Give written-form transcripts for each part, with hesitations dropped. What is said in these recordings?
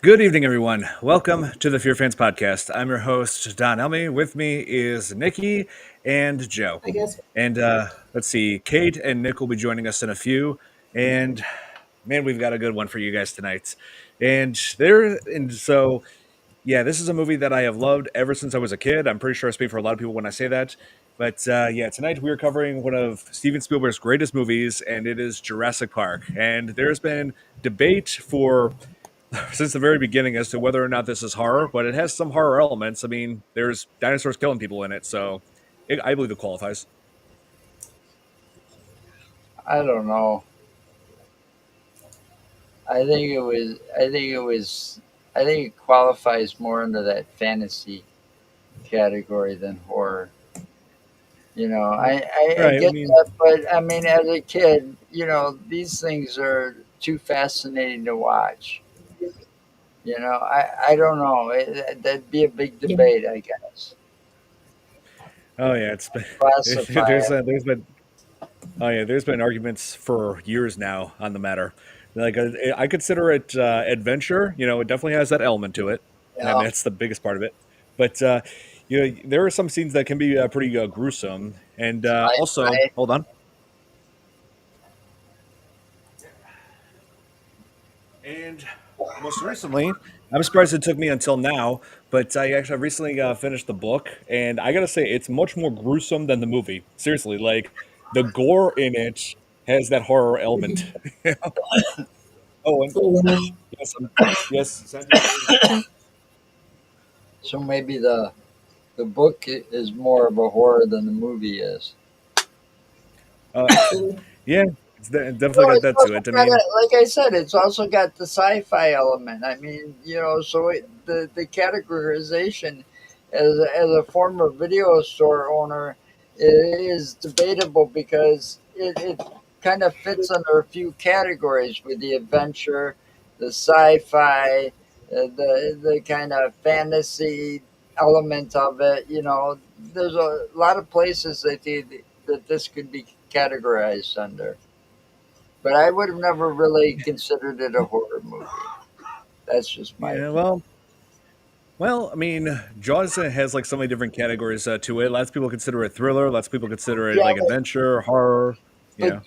Good evening, everyone. Welcome to the FearFans podcast. I'm your host, Don Elmy. With me is Nikki and Joe. I guess. And let's see, Kate and Nick will be joining us in a few. And man, we've got a good one for you guys tonight. And this is a movie that I have loved ever since I was a kid. I'm pretty sure I speak for a lot of people when I say that. But tonight we are covering one of Steven Spielberg's greatest movies, and it is Jurassic Park. And there's been debate for since the very beginning as to whether or not this is horror, but it has some horror elements. I mean, there's dinosaurs killing people in it, so I believe it qualifies. I don't know. I think it was. I think it was. I think it qualifies more into that fantasy category than horror. I Right. I get mean, that, but I mean, as a kid, these things are too fascinating to watch. I don't know. That'd be a big Yeah. debate, I guess. oh yeah, it's been Classify it. there's been there's been arguments for years now on the matter. Like I consider it adventure. It definitely has that element to it. I mean, Yeah. that's the biggest part of it. But there are some scenes that can be pretty gruesome. And I, also, I, hold on. And most recently, I'm surprised it took me until now, but I actually recently finished the book, and I gotta say, it's much more gruesome than the movie. Seriously, like the gore in it has that horror element. Oh, and yes, yes, so maybe the book is more of a horror than the movie is. uh, yeah, it's definitely Well, got it's that to also it. I got mean, like I said, it's also got the sci-fi element. I mean, the categorization as a former video store owner is debatable because it kind of fits under a few categories with the adventure, the sci-fi, the kind of fantasy element of it. There's a lot of places that this could be categorized under. But I would have never really considered it a horror movie. That's just my yeah, opinion. well, I mean, Jaws has like so many different categories to it. Lots of people consider it thriller. Lots of people consider it Yeah, like adventure, horror. but Yeah.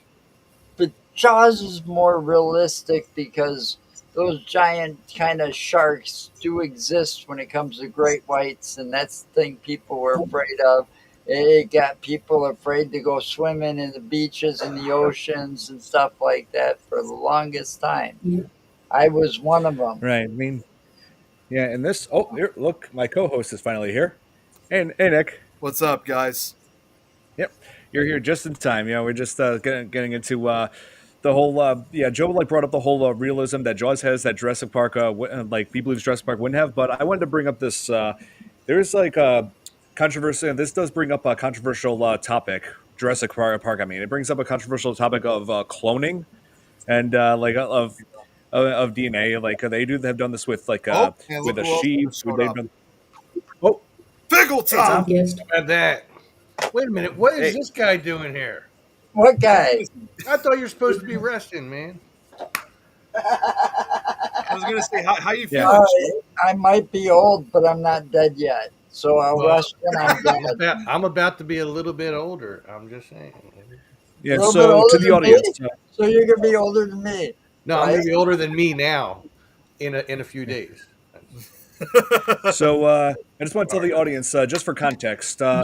but Jaws is more realistic because those giant kind of sharks do exist when it comes to great whites, and that's the thing people were afraid of. It got people afraid to go swimming in the beaches and the oceans and stuff like that for the longest time. Yeah. I was one of them. Right. I mean, yeah. And this. Oh, here, look, my co-host is finally here. And hey, Nick. What's up, guys? Yep, you're here just in time. We're just getting into the whole. Joe like brought up the whole realism that Jaws has that Jurassic Park, like he believes Jurassic Park wouldn't have. But I wanted to bring up this. There's like a controversy, and this does bring up a controversial topic. Jurassic Park. I mean, it brings up a controversial topic of cloning and of DNA. Like they do have done this with Oh, and with look a who else sheep. just showed They've up. done. Oh, Pickle hey Special Tom. Tom! guest. About that. Wait a minute. What is Hey, this guy doing here? What guy? I thought you were supposed to be resting, man. I was gonna say, how you yeah. feeling? I might be old, but I'm not dead yet. So I'll Well, rest when I'm dead. I'm about to be a little bit older. I'm just saying. A Yeah, little bit so to older the than me? audience, So you're gonna be older than me, No, I'm right? going to be older than me now in a few days. So I just want to tell the audience, just for context, Yeah.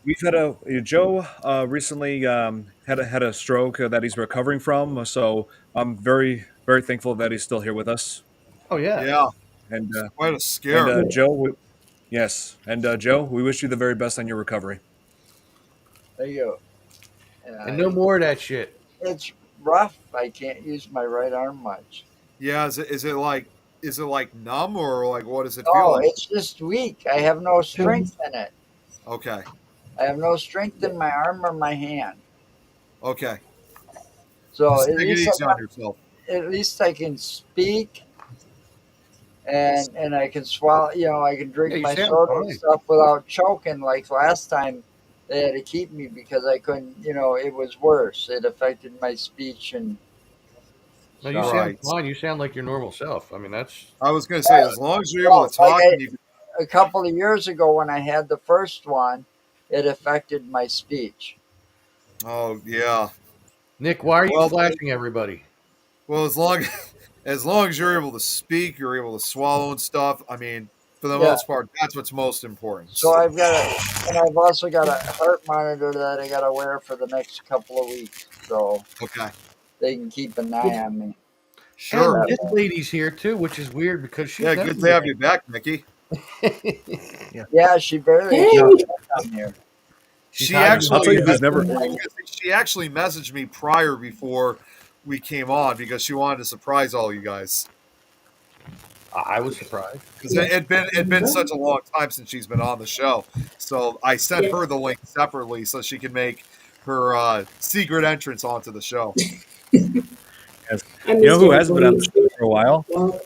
we've had Joe recently had a stroke that he's recovering from. So I'm very thankful that he's still here with us. Oh yeah. Yeah, And it's quite a scare. Joe, yes, and Joe, we wish you the very best on your recovery. There you go. And no more of that shit. It's rough. I can't use my right arm much. Yeah, is it like numb or like what does it feel Oh, like? it's just weak. I have no strength in it. Okay, I have no strength in my arm or my hand. okay. So Just take it easy on yourself. at least I can speak and I can swallow. I can Yeah, drink you my sound soda and fine. stuff without choking. Like last time, they had to keep me because I couldn't. It was worse. It affected my speech and No, you So, sound Right. fine. You sound like your normal self. I mean, that's I was going to say, as long as you're able well, to talk and you a couple of years ago when I had the first one, it affected my speech. oh yeah. Nick. Why are you Well, flashing everybody? well, as long as long as you're able to speak, you're able to swallow and stuff. I mean, for the Yeah. most part, that's what's most important. So and I've also got a heart monitor that I got to wear for the next couple of weeks, so Okay. they can keep an eye on me. Sure. And this lady's here too, which is weird because she's Yeah, never good to have you back, Mickey. Yeah, she barely Hey. shows up on here. She's She hiding actually, I'll tell you who's behind- never. she actually messaged me prior before we came on because she wanted to surprise all you guys. I was surprised. Because it'd been such a long time since she's been on the show, so I sent her the link separately so she can make her secret entrance onto the show. Yes. I You know missed who hasn't been on the everybody. show for a while? Well,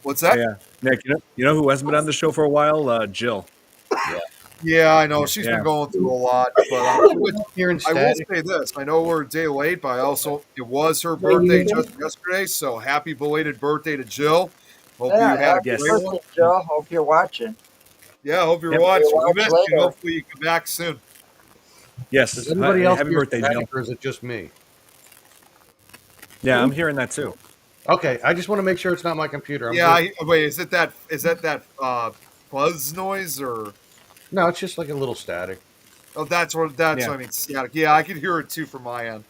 What's Oh, that? yeah, Nick. You know who hasn't been on the show for a while? Jill. Yeah, I know she's Yeah. been going through a lot, but Hearing I will static. say this: I know we're a day late, but it was her birthday just yesterday. So happy belated birthday to Jill. Hope you had a happy Yes. great one. birthday, Joe. Hope you're watching. Yeah, hope you're Yep. watching. You'll We watch missed you. later. Hopefully you come back soon. Yes. Does anybody else Happy hear birthday, static, Jill. or is it just me? Yeah, I'm hearing that too. Okay, I just want to make sure it's not my computer. Wait, is that buzz noise or? No, it's just like a little static. Oh, that's Yeah. what I mean. Static. Yeah, I could hear it too from my end.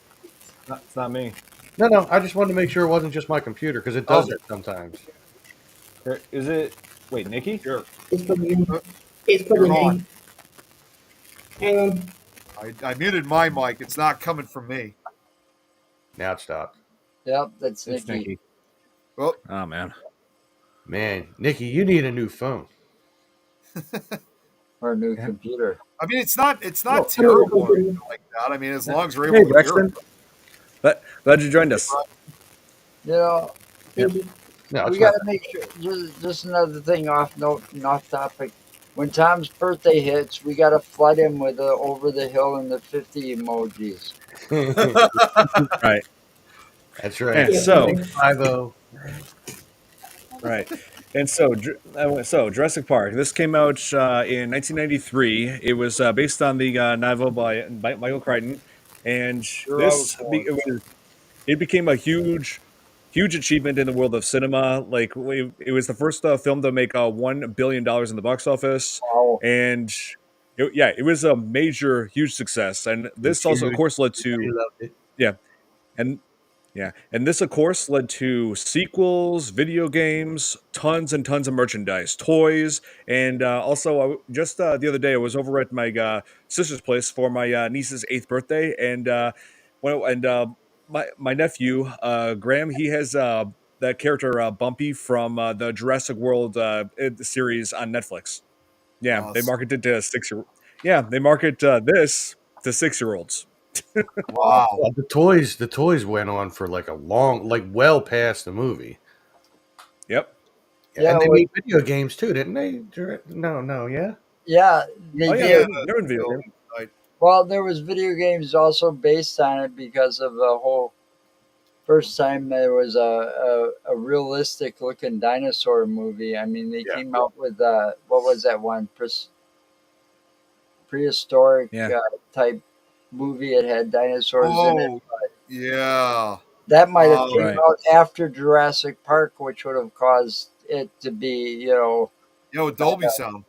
It's not me. No, I just wanted to make sure it wasn't just my computer because it does Okay. that sometimes. Is it? Wait, Nikki? Sure. it's putting it's putting You're in. on. Hang on. I muted my mic. It's not coming from me. Now it stopped. Yep, that's It's Nikki. Nikki. Well, Oh man. Man, Nikki, you need a new phone. Or a new Yeah. computer. I mean, it's not Oh, terrible or I'm anything like that. I mean, as long as we're Hey, able to hear Braxton. it. Glad you joined us. You know, Thank you. No, we it's got not. to make sure. Just another thing off note and off topic. When Tom's birthday hits, we got to flood him with the over the hill and the 50 emojis. Right. That's right. And so, 50. right. And so Jurassic Park. This came out in 1993. It was based on the novel by Michael Crichton, and Sure, I was born. it became a huge achievement in the world of cinema. Like it was the first film to make $1 billion in the box office, Wow. and it was a major, huge success. And this also, of Huge. course, led I to loved it. and and this, of course, led to sequels, video games, tons and tons of merchandise, toys, and also just the other day I was over at my sister's place for my niece's 8th birthday, and my nephew Graham, he has that character Bumpy from the Jurassic World series on Netflix. Yeah, they Awesome. marketed to 6-year. Yeah, they market this to 6-year-olds. Wow. Well, the toys went on for like a long, like well past the movie. Yep. Yeah, and they well- made video games too, didn't they? No, yeah. Yeah, they Oh did. yeah, they're in video games. Well, there was video games also based on it because of the whole first time there was a realistic looking dinosaur movie. I mean, they Yeah. came out with what was that one prehistoric Yeah. type movie. It had dinosaurs in it. Oh, yeah. That might have Oh, came right. out after Jurassic Park, which would have caused it to be, Dolby sound.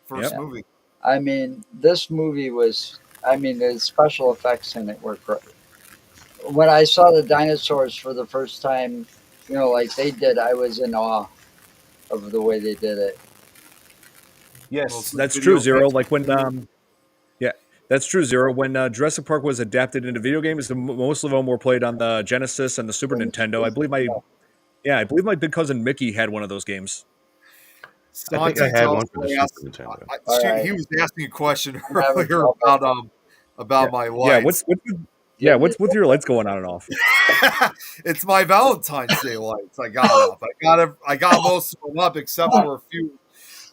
First Yep. movie. I mean, this movie was. I mean, the special effects in it were great. When I saw the dinosaurs for the first time, like they did, I was in awe of the way they did it. Yes, Well, that's video true, Zero. games- Like when, yeah, that's true, Zero. When Jurassic Park was adapted into video games, most of them were played on the Genesis and the Super Nintendo. I believe my big cousin Mickey had one of those games. I think I had one for the asked- Super Nintendo. Alright. He was asking a question having earlier about my lights. What's with your lights going on and off? It's my Valentine's Day lights. I got up. I got most of them up except for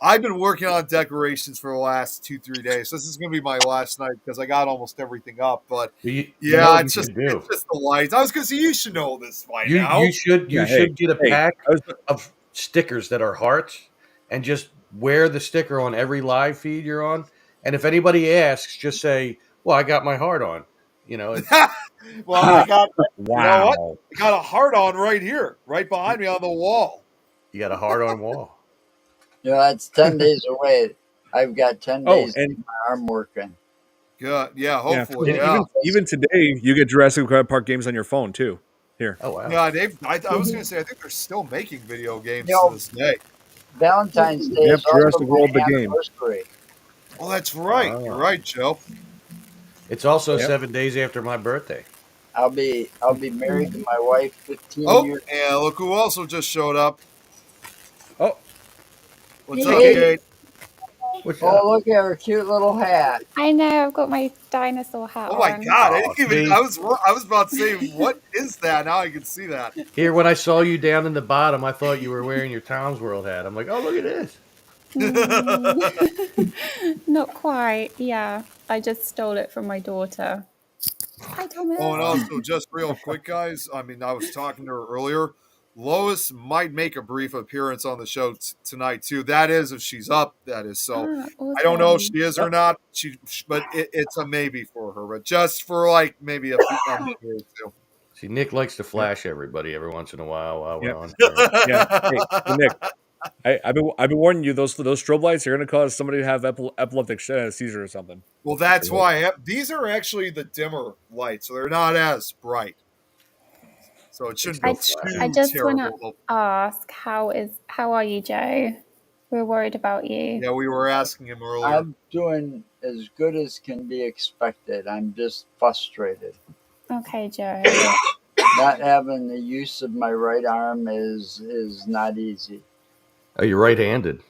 I've been working on decorations for the last 2-3 days. This is going to be my last night because I got almost everything up. But You know what you it's should just do. the lights. I was going to say you should know this by You now. you should Yeah, you should get a hey, pack I was, of stickers that are hearts and just wear the sticker on every live feed you're on. And if anybody asks, just say, "Well, I got my heart on." You know, it's Well, I got you know what? wow. I got a heart on right here, right behind me on the wall. you got a heart on wall. You know, that's 10 days away. I've got 10 Oh, days to and get my arm working. Good. Yeah, yeah, hopefully. and Yeah. even today, you get Jurassic Park games on your phone too. Here, Oh wow. Yeah, I was going to say I think they're still making video games You know, to this day. Valentine's Day Yep, is also Jurassic my World the game. anniversary. Oh, that's right. You're Ah. right, Joe. It's also Yep. 7 days after my birthday. I'll be married to my wife 15 Oh, years. and look who also just showed up. Oh, What's Hey. up, Kate? What's up? Oh, look at her cute little hat. I know, I've got my dinosaur hat Oh my on. God! I Oh, didn't even. see? I was about to say, what is that? Now I can see that. Here, when I saw you down in the bottom, I thought you were wearing your Tom's World hat. I'm like, oh, look at this. Not quite, yeah. I just stole it from my daughter. Hi, Thomas. Oh, and also, just real quick, guys. I mean, I was talking to her earlier. Lois might make a brief appearance on the show tonight too. That is, if she's up. That is so. I don't know if she is or not. But it's a maybe for her. But just for like maybe a minute or two. See, Nick likes to flash everybody every once in a while we're Yep. on. yeah. Hey, so Nick, I've been warning you. Those strobe lights are going to cause somebody to have epileptic seizure or something. Well, that's why these are actually the dimmer lights, so they're not as bright. So it shouldn't be too I just want terrible. to ask, how are you, Joe? We're worried about you. Yeah, we were asking him earlier. I'm doing as good as can be expected. I'm just frustrated. Okay, Joe. Not having the use of my right arm is not easy. Oh, you're right-handed.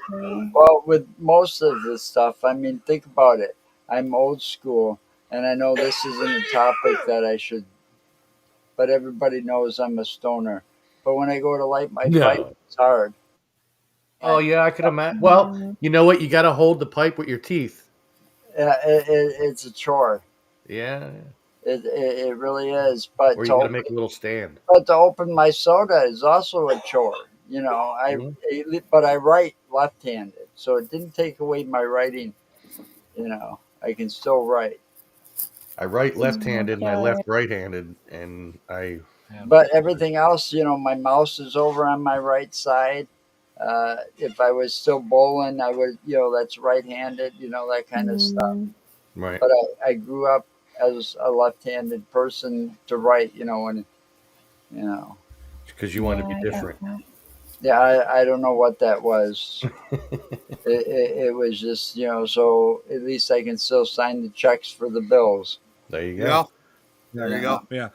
Well, with most of this stuff, I mean, think about it. I'm old school, and I know this isn't a topic that I should, but everybody knows I'm a stoner. But when I go to light my pipe, it's hard. Oh, yeah, I could imagine. Well, you know what? You got to hold the pipe with your teeth. Yeah, it's a chore. Yeah. It really is. But Or you got to make a little stand. But to open my soda is also a chore. You know, but I write left-handed, so it didn't take away my writing. You know, I can still write. I write left-handed and I left right-handed, and I. But everything else, you know, my mouse is over on my right side. If I was still bowling, I would, you know, that's right-handed. You know, that kind of stuff. Right. But I grew up as a left-handed person to write. You know, when, you know. Because you want to be different. Yeah, I don't know what that was. it was just, you know, so at least I can still sign the checks for the bills. There you go. Yeah. There you go. Yeah.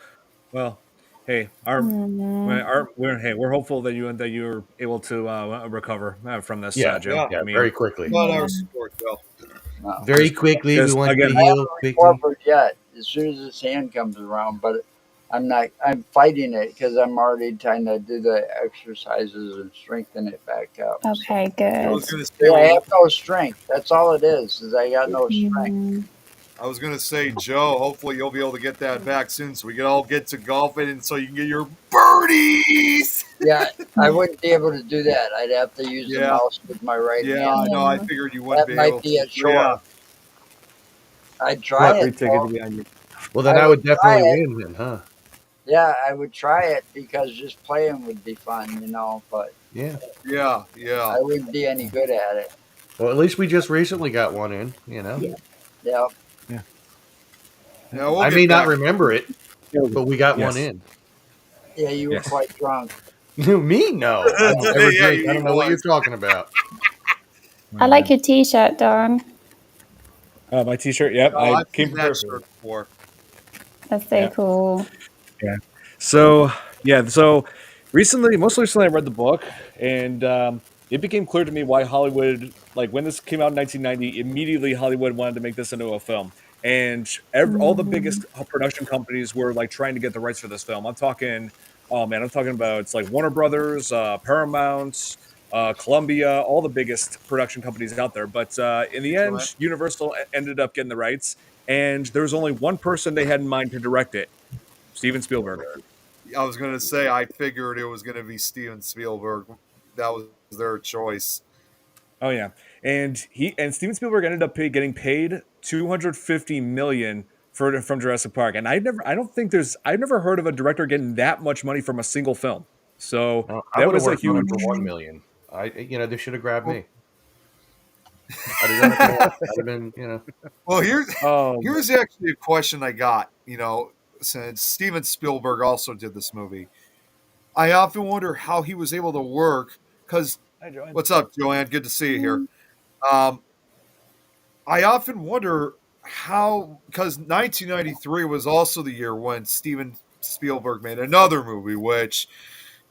Well, hey, we're hopeful that you're able to recover from this, Joe. Yeah, I mean, very quickly. Not our support, Joe. No. Very quickly, we want again, to I heal haven't quickly. recovered yet. As soon as this hand comes around, but I'm fighting it because I'm already trying to do the exercises and strengthen it back up. Okay, I was good. going to So, I say, have no strength. That's all it is I got no strength. I was going to say, Joe, hopefully you'll be able to get that back soon so we can all get to golfing and so you can get your birdies. Yeah, I wouldn't be able to do that. I'd have to use the mouse with my right Yeah, hand. I know. I figured you wouldn't That be able might be to. a chore. Yeah. I'd try Free it. ticket though. to be on you. Well, then I I would would try definitely it. win then, huh? Yeah, I would try it because just playing would be fun, you know, but Yeah. Yeah. I wouldn't be any good at it. Well, at least we just recently got one in, you know? Yeah. Yeah, we'll I get may not back. remember it, but we got Yes. one in. Yeah, you were Yes. quite drunk. Me? No. I don't ever Yeah, drink. I don't know what you're talking about. I like your t-shirt, Don. My T-shirt. Yep, Oh, I I've came seen that prepared. shirt before. That's so Yeah. cool. So most recently I read the book, and it became clear to me why Hollywood, like when this came out in 1990, immediately Hollywood wanted to make this into a film, and all the biggest production companies were like trying to get the rights for this film. I'm talking about it's like Warner Brothers, Paramount, Columbia, all the biggest production companies out there. But in the Joanne? end, Universal ended up getting the rights, and there was only one person they had in mind to direct it: Steven Spielberg. I was going to say, I figured it was going to be Steven Spielberg. That was their choice. Oh yeah, and Steven Spielberg ended up getting paid $250 million from Jurassic Park, and I've never heard of a director getting that much money from a single film. So I that would have was a worked on it huge. for 1 million. They should have grabbed me. I'd have done it more. I'd have been, Well, Oh, here's actually a question I got. Since Steven Spielberg also did this movie, I often wonder how he was able to work. Because hi Joanne. what's up, Joanne? Good to see you here. I often wonder how, because 1993 was also the year when Steven Spielberg made another movie, which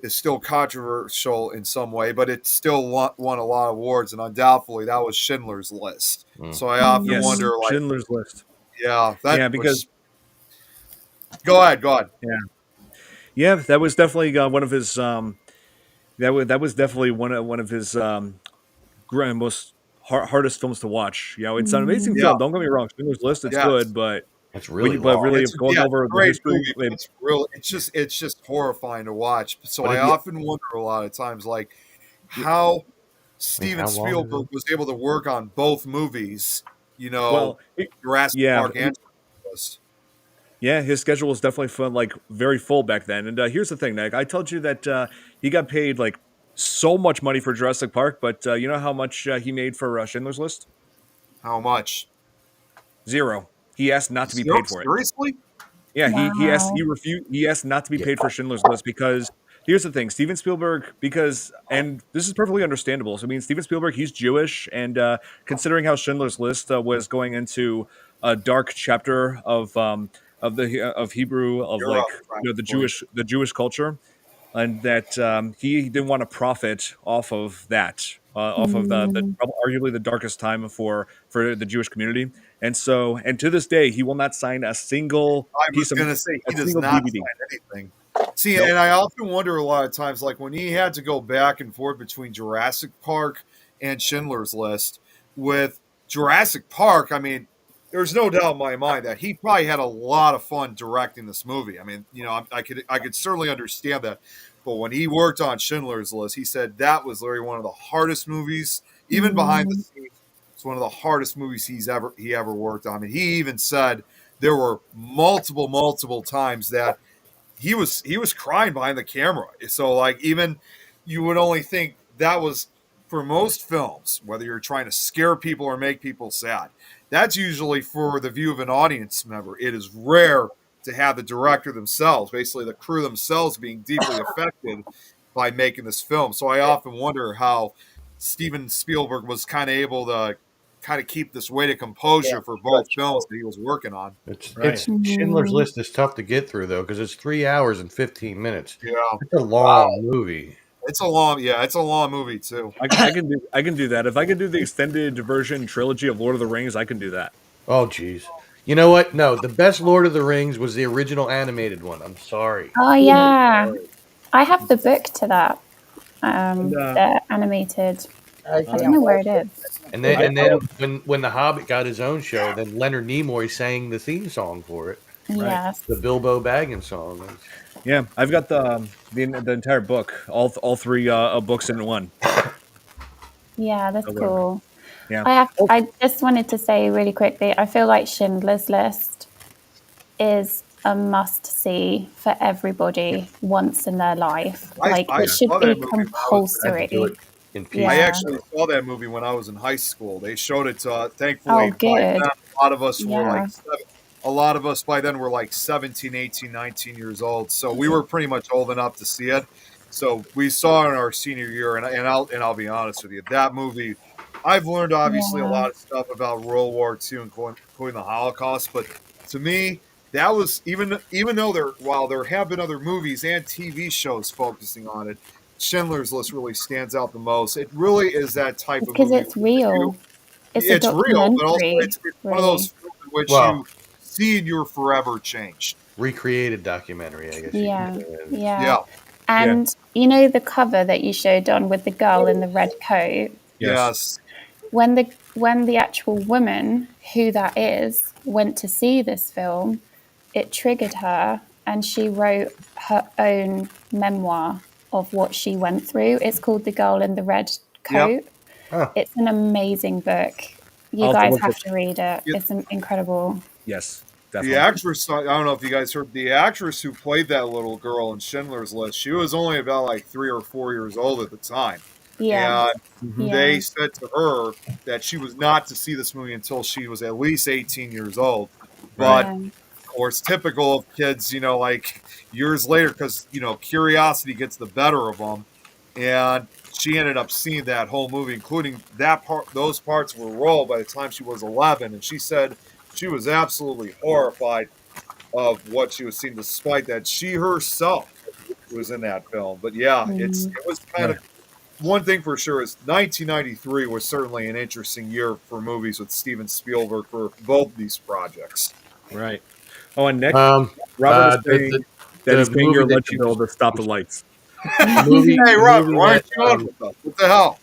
is still controversial in some way, but it still won a lot of awards, and undoubtedly that was Schindler's List. So I often Yes, wonder, like, Schindler's List. because go ahead. Yeah, that was definitely one of his. That was definitely one of his most hardest films to watch. It's an amazing Yeah, film. Don't get me wrong, Schindler's List. It's yes. good, but it's really but long. really It's going a over the great history. movie, but it's just horrifying to watch. So But I often wonder a lot of times, like, how Steven how long is Spielberg it? was able to work on both movies, Well, Jurassic yeah, Park and Schindler's List. yeah, his schedule was definitely fun, like very full back then. And here's the thing, Nick. I told you that he got paid like so much money for Jurassic Park, but you know how much he made for Schindler's List? How much? Zero. He asked not to be paid for it. Seriously? Yeah, Wow. he asked not to be Yeah. paid for Schindler's List because here's the thing, Steven Spielberg, and this is perfectly understandable. So I mean, Steven Spielberg, he's Jewish, and considering how Schindler's List was going into a dark chapter of Hebrew of You're like up, practically. The Jewish culture, and that he didn't want to profit off of that, off of the arguably the darkest time for the Jewish community, and to this day he will not sign I was going to say, a he does single not DVD. sign anything. See, Nope. and I often wonder a lot of times, like when he had to go back and forth between Jurassic Park and Schindler's List. With Jurassic Park, I mean, there's no doubt in my mind that he probably had a lot of fun directing this movie. I mean, I could certainly understand that. But when he worked on Schindler's List, he said that was literally one of the hardest movies, even behind the scenes. It's one of the hardest movies he ever worked on. I mean, he even said there were multiple times that he was crying behind the camera. So like, even you would only think that was, for most films, whether you're trying to scare people or make people sad, that's usually for the view of an audience member. It is rare to have the director themselves, basically the crew themselves, being deeply affected by making this film. So I often wonder how Steven Spielberg was kind of able to kind of keep this weight of composure for both films that he was working on. It's Right. Schindler's List is tough to get through though because it's 3 hours and 15 minutes. Yeah, It's a long movie. it's a long movie too. I can do that. If I can do the extended version trilogy of Lord of the Rings, I can do that. Oh, geez. You know what? No, the best Lord of the Rings was the original animated one. I'm sorry. Oh yeah, I have the book to that. And, The animated. I I don't can't know where watch it is. And then when the Hobbit got his own show, then Leonard Nimoy sang the theme song for it, Yes. the Bilbo Baggins song. Yeah, I've got the entire book, all three books in one. Yeah, that's Hello. cool. Yeah. I just wanted to say really quickly, I feel like Schindler's List is a must-see for everybody once in their life. Like, I it should saw be that movie when I was- I had to do compulsory. it in peace. Yeah. I actually saw that movie when I was in high school. They showed it. Thankfully, Oh, by good. then, a lot of us were Yeah. like a lot of us by then were like 17, 18, 19 years old. So we were pretty much old enough to see it. So we saw it in our senior year, and I'll be honest with you, that movie. I've learned obviously a lot of stuff about World War II, including the Holocaust. But to me, that was while there have been other movies and TV shows focusing on it, Schindler's List really stands out the most. It really is that type It's of because movie. it's real. It's a It's real, but also documentary. it's one of those films in which Well- you see in your forever change. Recreated documentary, I guess. you Yeah. could say. Yeah. Yeah. And you know the cover that you showed on with the girl in the red coat? Yes. When the actual woman who that is went to see this film, it triggered her and she wrote her own memoir of what she went through. It's called The Girl in the Red Coat. Yep. Huh. It's an amazing book. You I'll have to guys look have at- to read it. It's incredible. Yes, The definitely. actress, I don't know if you guys heard, the actress who played that little girl in Schindler's List, she was only about like 3 or 4 years old at the time. Yeah. And they said to her that she was not to see this movie until she was at least 18 years old. But Yeah. of course, typical of kids, like years later, because curiosity gets the better of them, and she ended up seeing that whole movie, including that part. Those parts were raw by the time she was 11, and she said she was absolutely horrified of what she was seeing, despite that she herself was in that film. But yeah, it was kind of. One thing for sure is 1993 was certainly an interesting year for movies with Steven Spielberg for both these projects. Right. Oh, and Nick, Um, Robert is the- saying the- that the he's paying your movie that electric you bill just- to stop the lights. The movie, Hey, the Robert, movie why aren't you that, on with us? What the hell?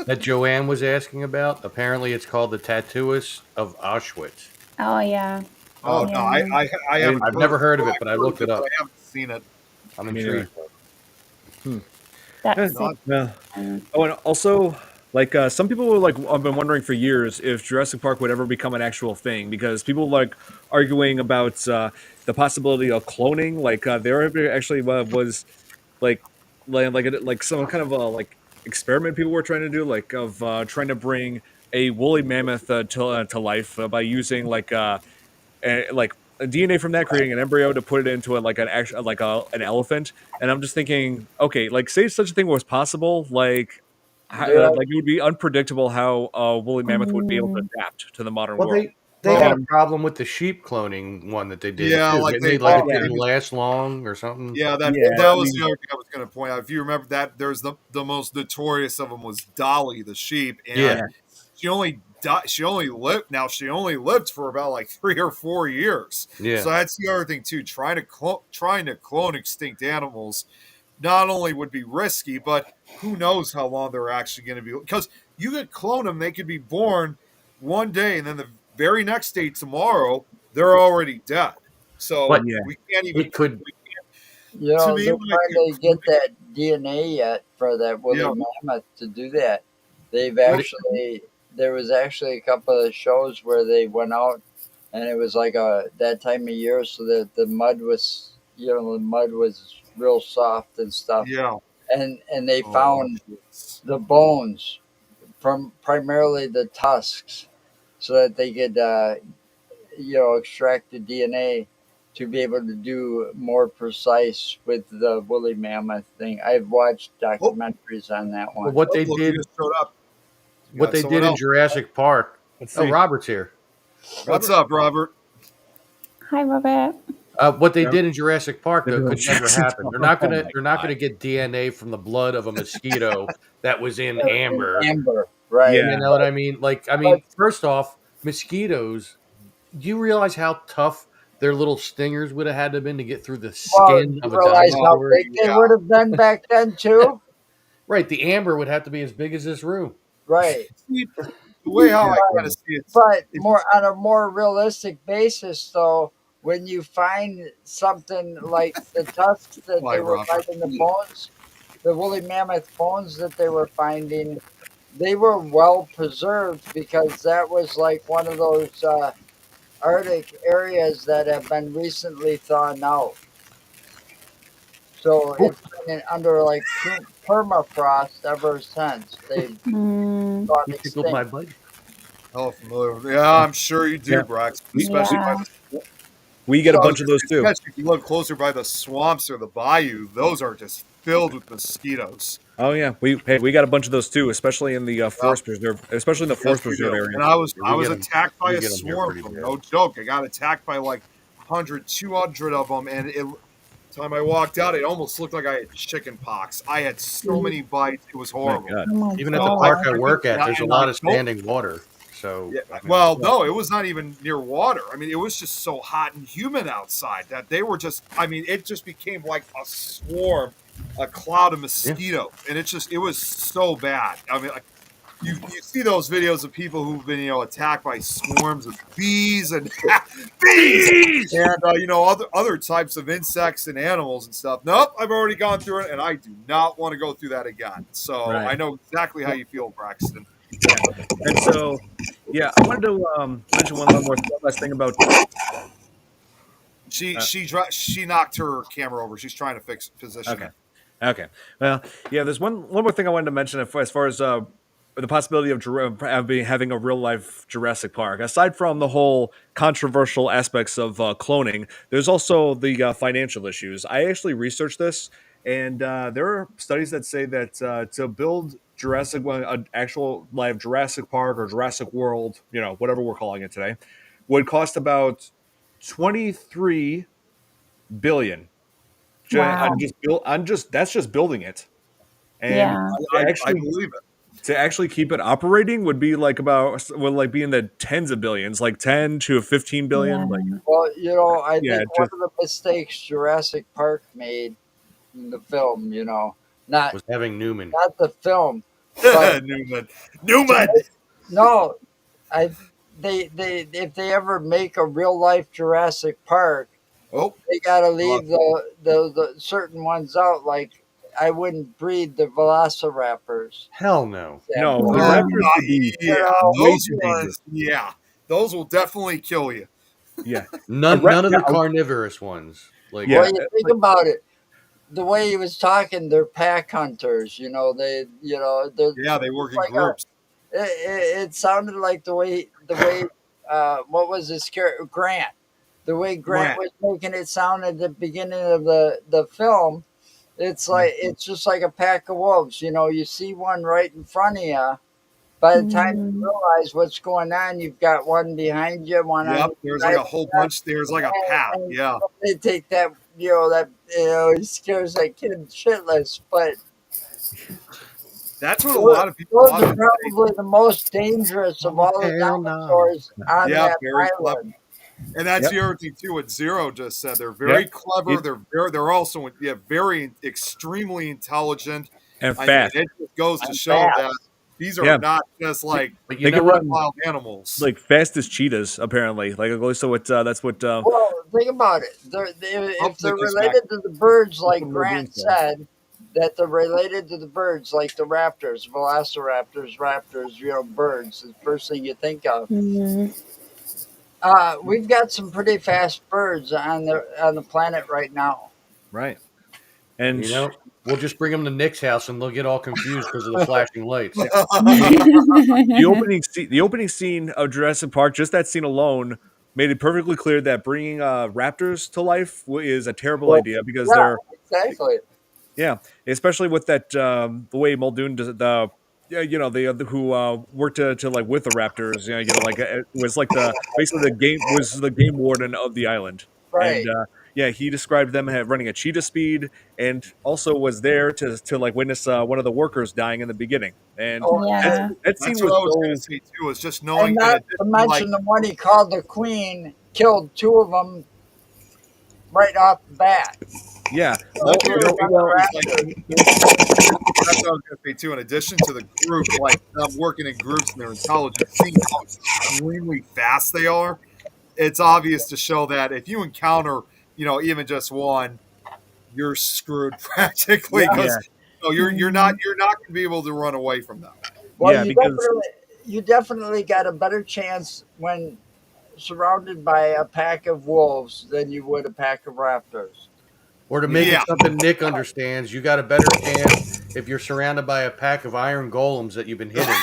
that Joanne was asking about, apparently it's called The Tattooist of Auschwitz. Oh yeah. Oh, no, I haven't. I've never heard of it, but I looked it up. I haven't seen it. I'm Me neither. intrigued. That's Not- it. Yeah. Oh, and also, like, some people were like, I've been wondering for years if Jurassic Park would ever become an actual thing, because people like arguing about the possibility of cloning. Like, there actually was like some kind of like experiment people were trying to do, like of trying to bring a woolly mammoth to life by using like a DNA from that, creating an embryo to put it into like an actual an elephant. And I'm just thinking, okay, like say such a thing was possible, like like it would be unpredictable how a woolly mammoth would be able to adapt to the modern Well, world. they had a Um, problem with the sheep cloning one that they did. Yeah, too. like Didn't they they- like oh, it yeah. didn't last long or something. Yeah, that Yeah, was I mean- the other thing I was going to point out. If you remember that, there's the most notorious of them was Dolly the sheep, and Yeah. she only lived. Now she only lived for about like 3 or 4 years. Yeah. So that's the other thing too. Trying to clone extinct animals not only would be risky, but who knows how long they're actually going to be. Because you could clone them, they could be born one day, and then the very next day, tomorrow, they're already dead. So But we can't even. it could- You To know, me, they're when I trying to think- get that DNA yet for that woolly Yeah. mammoth to do that. There was actually a couple of shows where they went out and it was like that time of year, so that the mud was real soft and stuff. Yeah. And they Oh, found yes. the bones from primarily the tusks, so that they could extract the DNA to be able to do more precise with the woolly mammoth thing. I've watched documentaries on that one. But what they Look, did, you just showed up. You what got they someone did in else. Jurassic Park. Let's Oh, see. Robert's here. What's up, Robert? Hi, Robert. What they did in Jurassic Park though could never Jurassic happen. Park. They're not gonna Oh my they're not God. gonna get DNA from the blood of a mosquito that was in amber. Amber, right? Yeah. You know what I mean? Like, I mean, first off, mosquitoes. Do you realize how tough their little stingers would have had to have been to get through the Well, skin you of a realize how dinosaur? big they would have been back then too, Right, the amber would have to be as big as this room. right? The way how I kind of see it, But more on a more realistic basis, though, when you find something like the tusks that Why, they were Robert? finding, the bones, the woolly mammoth bones that they were finding, they were well preserved because that was like one of those Arctic areas that have been recently thawed out. So it's been under like permafrost ever since they Mm, thought You tickled my extinct. butt. oh, familiar with. Yeah, I'm sure you do, Yeah. Brax. Especially Yeah. by the, We get a bunch of those too. Especially if you look closer by the swamps or the bayou, those are just filled with mosquitoes. Oh yeah, we got a bunch of those too, especially in the forest preserve, especially in the forest Yes, we preserve do. area. And I was Yeah, we get 'em- attacked by we a get 'em here swarm pretty of them. bad. No joke. I got attacked by like 100, 200 of them, and time I walked out, it almost looked like I had chicken pox. I had so many bites; it was My horrible. God. oh my Even at the God. park I work at, Yeah, there's a and lot I of don't- standing water. So, Yeah, I mean, well, no, it was not even near water. I mean, it was just so hot and humid outside that they were just. I mean, it just became like a swarm a cloud of mosquitoes, and it was so bad. I mean, like, you see those videos of people who've been attacked by swarms of bees and bees and other types of insects and animals and stuff. Nope, I've already gone through it, and I do not want to go through that again. So Right. I know exactly how you feel, Braxton. And so, yeah, I wanted to mention one last thing about. She knocked her camera over. She's trying to position Okay. it. Okay. Well, yeah. There's one more thing I wanted to mention as far as the possibility of having a real life Jurassic Park. Aside from the whole controversial aspects of cloning, there's also the financial issues. I actually researched this, and there are studies that say that to build an actual live Jurassic Park or Jurassic World, whatever we're calling it today, would cost about 23 billion. Wow. That's just building it, and Yeah. I believe it. to actually keep it operating would be like be in the tens of billions, like 10 to 15 billion. Yeah. Like, Well, I Yeah, think one of the mistakes Jurassic Park made in the film, not Was having Newman. not the film, but Newman. no, they if they ever make a real life Jurassic Park, Oh, they gotta leave the certain ones out. Like I wouldn't breed the Velociraptors. Hell no. no, the Wow. Raptors would be those will definitely kill you. yeah. None of the carnivorous ones. Like Yeah. Well, you think about it. The way he was talking, they're pack hunters. They're Yeah, they work in like groups. it sounded like the way what was his character Grant. The way Grant was making it sound at the beginning of the film, it's like it's just like a pack of wolves. You see one right in front of you. By the time you realize what's going on, you've got one behind you, one on Yep, the there's side, like a whole bunch. There's like a path. and Yeah. they take that. He scares that kid shitless. But That's what a lot of people those are probably the most dangerous of all the Hell no. dinosaurs on Yeah, that very clever. island. And that's Yep. the other thing too. What Zero just said, they're very clever. They're also very extremely intelligent And I fast. mean, it just goes to And show fast. that these are Yeah. not just like But They can run wild animals. like fast as cheetahs, apparently. Like, so that's what. Well, think about it. If they're related to the birds, like Grant said, that they're related to the birds, like the raptors, velociraptors, raptors, birds, the first thing you think of. Mhm. We've got some pretty fast birds on the planet right now. Right. And we'll just bring them to Nick's house and they'll get all confused because of the flashing lights. the opening scene of Jurassic Park, just that scene alone, made it perfectly clear that bringing raptors to life is a terrible idea because they're exactly. Yeah, especially with that the way Muldoon does it. The who worked to like with the Raptors. It was like basically the game warden of the island. Right. And he described them running at cheetah speed, and also was there to like witness one of the workers dying in the beginning. And Yeah. that scene That's what I was going to was so say too. Is just knowing And not to mention the one he called the queen killed two of them right off the bat. yeah. That's what I was going to say too. In addition to the group, like them working in groups and their intelligence, seeing how extremely fast they are, it's obvious to show that if you encounter, even just one, you're screwed practically because you're not going to be able to run away from them. Well, you definitely got a better chance when surrounded by a pack of wolves than you would a pack of raptors. Or to make it something Nick understands, you got a better chance if you're surrounded by a pack of iron golems that you've been hitting.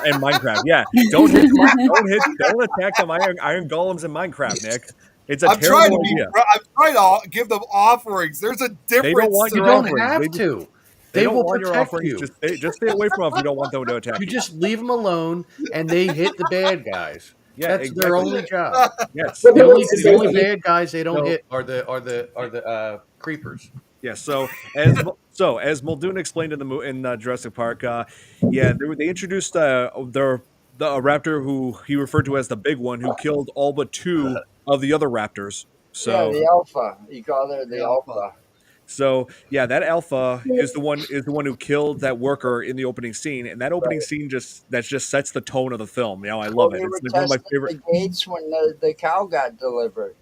in Minecraft. Yeah, don't attack them iron golems in Minecraft, Nick. It's a terrible idea. I'm trying to give them offerings. There's a difference. They don't want You don't have to. They will want your protect offerings. you. Just stay away from them if you don't want them to attack you. You just leave them alone, and they hit the bad guys. Yeah, That's their only job. Yes. The only bad guys they don't hit are the creepers. Yeah. So as Muldoon explained in Jurassic Park, they introduced a raptor who he referred to as the big one, who killed all but two of the other raptors. So the alpha. You call her the alpha. So yeah, that alpha is the one who killed that worker in the opening scene, and that opening scene just sets the tone of the film. I Well, love it. they It's were like one of my testing favorite. the gates when the cow got delivered.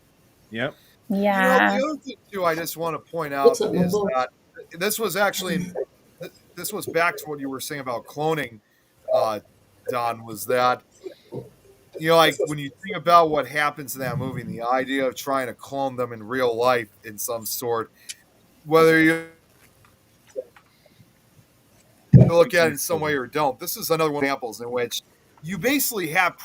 Yeah, Yeah. The other thing too, I just want to point What's out up, is Mumbo? that this was actually this was back to what you were saying about cloning, Don. Was that like when you think about what happens in that movie, and the idea of trying to clone them in real life in some sort, whether you look at it in some way or don't. This is another one of the examples in which you basically have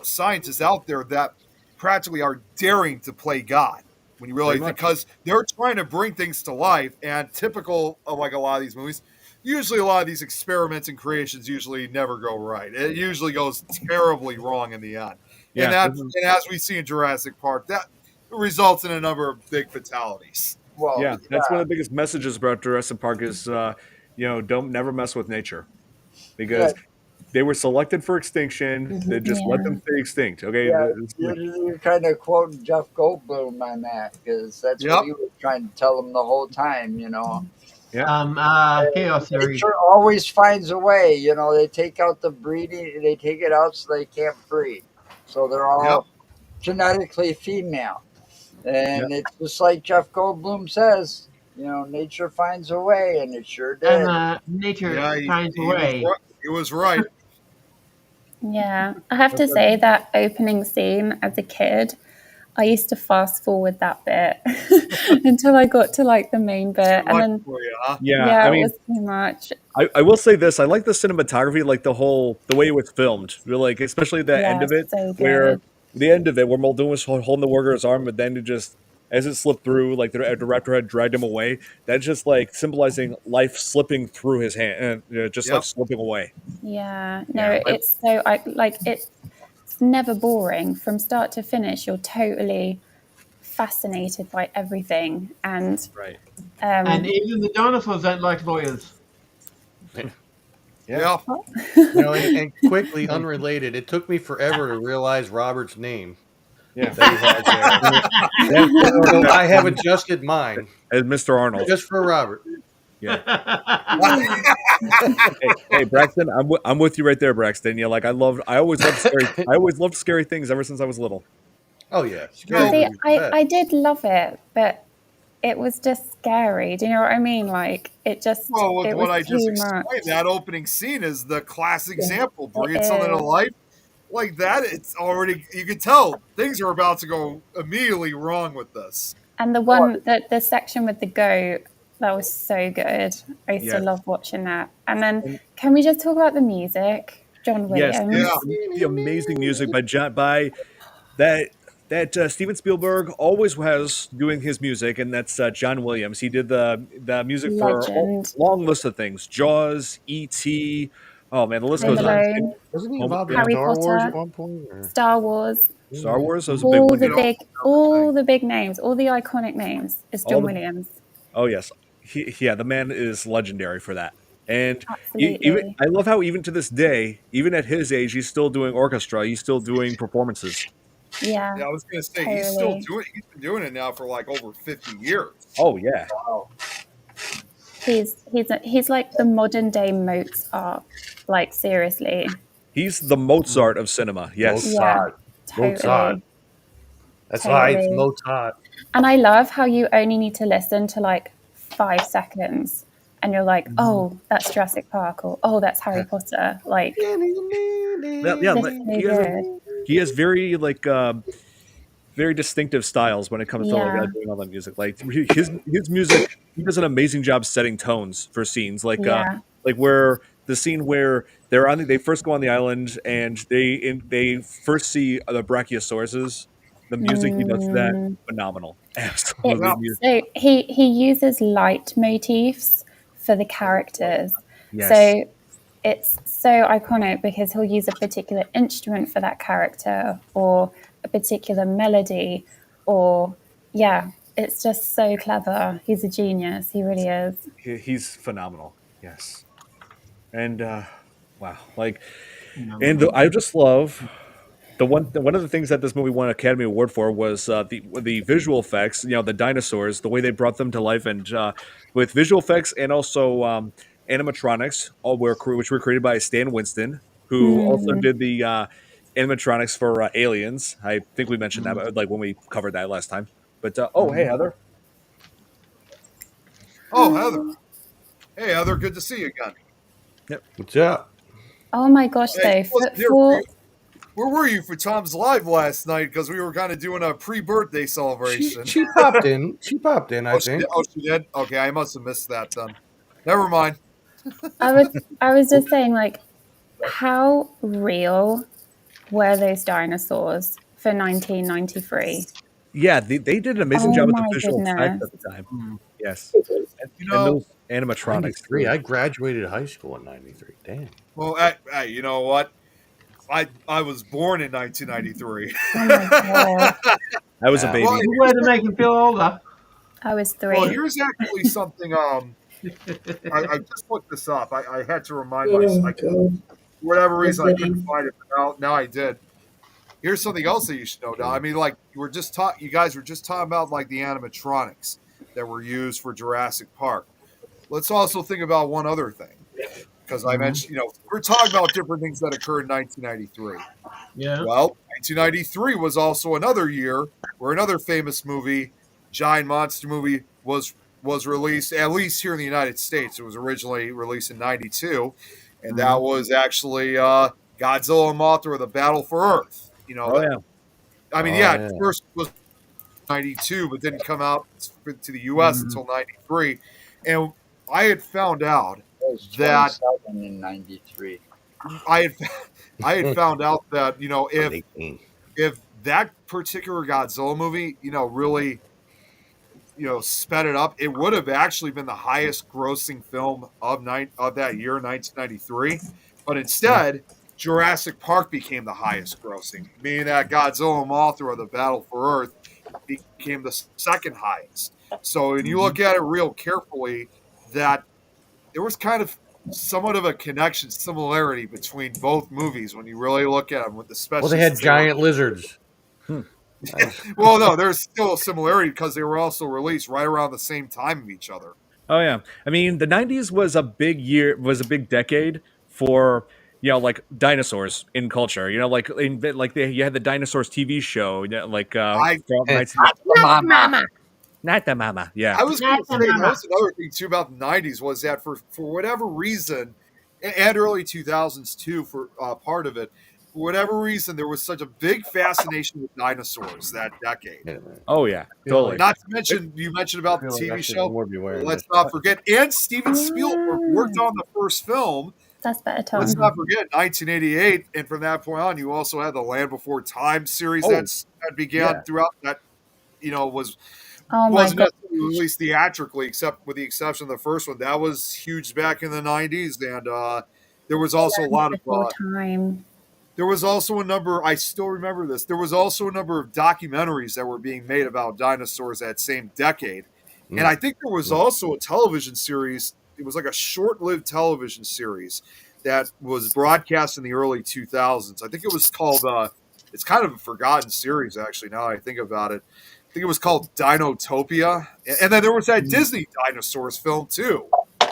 scientists out there that practically are daring to play God when you pretty realize much. because they're trying to bring things to life, and typical of like a lot of these movies, usually a lot of these experiments and creations usually never go right. It usually goes terribly wrong in the end. And Yeah, and as we see in Jurassic Park, that results in a number of big fatalities. Well, yeah. That's one of the biggest messages about Jurassic Park is don't never mess with nature yeah, because they were selected for extinction. They just let Yeah. them stay extinct. Okay, yeah. You're kind of quoting Jeff Goldblum on that because that's what Yep. he was trying to tell them the whole time. yeah, Chaos Theory. Nature always finds a way. They take out the breeding, they take it out so they can't breed. So they're Yep. all genetically female. yeah. And it's just like Jeff Goldblum says, nature finds a way, and it sure did. And nature Yeah, finds a he was way. right. He was right. Yeah. I have to say that opening scene as a kid, I used to fast forward that bit until I got to like the main bit. And Much then, for you, huh? Yeah, yeah, I it mean, was too much. I will say this: I like the cinematography, like the way it was filmed. Like especially the end Yeah, of it, so where good. Muldoon was holding the worker's arm, but then it just as it slipped through, like the raptor had dragged him away. That's just like symbolizing life slipping through his hand, just like Yep. slipping away. Yeah. Yeah, No, it's so I like it's never boring from start to finish. You're totally fascinated by everything. And right. And even the dinosaurs don't like lawyers. Yeah. And quickly, unrelated, it took me forever to realize Robert's name Yeah, that he has there. So I have adjusted mine as Mr. Arnold. just for Robert. Yeah. Hey, Braxton, I'm with you right there, Braxton. Yeah, like I always loved scary things ever since I was little. Oh yeah, No. see, Scary Movie's the best. I did love it, but it was just scary. Do you know what I mean? Like it just Well, with it what was I just too explained, much. that opening scene is the classic example. It Breathe something to is. life like that. It's already, you can tell things are about to go immediately wrong with this. And the one that the section with the goat, that was so good. I used to Yes. love watching that. And then can we just talk about the music? John Yes, Williams. Yeah. the amazing music by that Steven Spielberg always has doing his music, and that's John Williams. He did the music for a Legend. long list of things: Jaws, E.T. Oh man, the list Home goes on. Alone, Wasn't he Home- involved in Harry Star Wars Potter, at one point? Or? Star Wars, Star Wars, that was a big all one. the Yeah. big names, all the iconic names. It's All John the- Williams. Oh yes, the man is legendary for that. And even Absolutely. I love how even to this day, even at his age, he's still doing orchestra. He's still doing performances. Yeah. Yeah, I was going to say, Totally. he's been doing it now for like over 50 years. Oh yeah, He's like the modern day Mozart. Like seriously. he's the Mozart of cinema. Yes. Mozart. Yeah. Mozart. Totally. That's why it's Totally. Mozart. And I love how you only need to listen to like 5 seconds and you're like, oh, that's Jurassic Park, or oh, that's Harry Potter. Like, Yeah, this like, is so good. he has very very distinctive styles when it comes to Yeah. doing all that music. Like his music, he does an amazing job setting tones for scenes. Yeah. Like where the scene where they first go on the island and they first see the brachiosauruses. The music he does to that phenomenal, absolutely. It's so he uses light motifs for the characters. Yes. So it's so iconic because he'll use a particular instrument for that character or a particular melody, or it's just so clever. He's a genius. He really is. He's phenomenal. Yes. And wow, like, and I just love One of the things that this movie won an Academy Award for was the visual effects. You know, the dinosaurs, the way they brought them to life, and with visual effects and also animatronics, which were created by Stan Winston, who also did the animatronics for Aliens. I think we mentioned that, like when we covered that last time. But hey Heather. Oh, Heather. Hey, Heather. Good to see you again. What's up? Oh my gosh, Hey, though. wasn't here for you. Where were you for Tom's Live last night? Because we were kind of doing a pre-birthday celebration. She popped in. She popped in, I think. She did? Okay, I must have missed that then. Never mind. I was just saying, like, how real were those dinosaurs for 1993? Yeah, they did an amazing job with the my visual effects goodness. at the time. Yes, You and know, those animatronics. 93. I graduated high school in 93. Damn. well, hey, you know what? I was born in 1993. Oh my god. I was a baby. Well, Way to make him feel older. I was 3. well, here's actually something. I just looked this up. I had to remind Oh, myself. For God. whatever reason, I couldn't find it. But now I did. Here's something else that you should know. Now, I mean, like you guys were just talking about like the animatronics that were used for Jurassic Park. Let's also think about one other thing, because I mentioned, we're talking about different things that occurred in 1993. Yeah. Well, 1993 was also another year where another famous movie, giant monster movie, was released, at least here in the United States. It was originally released in 92, and that was actually Godzilla and Mothra: The Battle for Earth. I mean, yeah. first was 92, but didn't come out to the U.S. until 93. And I had found out It was that 27 in 93. I had found out that Eighteen. if that particular Godzilla movie really sped it up, it would have actually been the highest grossing film of that year, 1993. But instead, Jurassic Park became the highest grossing, meaning that Godzilla and Mothra: The Battle for Earth became the second highest. So when you look at it real carefully, that there was kind of somewhat of a similarity between both movies when you really look at them with the special. Well, they had giant lizards. Well, no, there's still a similarity because they were also released right around the same time of each other. Oh yeah, I mean the '90s was a big decade for like dinosaurs in culture. You had the dinosaurs TV show, not the mama, yeah. I was going to say that was another thing too about the '90s was that for whatever reason, and early 2000s too, for part of it, for whatever reason, there was such a big fascination with dinosaurs that decade. Oh yeah, totally. Not to mention, you mentioned about the TV show. Let's not forget, and Steven Spielberg worked on the first film. That's better, Tom. Let's not forget 1988, and from that point on, you also had the Land Before Time series that began throughout that. Wasn't necessarily released theatrically, except with the exception of the first one. That was huge back in the 90s, and there was also a lot of time. There was also a number. I still remember this. There was also a number of documentaries that were being made about dinosaurs that same decade, and I think there was also a television series. It was like a short-lived television series that was broadcast in the early 2000s. I think it was called. It's kind of a forgotten series, actually. Now that I think about it. I think it was called Dinotopia, and then there was that Disney dinosaurs film too.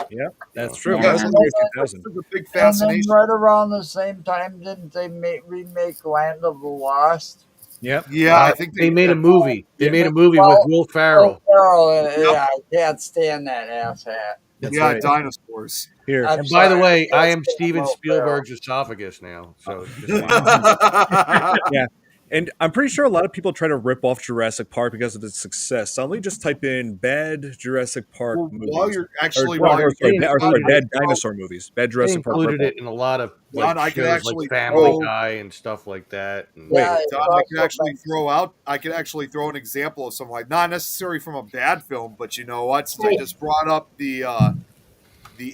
Yeah, that's true. Yeah. That was a big And then fascination. right around the same time, didn't they remake Land of the Lost? Yep. Yeah, I think they made a movie. They made a Well, movie with Will Ferrell. Yeah, I can't stand that asshat. That's yeah, right. dinosaurs. Here. I'm And by the sorry, way, I can't am stand Steven Will Spielberg's esophagus now. So just Yeah. And I'm pretty sure a lot of people try to rip off Jurassic Park because of its success. Suddenly just type in bad Jurassic Park Well, movies. while you're actually, Bad dinosaur movies. Bad they Jurassic Park. included ripoff. it in a lot of John, I shows could actually like Family throw- Guy and stuff like that. And Yeah, Don, I could actually throw an example of something like not necessarily from a bad film, but you know what? Since I just brought up the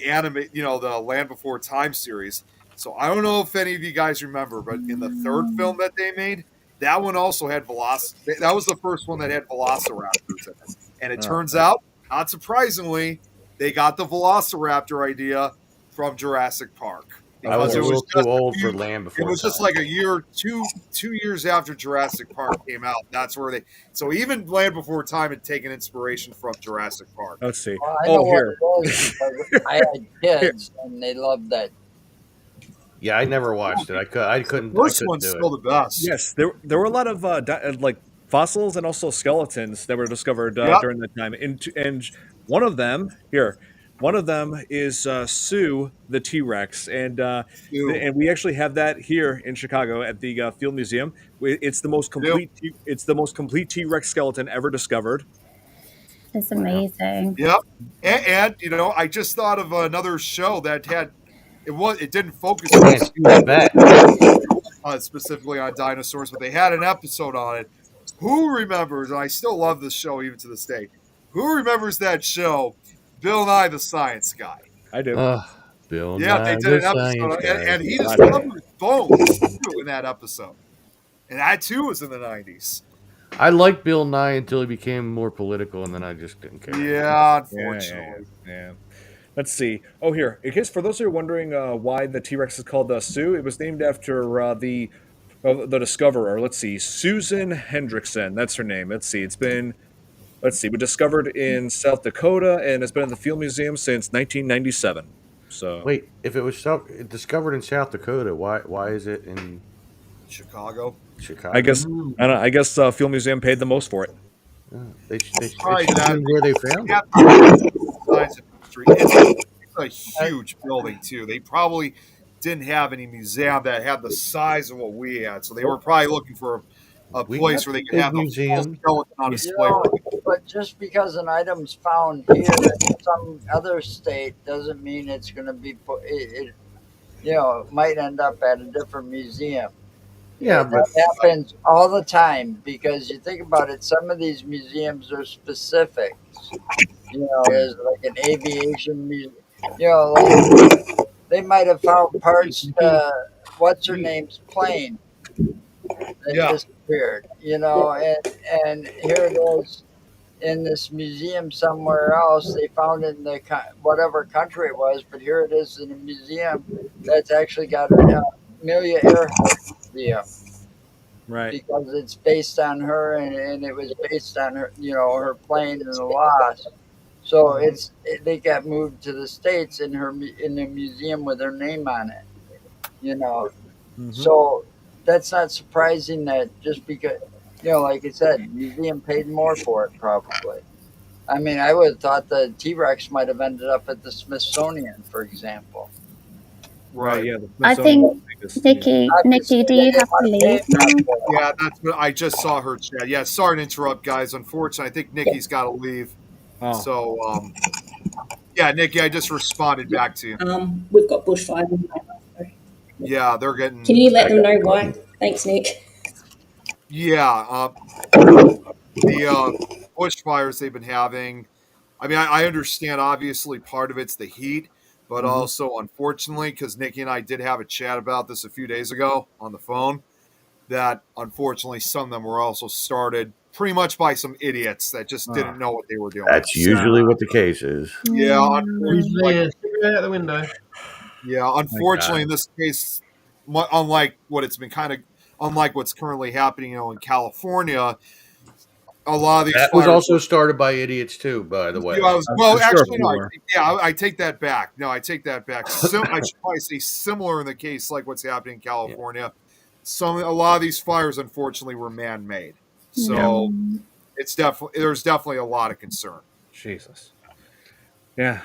anime, the Land Before Time series. So I don't know if any of you guys remember, but in the third film that they made, that one also had that was the first one that had velociraptors in it. And it turns out, not surprisingly, they got the velociraptor idea from Jurassic Park. I was because a it was little just too old a for few, Land it Before was just Time. like a year, 2 years after Jurassic Park came out. That's where they. So even Land Before Time had taken inspiration from Jurassic Park. Let's see. Well, I know Oh, what here. it is because I had Here. kids and they loved that. Yeah, I never watched it. I couldn't First one's do still it. the best. Yes, there were a lot of like fossils and also skeletons that were discovered Yep. during that time. And one of them here, one of them is Sue the T Rex, Ew. and we actually have that here in Chicago at the Field Museum. It's the most Ew. complete. It's the most complete T Rex skeleton ever discovered. It's Wow. amazing. Yep. And you know, I just thought of another show that had it didn't focus on Man, she was fat. specifically on dinosaurs, but they had an episode on it. Who remembers? And I still love this show even to this day. Who remembers that show, Bill Nye the Science Guy? I do. Bill Yeah, they Nye did the an episode, Science Guy. and he God. discovered bones too in that episode, and that too was in the 90s. I liked Bill Nye until he became more political, and then I just didn't care. Yeah, Yeah, unfortunately. yeah. Let's see. Oh, here. In case for those who are wondering why the T Rex is called Sue, it was named after the discoverer. Let's see, Susan Hendrickson. That's her name. Let's see. We discovered in South Dakota, and it's been in the Field Museum since 1997. So Wait, if it was discovered in South Dakota, why is it in Chicago. Chicago? I guess I don't know. I guess Field Museum paid the most for it. They should Right, that- where they found it. Science industry. It's a huge building too. They probably didn't have any museum that had the size of what we had, so they were probably looking for a We place got where they a could big have the full museum. skeleton on You display. know, but just because an item's found here in some other state doesn't mean it's going to be put. It might end up at a different museum. Yeah, but That happens all the time because you think about it. Some of these museums are specific. There's like an aviation museum. Like they might have found parts to what's her name's plane that Yeah. disappeared. And here it is in this museum somewhere else. They found it in whatever country it was, but here it is in a museum that's actually got Amelia Earhart Museum. Right. Because it's based on her, and it was based on her, her plane and the loss. So they got moved to the States in the museum with her name on it. Mhm. So that's not surprising that just because, like I said, museum paid more for it probably. I mean, I would have thought the T-Rex might have ended up at the Smithsonian, for example. Right. Yeah. I think Nikki, do you have to leave now? Yeah, that's what I just saw her chat. Yeah, sorry to interrupt, guys. Unfortunately, I think Nikki's got to leave. Oh. So, yeah, Nikki, I just responded back to you. We've got bushfires. Yeah, they're getting. Can you let them know why? Thanks, Nick. Yeah, the bushfires they've been having. I mean, I understand. Obviously, part of it's the heat, but also, unfortunately, because Nikki and I did have a chat about this a few days ago on the phone, that unfortunately some of them were also started pretty much by some idiots that just didn't know what they were doing. that's usually what the case is. Yeah, Usually, stick it out the window. yeah. Unfortunately, in this case, unlike what's currently happening, in California, a lot of these That was fires also started by idiots too, by the way. Yeah, I'm sure actually, people no, were. I take that back. No, I take that back. I should probably say similar in the case like what's happening in California. A lot of these fires, unfortunately, were man-made, so there's definitely a lot of concern. Jesus. Yeah.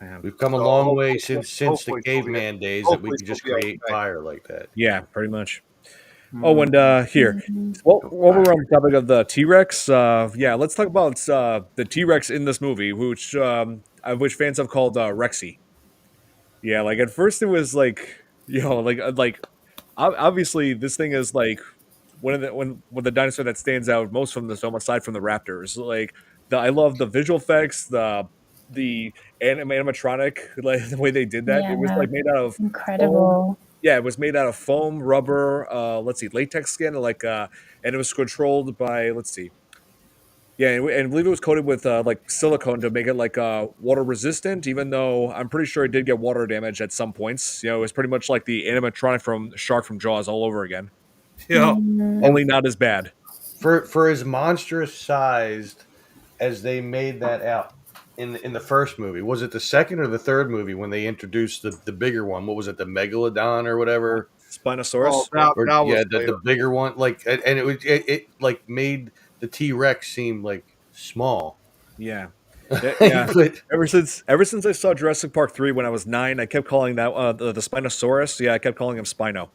Man. We've come a So long way hopefully- since the hopefully she'll be- caveman days that we hopefully could just she'll be create okay. fire like that. Yeah, pretty much. Oh, and here, well, while we're on the topic of the T-Rex, yeah, let's talk about the T-Rex in this movie, which fans have called Rexy. Yeah, like at first it was like, obviously this thing is like one of the dinosaur that stands out most from this film, aside from the Raptors. Like I love the visual effects, the animatronic, like the way they did that. It was Yeah. like made out of Incredible. yeah, it was made out of foam, rubber, latex skin, and it was controlled by Yeah, and I believe it was coated with like silicone to make it like water resistant. Even though I'm pretty sure it did get water damage at some points. You know, it was pretty much like the animatronic from Shark from Jaws all over again. Yeah. Only not as bad. For as monstrous sized as they made that out in the first movie, was it the second or the third movie when they introduced the bigger one? What was it, the megalodon or whatever? Spinosaurus. that Or was the later. bigger one, like, and it like made the T-Rex seem like small. Yeah. Yeah. But Ever since I saw Jurassic Park 3 when I was 9, I kept calling that the Spinosaurus. Yeah, I kept calling him Spino.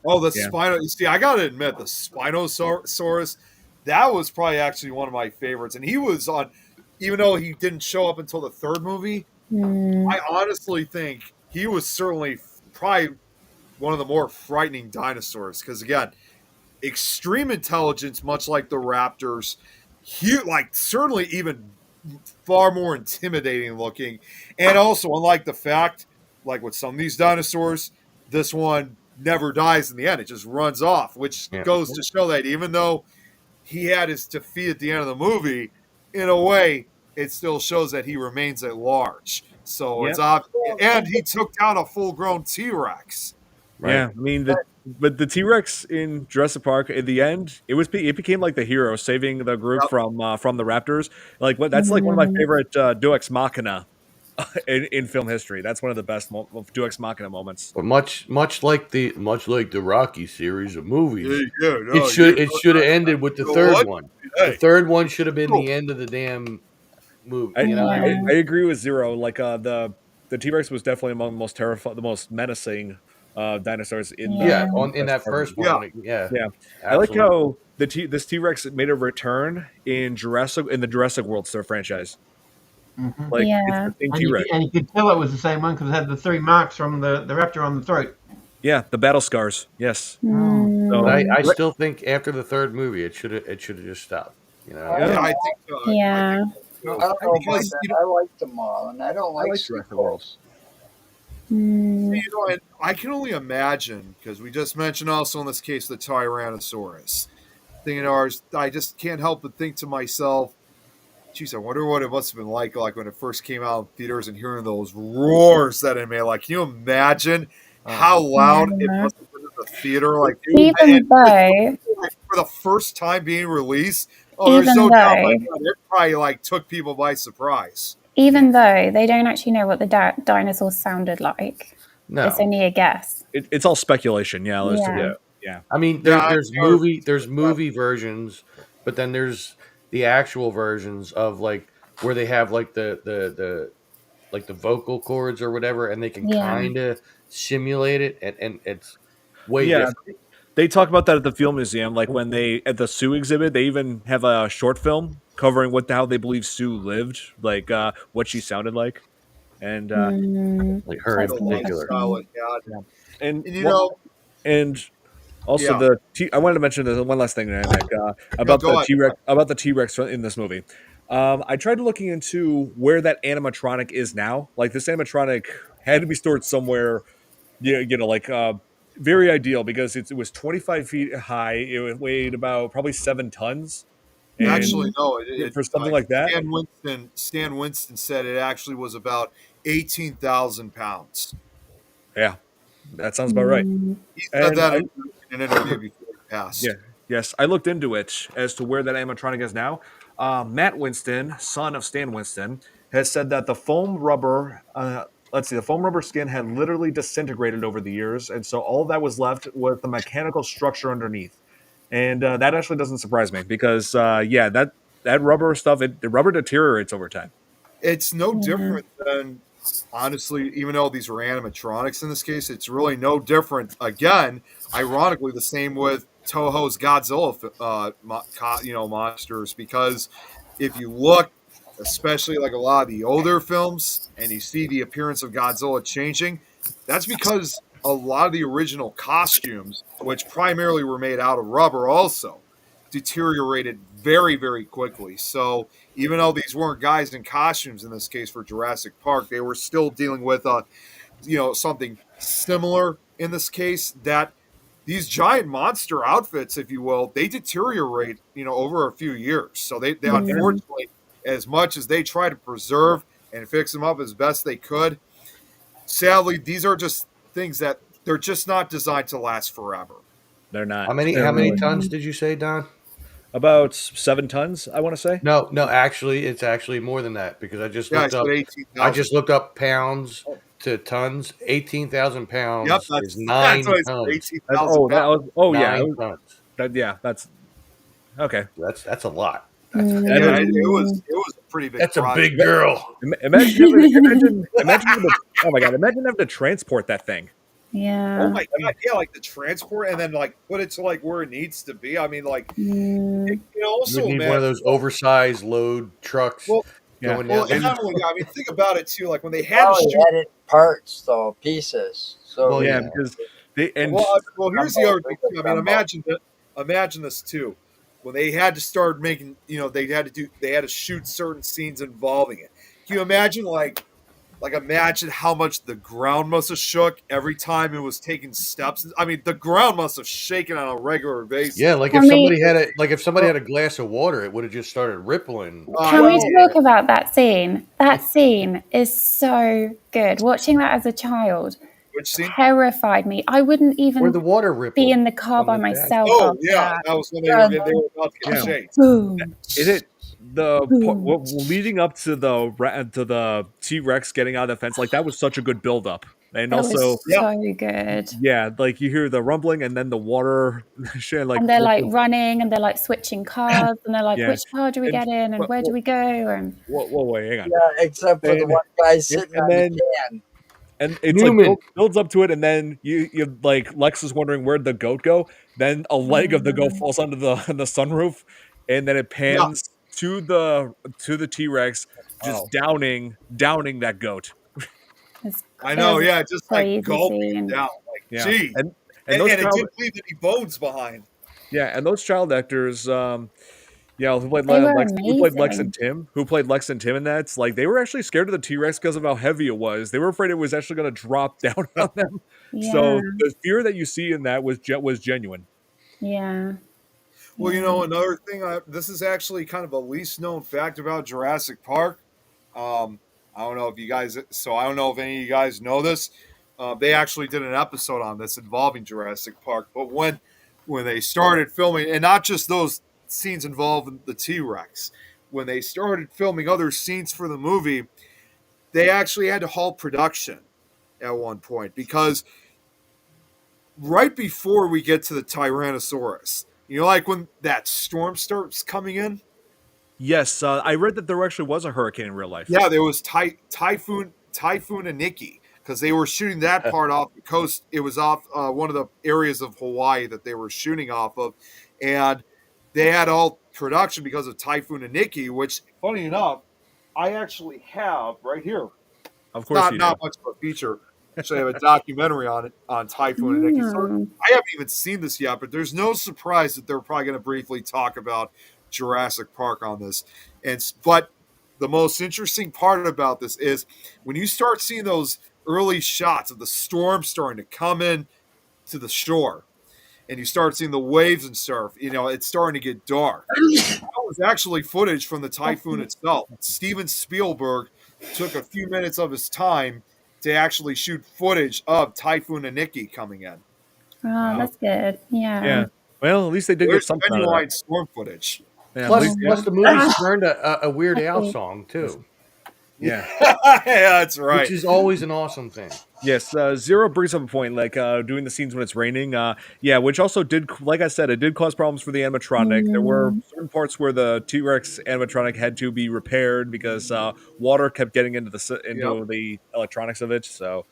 Oh, the Yeah. Spino. You see, I gotta admit, the Spinosaurus, that was probably actually one of my favorites. And he was on, even though he didn't show up until the third movie, I honestly think he was certainly probably one of the more frightening dinosaurs. Because again, extreme intelligence, much like the Raptors, like certainly even far more intimidating looking. And also, unlike the fact, like with some of these dinosaurs, this one never dies in the end. It just runs off, which Yeah. goes to show that even though he had his defeat at the end of the movie, in a way, it still shows that he remains at large. So it's obvious. And he took down a full grown T Rex. Right. Yeah, I mean, but the T Rex in Jurassic Park at the end, it became like the hero saving the group from the Raptors. Like that's like one of my favorite Deus Ex Machina in film history. That's one of the best Deus Ex Machina moments. But much like the Rocky series of movies, No, it should have ended with the third one. Hey. The third one should have been the end of the damn movie. I agree with Zero. Like the T Rex was definitely among the most terrifying, the most menacing dinosaurs in in that first one. Yeah. Absolutely. I like how this T Rex made a return in the Jurassic World franchise. Like it's the same And T-Rex. you could tell it was the same one because it had the 3 marks from the raptor on the throat. Yeah, the battle scars. Yes. But I still think after the third movie, it should have just stopped. You know. I think so. Yeah. I don't know about that. I like them all, and I don't like Jurassic World. sequels. You know, and I can only imagine, because we just mentioned also in this case the Tyrannosaurus. Thinking ours, I just can't help but think to myself, geez, I wonder what it must have been like when it first came out in theaters and hearing those roars that it made. Like, can you imagine how loud it must have been in the theater? Like, Even though for the first time being released, Even there's no doubt though- about it. It probably like took people by surprise. even though they don't actually know what the dinosaurs sounded like, No. it's only a guess. It's all speculation. Yeah. Yeah. I mean, there's movie versions, but then there's the actual versions of like where they have like the like the vocal cords or whatever, and they can kind of simulate it, and it's way different. They talk about that at the Film Museum, like when they at the Sue exhibit. They even have a short film covering how they believe Sue lived, like what she sounded like, and Like her in particular. and you know, and also I wanted to mention this one last thing, Nick, about go the on. T-Rex, about the T-Rex in this movie. I tried looking into where that animatronic is now. Like this animatronic had to be stored somewhere, you know, like very ideal because it was 25 feet high. It weighed about probably 7 tons. And actually, no, for something like that, Stan Winston said it actually was about 18,000 pounds. Yeah, that sounds about right. He said that in an interview before he passed. Yeah, yes, I looked into it as to where that animatronic is now. Matt Winston, son of Stan Winston, has said that the foam rubber, the foam rubber skin had literally disintegrated over the years, and so all that was left was the mechanical structure underneath. And that actually doesn't surprise me because, that rubber stuff, the rubber deteriorates over time. It's no different than, honestly, even though these were animatronics in this case, it's really no different. Again, ironically, the same with Toho's Godzilla, monsters, because if you look, especially like a lot of the older films, and you see the appearance of Godzilla changing, that's because a lot of the original costumes, which primarily were made out of rubber, also deteriorated very, very quickly. So even though these weren't guys in costumes in this case for Jurassic Park, they were still dealing with something similar in this case, that these giant monster outfits, if you will, they deteriorate, over a few years. So they unfortunately, as much as they try to preserve and fix them up as best they could, sadly, these are just things that they're just not designed to last forever. They're not. How many tons did you say, Don? About 7 tons, I want to say. No, actually, it's actually more than that because I just Yeah, looked up. 18,000. I just looked up pounds to tons. 18,000 pounds Yep, is 9 that's what I said, tons. 18,000 pounds. Yeah, 9 tons. that's okay. That's a lot. Yeah, it was a pretty big. That's project. a big girl. Imagine oh my god, imagine having to transport that thing. Yeah. Oh my god, yeah, like the transport and then like put it to like where it needs to be. I mean, like also You need one of those oversized load trucks. Well, going well, down. and not only that, I mean, think about it too. Like when they had to Probably shoot. had it in parts though, pieces. So Well, Yeah, because they and Well, here's the other thing. I mean, imagine this too. When they had to start making, they had to shoot certain scenes involving it. Can you imagine, imagine how much the ground must have shook every time it was taking steps? I mean, the ground must have shaken on a regular basis. Yeah, like Can if somebody had a glass of water, it would have just started rippling. Can we talk about that scene? That scene is so good. Watching that as a child Which scene? terrified me. I wouldn't even Where the water rippled. be in the car by on the dash. myself. Oh after yeah, that. that was when they were about to get Yeah. chased. Boom. is it leading up to the T-Rex getting out of the fence? Like that was such a good build up, and That also was so good. yeah, like you hear the rumbling and then the water, like And they're like running and they're like switching cars and they're like, Yeah. which car do we get in and where do we go? And whoa, hang on. yeah, except for the And- one guy sitting and on then- the can. And it's Newman. like builds up to it, and then you like Lex is wondering where'd the goat go. Then a leg of the goat falls onto the sunroof, and then it pans to the T-Rex, just downing that goat. it's I know, crazy. yeah, just like Crazy gulping scene. it down. Like, Yeah, gee. and And those it child, didn't leave any bones behind. and those child actors, who played They were Lex amazing. and Tim, in that. It's like they were actually scared of the T-Rex because of how heavy it was. They were afraid it was actually going to drop down on them. Yeah. So the fear that you see in that was genuine. Yeah. Well, another thing, this is actually kind of a least known fact about Jurassic Park. I don't know if any of you guys know this. They actually did an episode on this involving Jurassic Park. But when they started filming, and not just those scenes involving the T-Rex, when they started filming other scenes for the movie, they actually had to halt production at one point because right before we get to the Tyrannosaurus, like when that storm starts coming in. Yes, I read that there actually was a hurricane in real life. Yeah, there was Typhoon and Nikki, because they were shooting that part off the coast. It was off one of the areas of Hawaii that they were shooting off of, and they had all production because of Typhoon and Nikki, which, funny enough, I actually have right here. Of course, Not much of a feature. Actually, I have a documentary on it, on Typhoon and Nikki. So I haven't even seen this yet, but there's no surprise that they're probably going to briefly talk about Jurassic Park on this. But the most interesting part about this is when you start seeing those early shots of the storm starting to come in to the shore, and you start seeing the waves and surf, it's starting to get dark. That was actually footage from the typhoon itself. Steven Spielberg took a few minutes of his time to actually shoot footage of Typhoon and Nikki coming in. Oh, that's good. Yeah. Yeah. Well, at least they did get There's something out of genuine that. storm footage. Yeah, at Plus, least- plus the movie turned a Weird Al song too, yeah. Yeah, that's right. which is always an awesome thing. Yes, Zero brings up a point, like doing the scenes when it's raining. Which also did, like I said, it did cause problems for the animatronic. There were certain parts where the T-Rex animatronic had to be repaired because water kept getting into the electronics of it. So,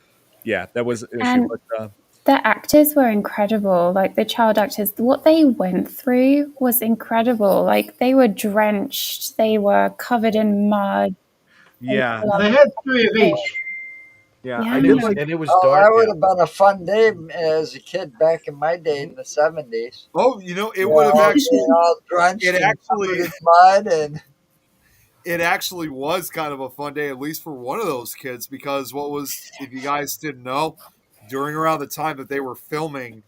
yeah, that was an issue. And- But, The actors were incredible. Like the child actors, what they went through was incredible. Like they were drenched, they were covered in mud. yeah, They had 3 of each. yeah, Yeah. I And did it was, like. and it was Oh, dark. that would out. have been a fun day as a kid back in my day in the 70s. Oh, it would have actually. all drenched It and actually- covered in mud and It actually was kind of a fun day, at least for one of those kids, because if you guys didn't know, during around the time that they were filming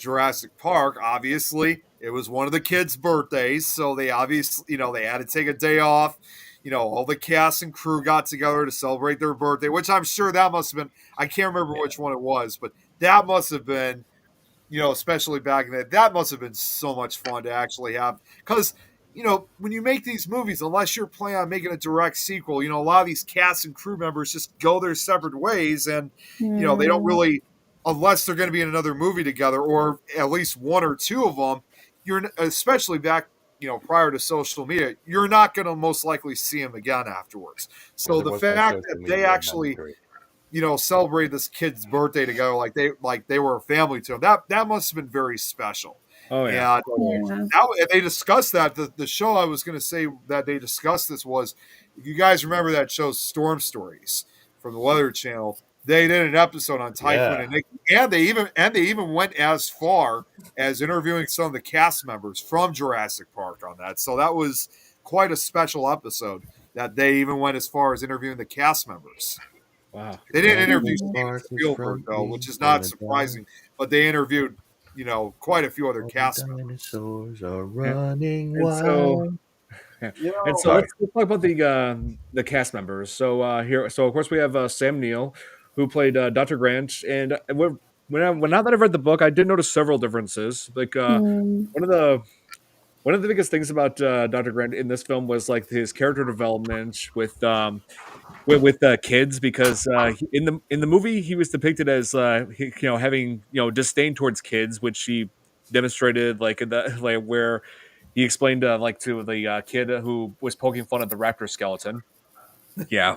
Jurassic Park, obviously, it was one of the kids' birthdays, so they obviously, they had to take a day off. All the cast and crew got together to celebrate their birthday, which I'm sure that must have been, I can't remember which one it was, but that must have been, especially back in that must have been so much fun to actually have. Because, when you make these movies, unless you're planning on making a direct sequel, a lot of these cast and crew members just go their separate ways and, they don't really, unless they're going to be in another movie together or at least one or two of them, especially back, prior to social media, you're not going to most likely see them again afterwards. So the fact that they actually, celebrate this kid's birthday together like they were a family to him, that must have been very special. Oh yeah. And they discussed that. The show I was going to say that they discussed this was, if you guys remember that show Storm Stories from the Weather Channel, they did an episode on Typhoon and Nikki, and they even went as far as interviewing some of the cast members from Jurassic Park on that. So that was quite a special episode that they even went as far as interviewing the cast members. Wow. They didn't interview Steven Spielberg though, which is not surprising, but they interviewed, quite a few other cast members. Dinosaurs are running wild. And so let's talk about the cast members. So of course we have Sam Neill, who played Dr. Grant, and now that I've read the book, I did notice several differences. Like one of the biggest things about Dr. Grant in this film was like his character development with kids, because in the movie he was depicted as having disdain towards kids, which he demonstrated like where he explained like to the kid who was poking fun at the raptor skeleton. Yeah.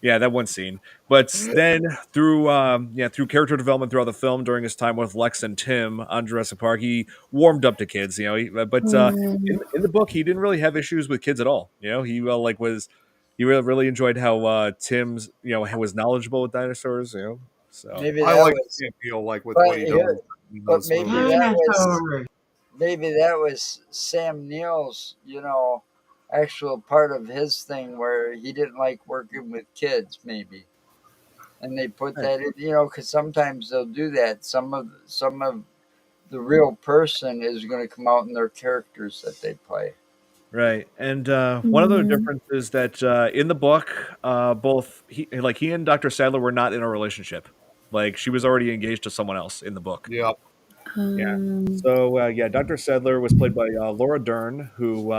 Yeah, that one scene. But then through character development throughout the film, during his time with Lex and Tim on Jurassic Park, he warmed up to kids. In the book, he didn't really have issues with kids at all. He really enjoyed how Tim's was knowledgeable with dinosaurs. So Maybe I that like was, Sam Neill, like with but what he does. but maybe that was Dinosaurs. maybe that was Sam Neill's, actual part of his thing where he didn't like working with kids, maybe, and they put that in, because sometimes they'll do that. Some of the real person is going to come out in their characters that they play. Right, and one of the differences is that in the book, both he and Dr. Sadler were not in a relationship. Like, she was already engaged to someone else in the book. Yeah. Yeah. So Dr. Sadler was played by Laura Dern, who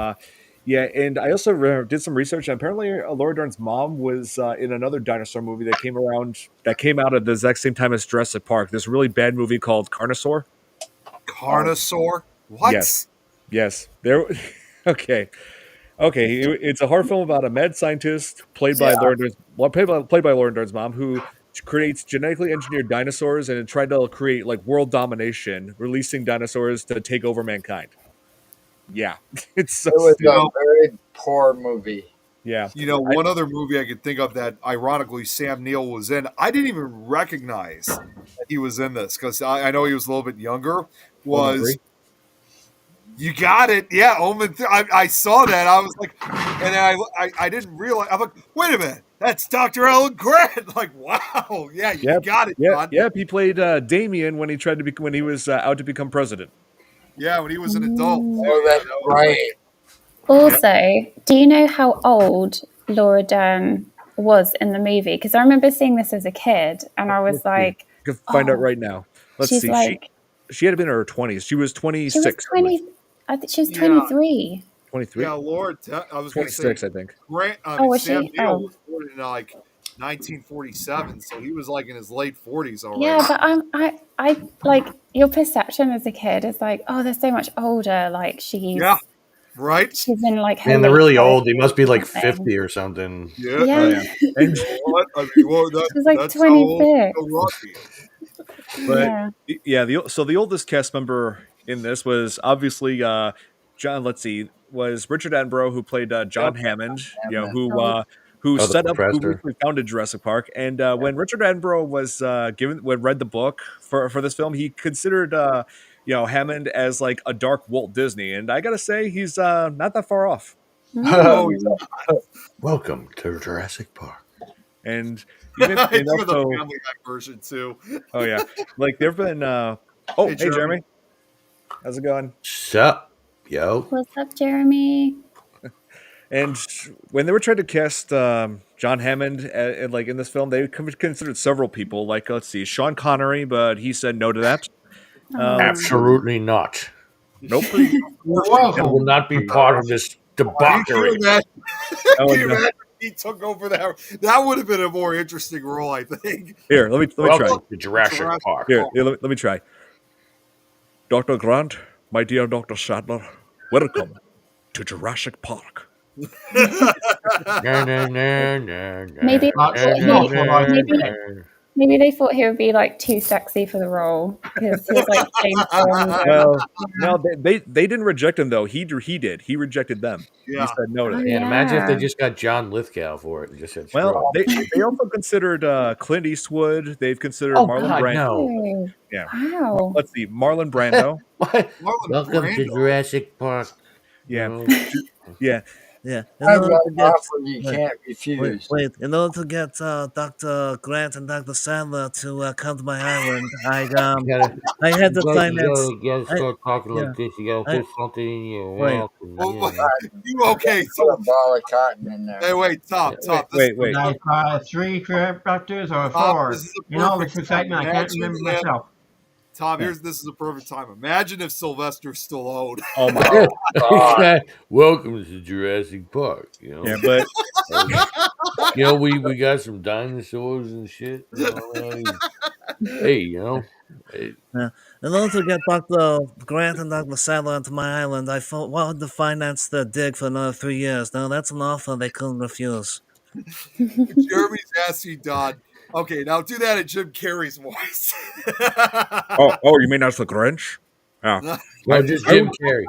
and I also did some research. And apparently, Laura Dern's mom was in another dinosaur movie that came out at the exact same time as Jurassic Park. This really bad movie called Carnosaur. Carnosaur? What? Yes. There. Okay. It's a horror film about a mad scientist played by Laura Dern's mom, who creates genetically engineered dinosaurs and tried to create like world domination, releasing dinosaurs to take over mankind. Yeah, it was a very poor movie. Yeah. One other movie I could think of that ironically Sam Neill was in, I didn't even recognize that he was in this, because I know he was a little bit younger, was You got it. Yeah, Omen 3. I saw that. I was like, and then I didn't realize. I'm like, wait a minute. That's Dr. Alan Grant. Like, wow. Yeah, you got it, John. Yep, he played Damien when he was out to become president. Yeah, when he was an adult. Oh, that's right. Also, do you know how old Laura Dern was in the movie? Because I remember seeing this as a kid, and I was like, you can find out right now. Let's see. Like, she had been in her 20s. She was 26. I think she was 23. 23. Yeah, Laura. I was 26, I think. Grant. Was Sam she? Neill was born in like 1947, so he was like in his late 40s already. Yeah, but I like your perception as a kid is like, oh, they're so much older. Like she's right. She's in like her. And they're really old. He must be like 50 or something. Yeah. And she's like 26. But the oldest cast member in this was obviously John. Let's see, was Richard Attenborough, who played John Hammond. Who set up, who founded Jurassic Park. And when Richard Attenborough was read the book for this film, he considered Hammond as like a dark Walt Disney. And I gotta say, he's not that far off. Welcome to Jurassic Park. And even the Family Guy version too. Oh yeah, like there've been Oh, Hey, hey, Jeremy. Jeremy. How's it going? Sup, yo? What's up, Jeremy? And when they were trying to cast John Hammond like in this film, they considered several people. Like, let's see, Sean Connery, but he said no to that. Absolutely not. Nope. I welcome. will not be part of this Can debauchery. you imagine? Oh, Can you no. imagine if he took over that? That would have been a more interesting role, I think. Here, let me try. Welcome to Jurassic Park. Here, let me try. Dr. Grant, my dear Dr. Sadler, welcome to Jurassic Park. Na, na, na, na, Maybe, na, That's na, not na, what I maybe, na. maybe they thought he would be like too sexy for the role because he was like James Bond. Well, no, they didn't reject him though. He did. He rejected them. Yeah. He said no to Oh, it. Man, imagine if they yeah. just got John Lithgow for it and just said, Well, screw it. they also considered Clint Eastwood. They've considered Oh, Marlon God, Brando. no. Oh, Yeah. wow. Let's see, Marlon Brando. What? Marlon Welcome to Brando. Jurassic Park. Yeah. No. Yeah. I've In got order an to get offer you can't refuse. wait. In order to get Dr. Grant and Dr. Sandler to come to my island, I had to finance. You gotta start talking yeah, like this. You gotta I- put something in your wait. mouth. Oh, Yeah. you okay? Put So, a ball of cotton in there. hey, wait, Tom. Wait. Would I try 3 Raptors or Tom, 4? this is a In all perfect this excitement, I can't imagine remember if- myself. Tom, this is a perfect time. Imagine if Sylvester Stallone. Oh my. God. Welcome to Jurassic Park. You know, Yeah, but you know we got some dinosaurs and shit. You know? Hey, you know, hey, In order to get Dr. Grant and Dr. Sandler onto my island, I wanted to finance the dig for another 3 years. Now that's an offer they couldn't refuse. Jeremy's asking Don. Okay, now do that in Jim Carrey's voice. oh, you mean that's the Grinch? Yeah, no, just Jim Carrey.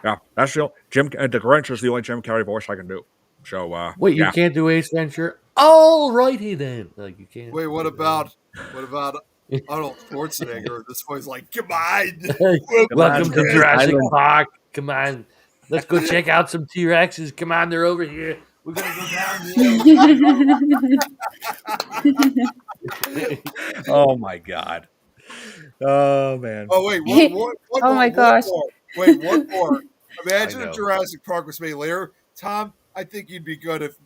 yeah. That's the Grinch is the only Jim Carrey voice I can do. So, Wait, you yeah. can't do Ace Ventura? Alrighty then. Like you can't. Wait, what about Arnold Schwarzenegger? This voice like, come on. Welcome to Come on, Jurassic Island. Park. Come on, let's go check out some T Rexes. Come on, they're over here. We're gonna go down here. Oh my God. Oh man. Oh wait, one Oh my gosh. One more. Wait, one more. Imagine I if know. Jurassic Park was made later. Tom, I think you'd be good if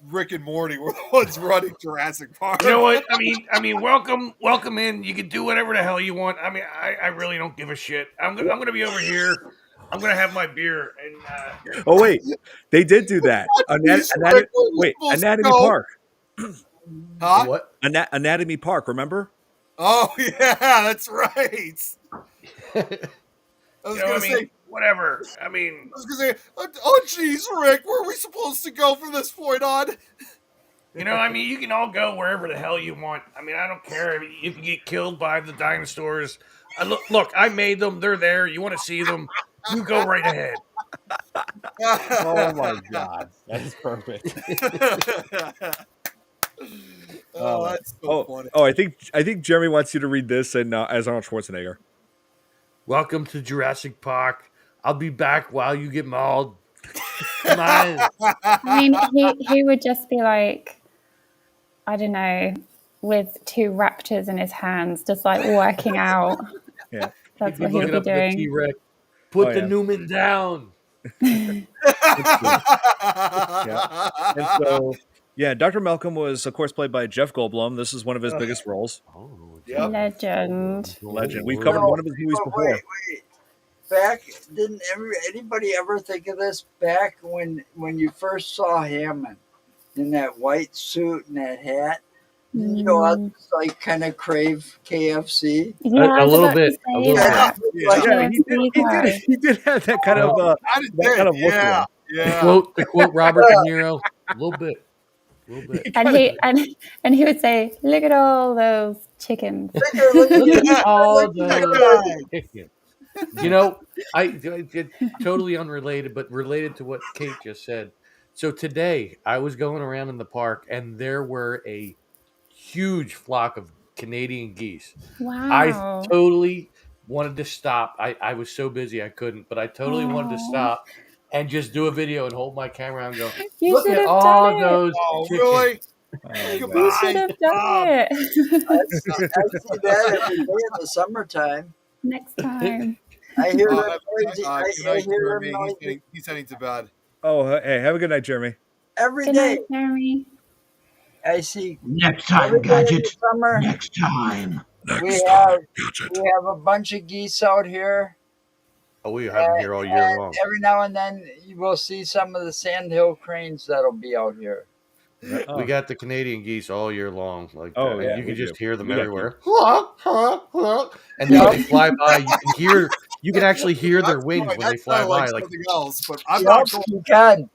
Rick and Morty were the ones running Jurassic Park. You know what? I mean, welcome in. You can do whatever the hell you want. I mean, I really don't give a shit. I'm gonna be over here. I'm gonna have my beer and. Oh wait, they did do that. Anatomy Park. Huh? What? Anatomy Park. Remember? Oh yeah, that's right. I was gonna say whatever. I mean, oh jeez, Rick, where are we supposed to go from this point on? you know, I mean, you can all go wherever the hell you want. I mean, I don't care if you get killed by the dinosaurs. Look, I made them. They're there. You want to see them? You go right ahead. Oh my God, that's perfect. Oh, that's so funny. Oh, I think Jeremy wants you to read this and as Arnold Schwarzenegger. Welcome to Jurassic Park. I'll be back while you get mauled. Come on. I mean, he would just be like, I don't know, with 2 raptors in his hands, just like working out. Yeah. That's what Keep he would looking be up the doing. T-Rex. Put Oh, the yeah. Newman down. And so, yeah, Dr. Malcolm was, of course, played by Jeff Goldblum. This is one of his biggest roles. Oh, Yep. Legend. Legend. We've covered one of his movies before. Wait. Back, didn't anybody ever think of this? Back when you first saw Hammond in that white suit and that hat, didn't you all just like kind of crave KFC? Yeah, I A was little about bit. to say A little that. Like, Yeah, KFC he did have that kind of I that kind of look. yeah, to yeah. To quote Robert De Niro, a little bit. And he would say, "Look at all those chickens." Look at all Look at those that. chickens. You know, I totally unrelated, but related to what Kate just said. So today I was going around in the park and there were a huge flock of Canadian geese. Wow. I totally wanted to stop. I was so busy I couldn't, but I totally wanted to stop and just do a video and hold my camera and go, You look should at have all done it. those Oh, chickens. really? Oh, You God. should have done it I see that every day in the summertime. next time. I hear them noisy. Good I night, hear them Jeremy. noisy He's heading to bed. Oh, hey, have a good night, Jeremy. every Good day. night, Jeremy. I see Next every time, day in the Gadget. summer. Next time. We have a bunch of geese out here. Oh, we have them here all year And long. every now and then you will see some of the sandhill cranes that'll be out here. We got the Canadian geese all year long. Like Oh, that. yeah, You we can just do. hear them We got everywhere. And then when they fly by, you can actually hear their wings when they fly by. Like something else, but I'm Yep, not going. you can.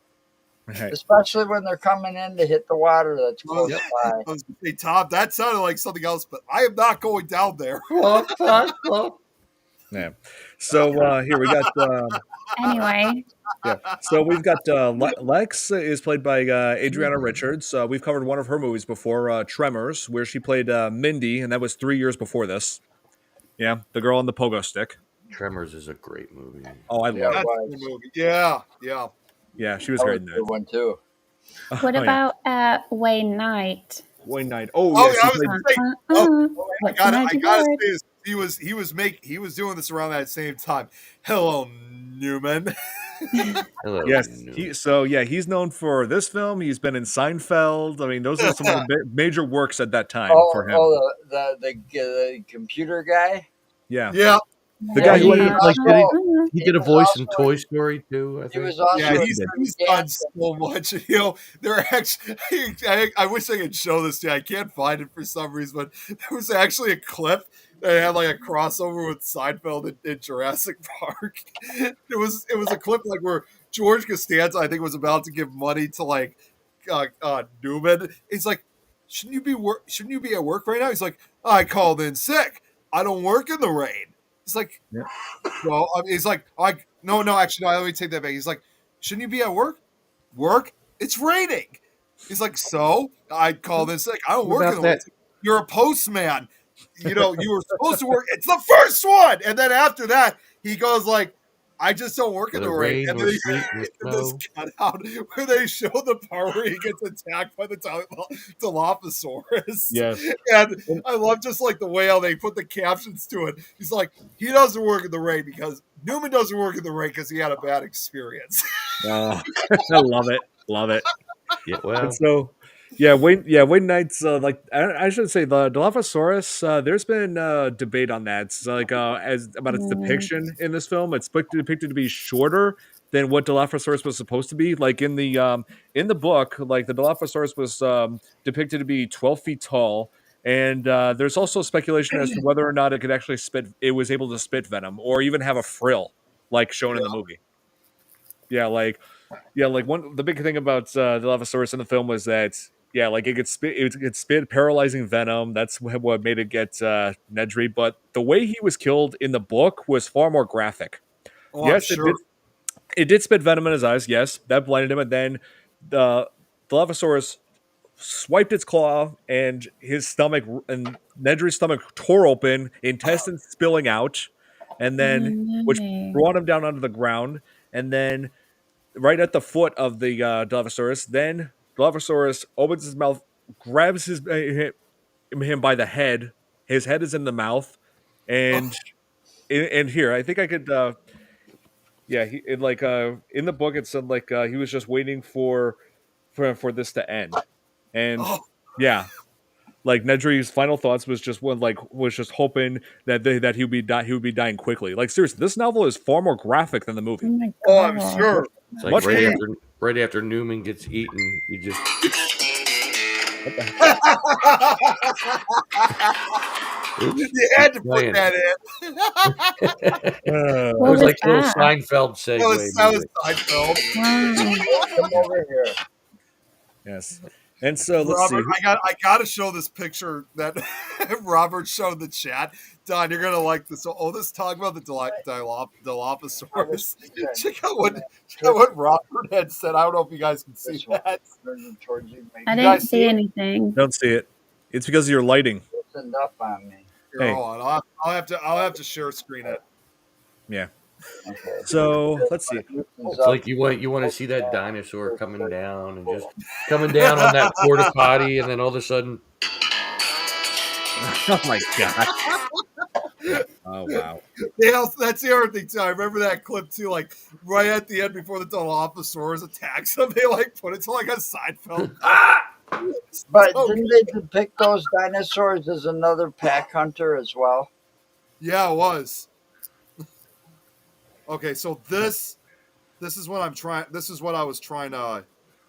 Right. Especially when they're coming in to hit the water that's close Yep. by. I was gonna say, Tom, that sounded like something else, but I am not going down there. Yeah. So here we got. Anyway, Yeah. So we've got Lex is played by Adriana Richards. We've covered one of her movies before, Tremors, where she played Mindy, and that was 3 years before this. Yeah, the girl on the pogo stick. Tremors is a great movie. Oh, I Yeah, love That's it. the movie. Yeah. Yeah, she was That great was in a good that. one too. what Oh, yeah. about Wayne Knight? Wayne Knight. Oh, Oh, yes. yeah, I he was played- gonna say, I What's the magic gotta word? say this. He was doing this around that same time. Hello, Newman. Hello. Yes. Newman. He's known for this film. He's been in Seinfeld. I mean, those are some of the major works at that time for him. The computer guy. Yeah. Yeah. The guy who ended up He did a voice in Toy Story too. I He think. was also Yeah, Yes, he's he done so much. You know, they're actually. I wish I could show this to you. I can't find it for some reason, but there was actually a clip that had like a crossover with Seinfeld in Jurassic Park. It was a clip like where George Costanza, I think, was about to give money to like Newman. He's like, shouldn't you be at work right now? He's like, I called in sick. I don't work in the rain. He's like, Yeah. well, I mean, he's like, no, actually, no, let me take that back. He's like, shouldn't you be at work? Work? It's raining. He's like, so I called in sick. I don't What work about in the rain. that? You're a postman. You know, you were supposed to work. It's the first one. And then after that, he goes like, I just don't work in The the rain. rain And or then sleet or this snow. cut out where they show the part where he gets attacked by the Dilophosaurus. Yes. And I love just like the way how they put the captions to it. He's like, he doesn't work in the rain because Newman doesn't work in the rain because he had a bad experience. I love it. Love it. Yeah, well, And so, Wayne Knight's like I should say the Dilophosaurus. There's been debate on that. So, like as about its depiction in this film. It's depicted to be shorter than what Dilophosaurus was supposed to be. Like in the book, like the Dilophosaurus was depicted to be 12 feet tall. And there's also speculation as to whether or not it could actually it was able to spit venom or even have a frill like shown in the movie. Yeah, like the big thing about Dilophosaurus in the film was that like it could spit paralyzing venom. That's what made it get Nedry. But the way he was killed in the book was far more graphic. Oh, Yes, I'm sure. it did spit venom in his eyes. Yes, that blinded him. And then the Dilophosaurus swiped its claw, and his stomach and Nedry's stomach tore open, intestines spilling out, and then which brought him down onto the ground, and then right at the foot of the Dilophosaurus. Then Dilophosaurus opens his mouth, grabs him by the head. His head is in the mouth, and here I think I could. In the book it said like he was just waiting for this to end, and yeah. Like Nedry's final thoughts was just hoping that he would be dying quickly. Like seriously, this novel is far more graphic than the movie. Oh my Oh, I'm God. sure. it's like right after Newman gets eaten, you just You had to put playing. that in. It What was like a little that? Seinfeld segue. That was music. Seinfeld. Come over here. Yes, and so let's Robert, see. I gotta show this picture that Robert showed in the chat. Don, you're gonna like this. Oh, this talk about the Dilophosaurus. Check out what Robert had said. I don't know if you guys can see that. I You didn't guys see see it? anything. Don't see it. It's because of your lighting. Loosened up on me. Here, Hey. hold on. I'll have to share screen it. Yeah. Okay. So let's see. It's like you want to see that dinosaur coming down and just coming down on that porta potty, and then all of a sudden, Oh my god. Oh wow. Yeah, that's the other thing too. I remember that clip too. Like right at the end, before the Dilophosaurus attacks them, they like put it to like a Seinfeld. But So didn't they depict those dinosaurs as another pack hunter as well? yeah, it was. Okay, so this is what I'm trying. This is what I was trying to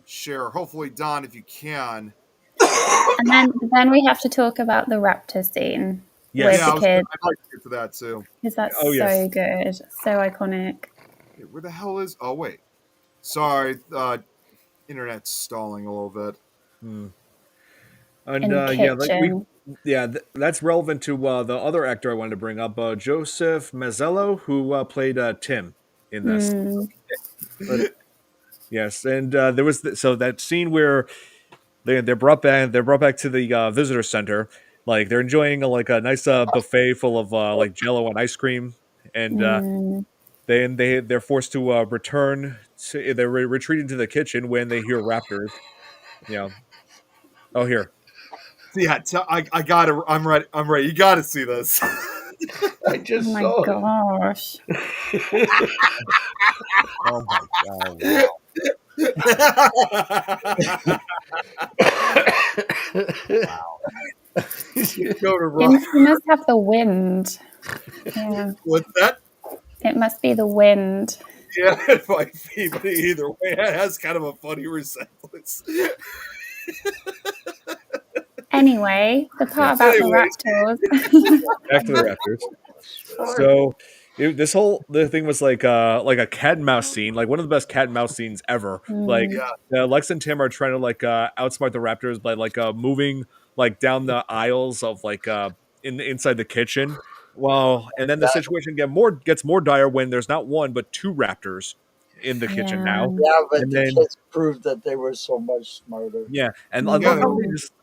share. Hopefully, Don, if you can. And then we have to talk about the raptor scene Yes. with Yeah, the kids, I'd like to get to that too. because that's Oh, yes. so good, so iconic. Wait, where the hell is? Oh wait, sorry. Internet's stalling a little bit. And In the kitchen. that's relevant to the other actor I wanted to bring up, Joseph Mazzello, who played Tim in this. But, yes, and there was so that scene where they're brought back to the visitor center, like they're enjoying like a nice buffet full of like Jello and ice cream, and they're forced to return. They're retreating to the kitchen when they hear raptors. Oh, here. Yeah, I got it. I'm ready. I'm ready. You got to see this. I just Oh my saw gosh. Oh my god! Wow. Go to You must have the wind. Yeah. What's that? It must be the wind. Yeah, it might be, but either way, it has kind of a funny resemblance. Anyway, the part about Anyways. the raptors. Back to the Raptors. So the thing was like a cat and mouse scene, like one of the best cat and mouse scenes ever. Like Lex and Tim are trying to like outsmart the Raptors by like moving like down the aisles of like inside the kitchen. Well, and then the situation gets more dire when there's not one but two Raptors in the kitchen now. Yeah, but And the then- kids proved that they were so much smarter. Yeah, and Yeah.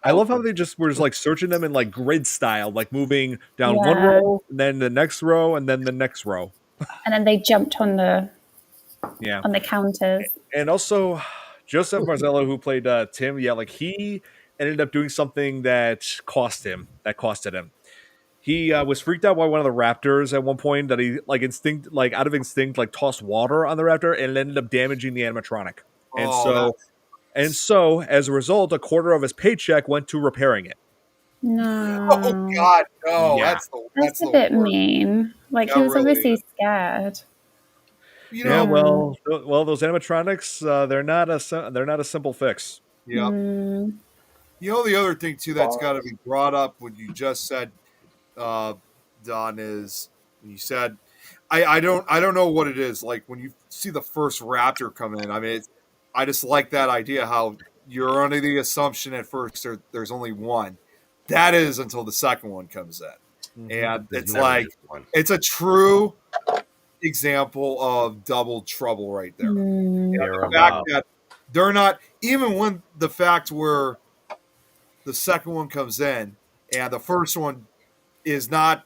I love how they just were just like searching them in like grid style, like moving down one Yeah. row, and then the next row, and then the next row. And then they jumped on the Yeah, counters. and also Joseph Marzello, who played Tim, like he ended up doing something that costed him. He was freaked out by one of the raptors at one point that he out of instinct like tossed water on the raptor and it ended up damaging the animatronic. And so as a result, a quarter of his paycheck went to repairing it. No. Oh God, no! Yeah. That's a bit worst. mean. Like That he was really obviously is. scared. You Yeah, know, well, those animatronics, they're not a simple fix. yeah. Mm, You know, the other thing too that's got to be brought up when you just said, Don, is when you said, I don't know what it is. Like when you see the first raptor come in, I mean, I just like that idea how you're under the assumption at first there's only one. That is until the second one comes in, and it's never like just one. it's a true example of double trouble right there. They're The fact about- that they're not, even when the fact where the second one comes in and the first one is not,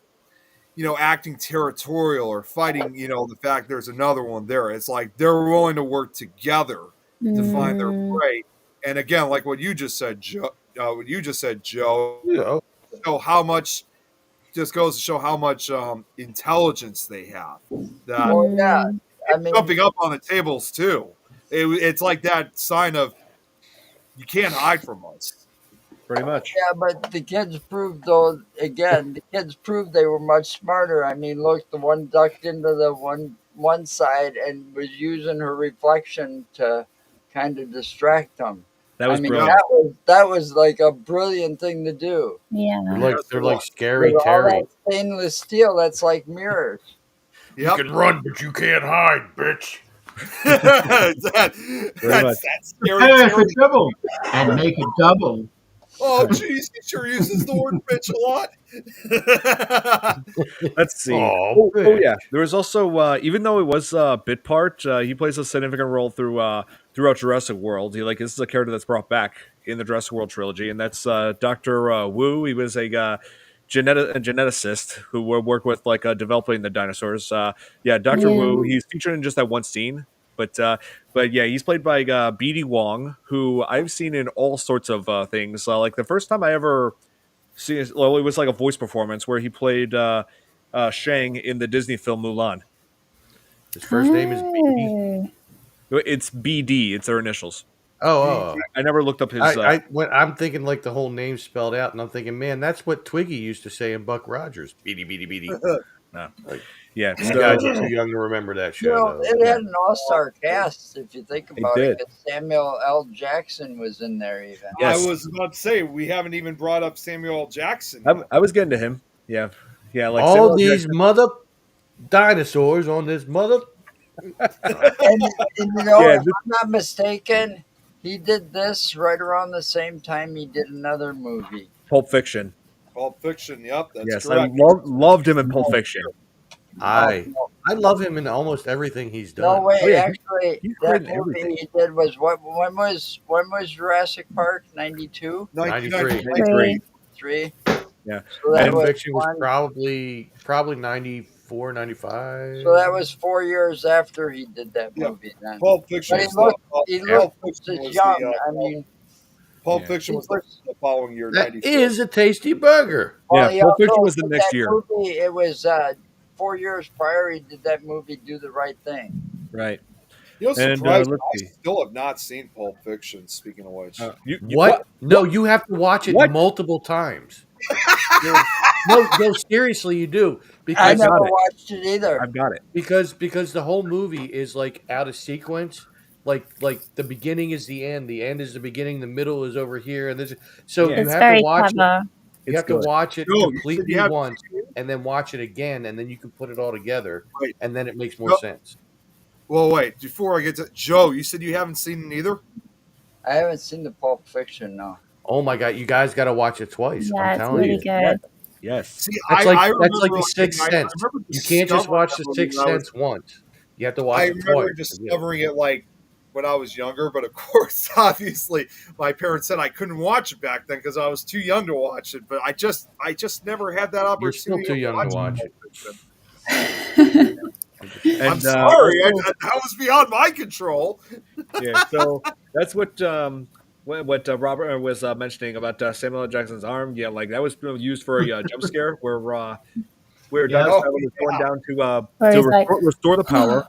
acting territorial or fighting, the fact there's another one there. It's like they're willing to work together to find their prey. And again, like what you just said, Joe, Yeah. show how much, just goes to show how much intelligence they have. That Oh yeah, I mean, jumping up on the tables too. It's like that sign of you can't hide from us. Pretty much. yeah, but the kids proved though. Again, the kids proved they were much smarter. I mean, look, the one ducked into the one side and was using her reflection to kind of distract them. That was I mean, brilliant. that was like a brilliant thing to do. yeah. They're like scary With all Terry. that stainless steel, that's like mirrors. Yep. run, but you can't hide, bitch. that's scary. Prepare for Terry. trouble and make it double. Oh, jeez, he sure uses the word bitch a lot. Let's see. Oh, Yeah. There was also, even though it was a bit part, he plays a significant role throughout Jurassic World. This is a character that's brought back in the Jurassic World trilogy, and that's Dr. Wu. He was geneticist who worked with like developing the dinosaurs. Dr. Yeah. Wu. He's featured in just that one scene, but yeah, he's played by BD Wong, who I've seen in all sorts of things. Like the first time I ever see, well, it was like a voice performance where he played Shang in the Disney film Mulan. His first name is BD. Oh. It's BD. It's their initials. Oh. I never looked up his. I'm thinking like the whole name spelled out, and I'm thinking, man, that's what Twiggy used to say in Buck Rogers. Beady, beady, beady. No. Like, Yeah, you guys are too young to remember that show. You know, though. it had an all-star cast, if you think about it. did. Samuel L. Jackson was in there even. Yes. I was about to say, we haven't even brought up Samuel L. Jackson. I was getting to him. Yeah. Like all Samuel L. these Jackson- mother dinosaurs on this mother. And you know, Yeah, if I'm not mistaken, he did this right around the same time he did another movie. Pulp Fiction. Pulp Fiction, yep, that's Yes, correct. I loved him in Pulp Fiction. I love him in almost everything he's done. No way, Oh, yeah, actually, he's that great in movie everything. he did was what? When was Jurassic Park? 92? 93. 93. 3? Yeah. So that Pulp was Fiction was one- probably 94, 95. So that was 4 years after he did that Yeah. movie. Then, Pulp Fiction but he was looked Pulp Fiction just was young. the, I mean, Pulp Yeah. Fiction was he was- the following year, That 94. is a tasty burger. Yeah, he Pulp Fiction also was the did next that year. Movie, it was 4 years prior. He did that movie, Do the Right Thing. Right. You know, And, surprised let's I see. still have not seen Pulp Fiction, speaking of which. What? No, you have to watch it What? multiple times. no, seriously, you do I because never got it. watched it either. I've got it. because the whole movie is like out of sequence. Like the beginning is the end is the beginning, the middle is over here, and this. So Yeah. you It's have very to watch clever. it. You It's have good. to watch it No, you said completely you have- once, and then watch it again, and then you can put it all together, Right. and then it makes more No. sense. Well, wait, before I get to Joe, you said you haven't seen it either? I haven't seen the Pulp Fiction, no. Oh my god, you guys got to watch it twice. Yeah, I'm it's telling really you. good. Yes. See, That's I like remember, the Sixth I Sense. remember You can't just discovering watch that the movie Sixth when I was- Sense once. You have to watch I it remember twice. discovering it like when I was younger, but of course, obviously, my parents said I couldn't watch it back then because I was too young to watch it. But I just never had that You're opportunity. still too young to watch it. And, I'm sorry, that was beyond my control. Yeah. So that's what Robert was mentioning about Samuel L. Jackson's arm. Yeah, like that was used for a jump scare where Yeah. Dr. Oh, Tyler was going yeah. down Where to he's like, restore the power.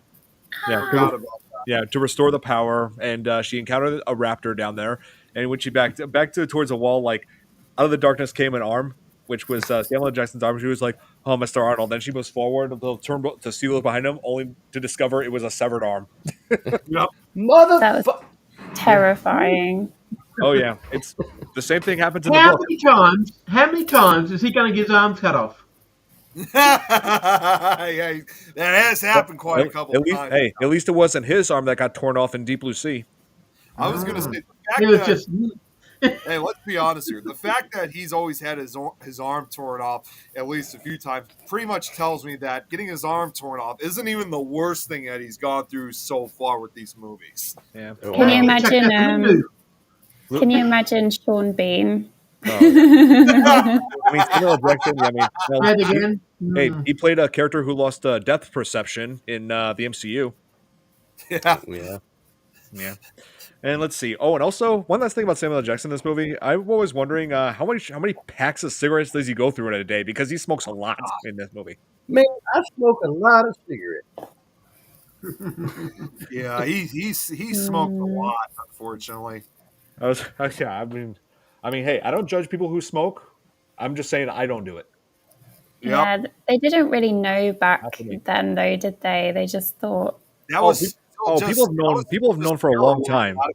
Yeah, Forgot about to restore the power, and she encountered a raptor down there. And when she backed towards the wall, like out of the darkness came an arm, which was Samuel L. Jackson's arm. She was like, "Oh, Mr. Arnold." Then she moves forward to turn to see look behind him, only to discover it was a severed arm. Yep. Motherfucker. terrifying. Oh yeah, it's the same thing happens in How the book. many times is he going to get his arms cut off? Yeah, that has happened quite a couple At least, times. hey, at least it wasn't his arm that got torn off in Deep Blue Sea. I was going to say, the fact It was that- just hey, let's be honest here. The fact that he's always had his arm torn off at least a few times pretty much tells me that getting his arm torn off isn't even the worst thing that he's gone through so far with these movies. Yeah. Can you imagine? Check Can you imagine Sean Bean? I mean, Samuel L. Jackson. I mean, Head again. hey, he played a character who lost depth perception in the MCU. Yeah. Yeah. Yeah. And let's see. Oh, and also one last thing about Samuel L. Jackson in this movie. I'm always wondering how many packs of cigarettes does he go through in a day? Because he smokes a lot in this movie. Man, I smoke a lot of cigarettes. Yeah, he smoked a lot, unfortunately. Yeah. I mean, hey, I don't judge people who smoke. I'm just saying I don't do it. Yep. Yeah, they didn't really know back Absolutely. then, though, did they? They just thought, That was still just- people have known for a long time. I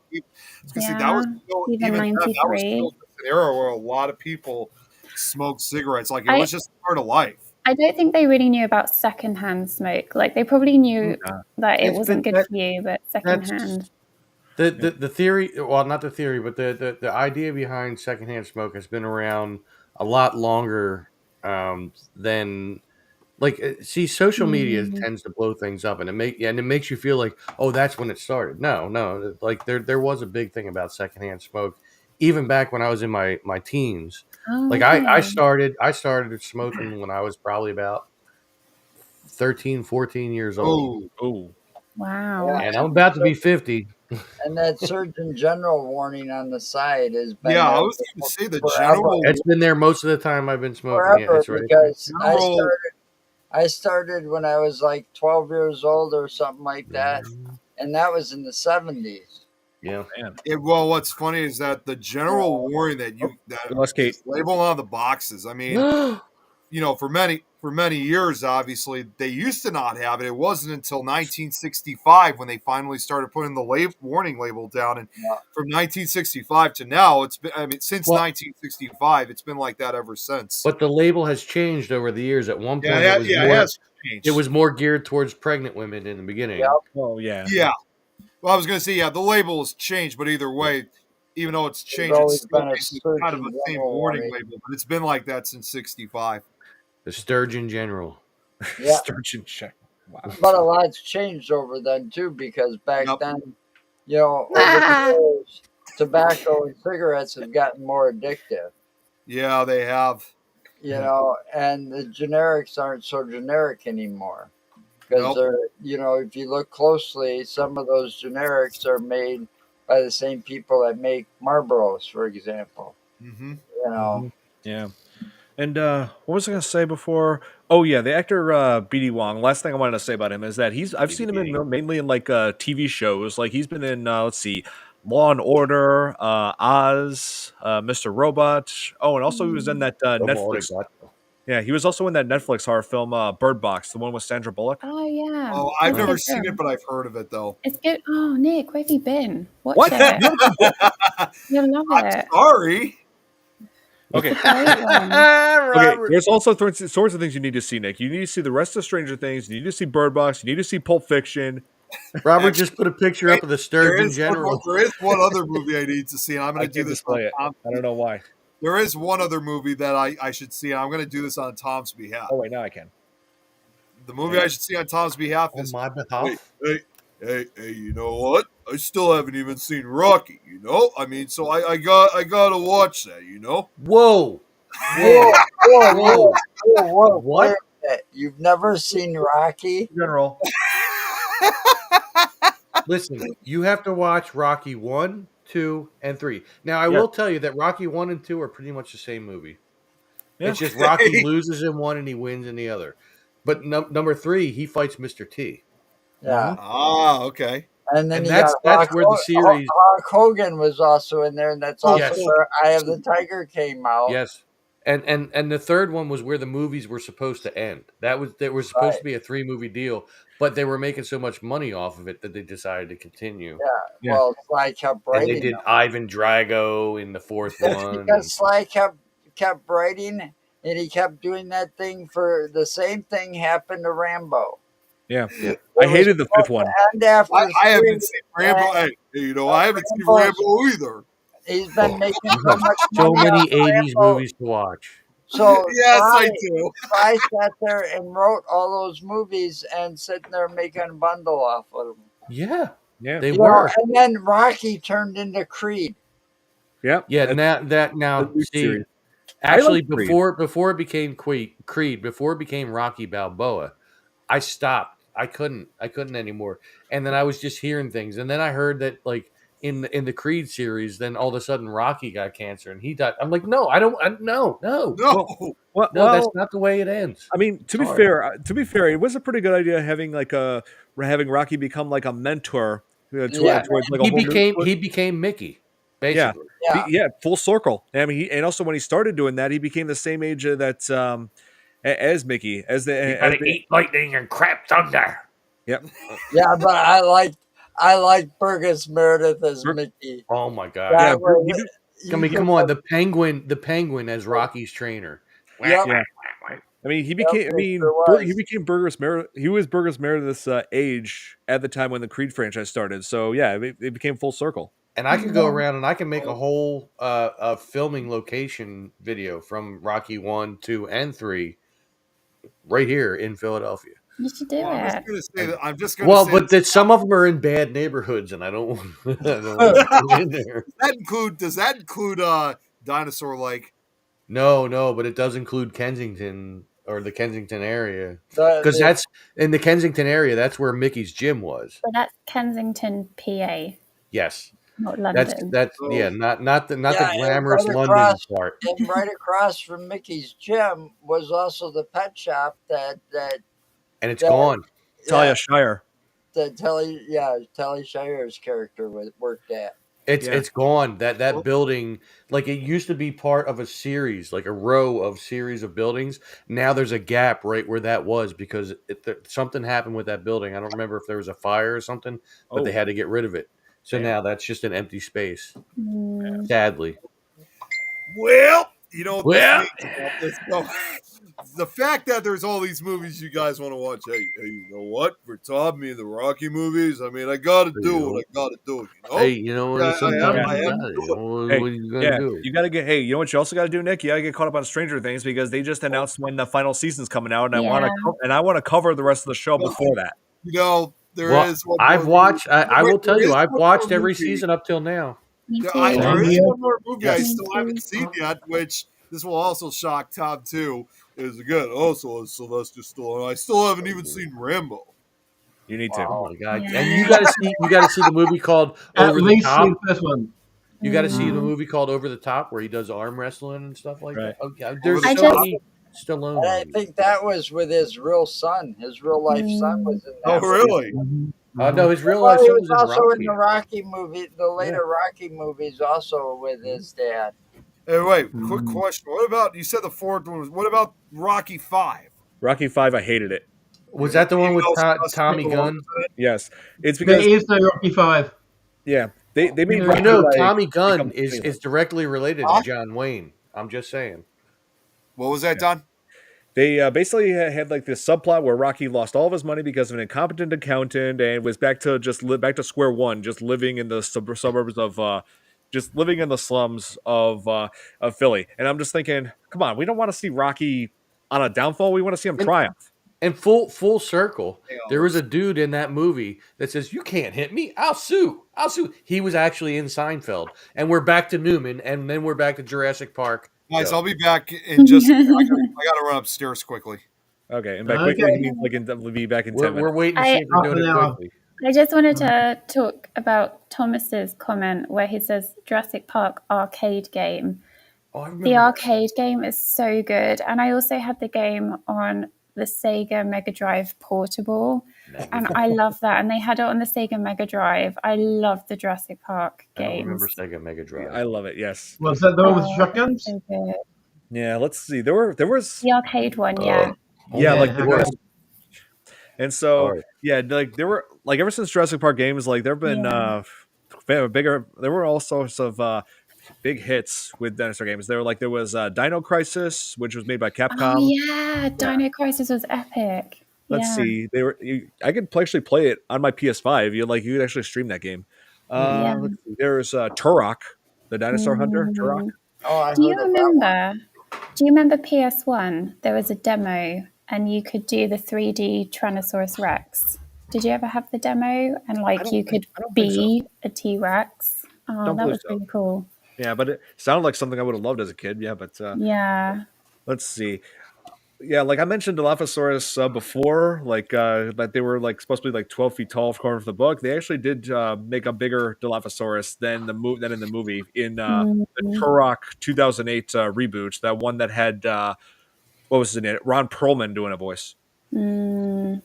was gonna say, that Yeah, was still, even then, that was 93. still an era where a lot of people smoked cigarettes. Like it I- was just part of life. I don't think they really knew about secondhand smoke. Like they probably knew that it It's wasn't been- good for you, but secondhand. The theory, well, not the theory, but the idea behind secondhand smoke has been around a lot longer than see, social media tends to blow things up, and it makes you feel like, oh, that's when it started. No, like there was a big thing about secondhand smoke even back when I was in my teens. Oh, Like okay. I started smoking when I was probably about 13, 14 years old. Oh, Wow. And I'm about to be 50. And that Surgeon General warning on the side has been Yeah, I there was going to say the forever. general. It's been there most of the time I've been smoking. Yeah, Forever, that's right. because General- I started when I was like 12 years old or something like that, and that was in the 70s. Yeah. man. Well, what's funny is that the general warning that We lost Kate. is labeled on the boxes. I mean, for many years, obviously they used to not have it. It wasn't until 1965 when they finally started putting the warning label down. And from 1965 to now, it's been. I mean, since 1965, it's been like that ever since. But the label has changed over the years. At one point, it has changed. it was more geared towards pregnant women in the beginning. Yep. Oh, yeah. Yeah. Well, I was going to say, the label has changed, but either way, even though it's changed, always it's still been a basically kind of Surgeon the same General warning warning. label, but it's been like that since 65. The Sturgeon General. Yeah. Sturgeon check. Wow. But a lot's changed over then too, because back Yep. then, over the years, tobacco and cigarettes have gotten more addictive. Yeah, they have. And the generics aren't so generic anymore, because Nope. they're, if you look closely, some of those generics are made by the same people that make Marlboros, for example. Mm-hmm. Yeah. And what was I going to say before? Oh, yeah, the actor B.D. Wong. Last thing I wanted to say about him is that I've seen him mainly in like TV shows. Like he's been in, let's see, Law and Order, Oz, Mr. Robot. Oh, and also he was in that Netflix. Yeah, he was also in that Netflix horror film Bird Box, the one with Sandra Bullock. Oh, yeah. Oh, I've It's a never good seen film. it, but I've heard of it though. It's good. Oh, Nick, where have you been? Watch What? it. You'll love I'm it. sorry. Okay. It's a great one. Okay, there's also sorts of things you need to see, Nick. You need to see the rest of Stranger Things. You need to see Bird Box. You need to see Pulp Fiction. Robert just put a picture up of the Sturgeon General. There is one other movie I need to see, and I'm going to do this. Display it. I don't know why. There is one other movie that I should see, and I'm going to do this on Tom's behalf. Oh wait, now I can. The movie I should see on Tom's behalf is On my behalf? Hey, you know what? I still haven't even seen Rocky, I mean, so I gotta watch that, Whoa. Whoa, What? wait a minute. You've never seen Rocky? General. Listen, you have to watch Rocky 1, 2, and 3. Now, I Yeah. will tell you that Rocky 1 and 2 are pretty much the same movie. Yeah. It's just Rocky loses in one and he wins in the other. But number 3, he fights Mr. T. Yeah. Ah, okay. And then And you that's got where the series. Hulk Hogan was also in there, and that's also Yes. where Eye of the Tiger came out. Yes. And the third one was where the movies were supposed to end. There was supposed to be a 3-movie deal, but they were making so much money off of it that they decided to continue. Yeah. Well, Sly kept And writing. they did them. Ivan Drago in the fourth one. Because Sly kept writing, and he kept doing that thing for the same thing happened to Rambo. Yeah. It I was hated the fifth supposed one. to end after I haven't three, seen Rambo. and Hey, I haven't seen Rambo's- Rambo either. He's been making so much So money many off 80s Rambo. movies to watch. So Yes, I Sly, do. Sly sat there and wrote all those movies and sitting there making a bundle off of them. Yeah, Yeah. they You know, were. and then Rocky turned into Creed. Yeah. Yeah, now the new see, series. actually like Creed. before it became Creed, before it became Rocky Balboa, I stopped. I couldn't anymore. And then I was just hearing things, and then I heard that like in the Creed series, then all of a sudden Rocky got cancer and he died. I'm like, no, no, No. that's not the way it ends. I mean, to be fair, it was a pretty good idea having having Rocky become like a mentor towards like a He whole new- he became Mickey, basically. Yeah. full circle. I mean, and also when he started doing that, he became the same age that as Mickey, as the eat lightning and crap thunder. Yep. Yeah, but I like Burgess Meredith as Mickey. Oh my god! That Yeah, was- I mean, you come could- on, the penguin as Rocky's trainer. Yep. Yeah. I mean, he became. I mean, he became Burgess Meredith. He was Burgess Meredith's age at the time when the Creed franchise started. So yeah, it became full circle. And I could go around and I can make a whole filming location video from Rocky 1, 2, and 3 right here in Philadelphia. You should do I'm it. just going to say But that some of them are in bad neighborhoods, and I don't want to put in there. does that include Dinosaur Lake? No, but it does include Kensington or the Kensington area The, because the that's in the Kensington area. That's where Mickey's gym was. So that's Kensington, PA, Yes, not that's London. yeah, not the yeah, glamorous London part. and right across from Mickey's gym was also the pet shop that And it's that gone. Talia yeah, Shire. that Telly Shire's character worked at. It's gone. That building, like it used to be part of a series, like a row of series of buildings. Now there's a gap right where that was because something happened with that building. I don't remember if there was a fire or something, but they Oh, had to get rid of it. So damn. now that's just an empty space. Mm. Sadly. Well, you know, Well. let's go. The fact that there's all these movies you guys want to watch, hey, you know what? For Tom, me the Rocky movies, I mean, I got to do what I got to do. You know? Hey, you know what? Yeah, Sometimes I you am got it. doing it. What are you gonna Yeah, do? you gotta get. Hey, you know what you also gotta do, Nick? You gotta get caught up on Stranger Things because they just announced when the final season's coming out, and I want to cover the rest of the show before that. You know, there is. Well, I've watched. I will tell you, I've one watched more every movie. season up till now. Me too. There is Yeah. one more movie I Yes. still haven't seen yet, which this will also shock Tom too. Is again also Sylvester Stallone. I still haven't even seen Rambo. You need to. Oh my god! Yeah. And you got to see the movie called At Over the least Top. see the first one. You got to see the movie called Over the Top where he does arm wrestling and stuff like Right. that. Okay, there's I so just- many Stallone And I movies. think that was with his real son. His real life son was in Oh, that. really? No, his real Well, life he son was was in also Rocky. in the Rocky movie, the later Rocky movies, also with his dad. Hey, wait, quick question. What about you said the fourth one was? What about Rocky 5? Rocky 5, I hated it. Was that the one with Tommy Gunn? Yes, it's There because is no Rocky 5. yeah, they made You Rocky, You know, like, Tommy Gunn become is famous. directly related to John Wayne. I'm just saying. What was that, Don? They basically had like this subplot where Rocky lost all of his money because of an incompetent accountant and was back to back to square one, just living in the suburbs of, just living in the slums of Philly. And I'm just thinking, come on, we don't want to see Rocky on a downfall. We want to see him triumph. And full circle, there was a dude in that movie that says, "You can't hit me. I'll sue. I'll sue." He was actually in Seinfeld, and we're back to Newman, and then we're back to Jurassic Park. Guys, I'll be back in just. I gotta run upstairs quickly. Okay, and back Okay. quickly means like be back in 10 We're minutes. waiting to see if we're doing Half it an hour. quickly. I just wanted to talk about Thomas's comment where he says Jurassic Park arcade game. Oh, I remember The that. arcade game is so good. And I also had the game on the Sega Mega Drive Portable. And I love that. And they had it on the Sega Mega Drive. I love the Jurassic Park I don't games. remember Sega Mega Drive. I love it. Yes. Was that the one with Oh, shotguns? so good. Yeah. Let's see. There was The arcade one, yeah. yeah, like Yeah, there was. okay. And so Sorry. yeah, like there were like ever since Jurassic Park games, like there've been bigger. There were all sorts of big hits with dinosaur games. There was Dino Crisis, which was made by Capcom. Oh, yeah. Dino Crisis was epic. Let's Yeah. see. I could actually play it on my PS5. You could actually stream that game. Yeah. Let's see. There's Turok, the dinosaur hunter. Turok. Oh, I Do you heard of that one. remember? Do you remember PS1? There was a demo, and you could do the 3D Tyrannosaurus Rex. Did you ever have the demo? And you could I don't think be a T Rex. Oh, Don't that believe was so. really cool. Yeah, but it sounded like something I would have loved as a kid. Yeah, but Yeah. let's see. Yeah, like I mentioned Dilophosaurus before, that they were supposed to be 12 feet tall according to the book. They actually did make a bigger Dilophosaurus than in the movie in the Turok 2008 reboot. That one that had what was his name? Ron Perlman doing a voice. Mm,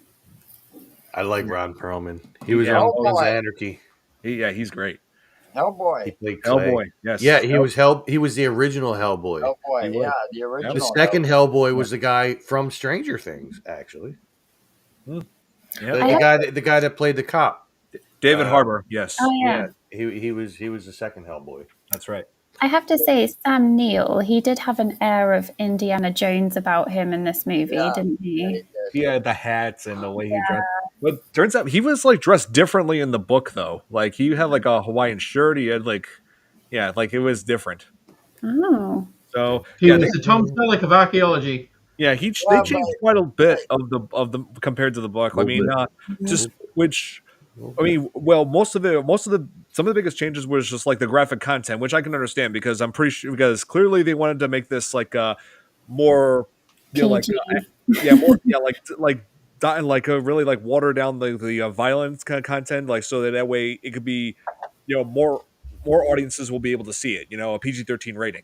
I like Ron Perlman. He was Yeah. on Oh, Sons of boy. Anarchy. He's great. He Hellboy. played Clay. Hellboy, yes. Yeah, he was He was the original Hellboy. Hellboy, He was. yeah, the original. The second Hellboy was the guy from Stranger Things, actually. Yeah. The guy that played the cop. David Harbour, yes. oh yeah. He was the second Hellboy. That's right. I have to say, Sam Neill, he did have an air of Indiana Jones about him in this movie, Yeah. didn't he? He had the hats and the way he dressed. But turns out he was dressed differently in the book though. He had a Hawaiian shirt. He had it was different. Oh. So He yeah, was the Tom Selleck of archaeology. they changed quite a bit of the compared to the book. I mean, just which I mean, well, some of the biggest changes was just like the graphic content, which I can understand because I'm pretty sure because clearly they wanted to make this like more, like PG. yeah, more like really like water down the violence kind of content, like so that way it could be, more audiences will be able to see it, a PG-13 rating.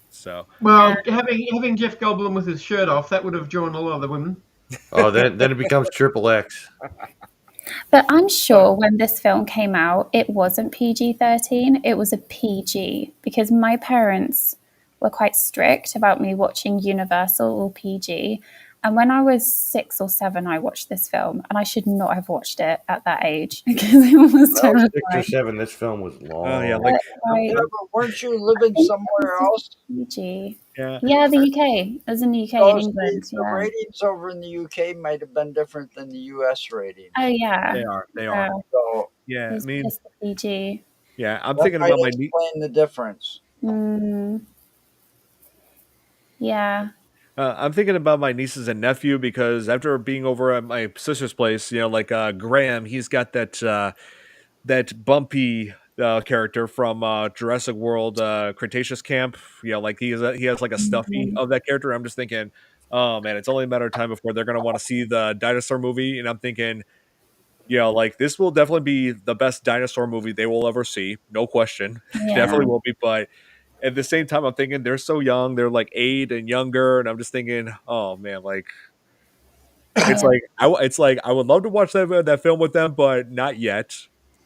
So Well, having Jeff Goldblum with his shirt off, that would have drawn a lot of the women. Oh, then it becomes triple X. But I'm sure when this film came out, it wasn't PG-13, it was a PG because my parents were quite strict about me watching Universal or PG. And when I was 6 or 7, I watched this film, and I should not have watched it at that age because it was Well, 6 or terrifying. 7, this film was long. oh yeah, But, like like, Yeah, but weren't you living somewhere else? PG. yeah, Yeah, the UK. It was in the UK, So in England. the Yeah. ratings over in the UK might have been different than the US ratings. Oh, yeah. they are. So Yeah, It I was mean, just the PG. yeah, I'm that thinking might about my explain the difference. Yeah. I'm thinking about my nieces and nephew because after being over at my sister's place, like Graham, he's got that bumpy character from Jurassic World Cretaceous Camp. Like he has like a stuffy of that character. I'm just thinking, oh man, it's only a matter of time before they're gonna want to see the dinosaur movie, and I'm thinking, like this will definitely be the best dinosaur movie they will ever see, no question. Yeah. Definitely will be, but at the same time, I'm thinking they're so young. They're like 8 and younger, and I'm just thinking, oh man, like it's Yeah. like I would love to watch that film with them, but not yet.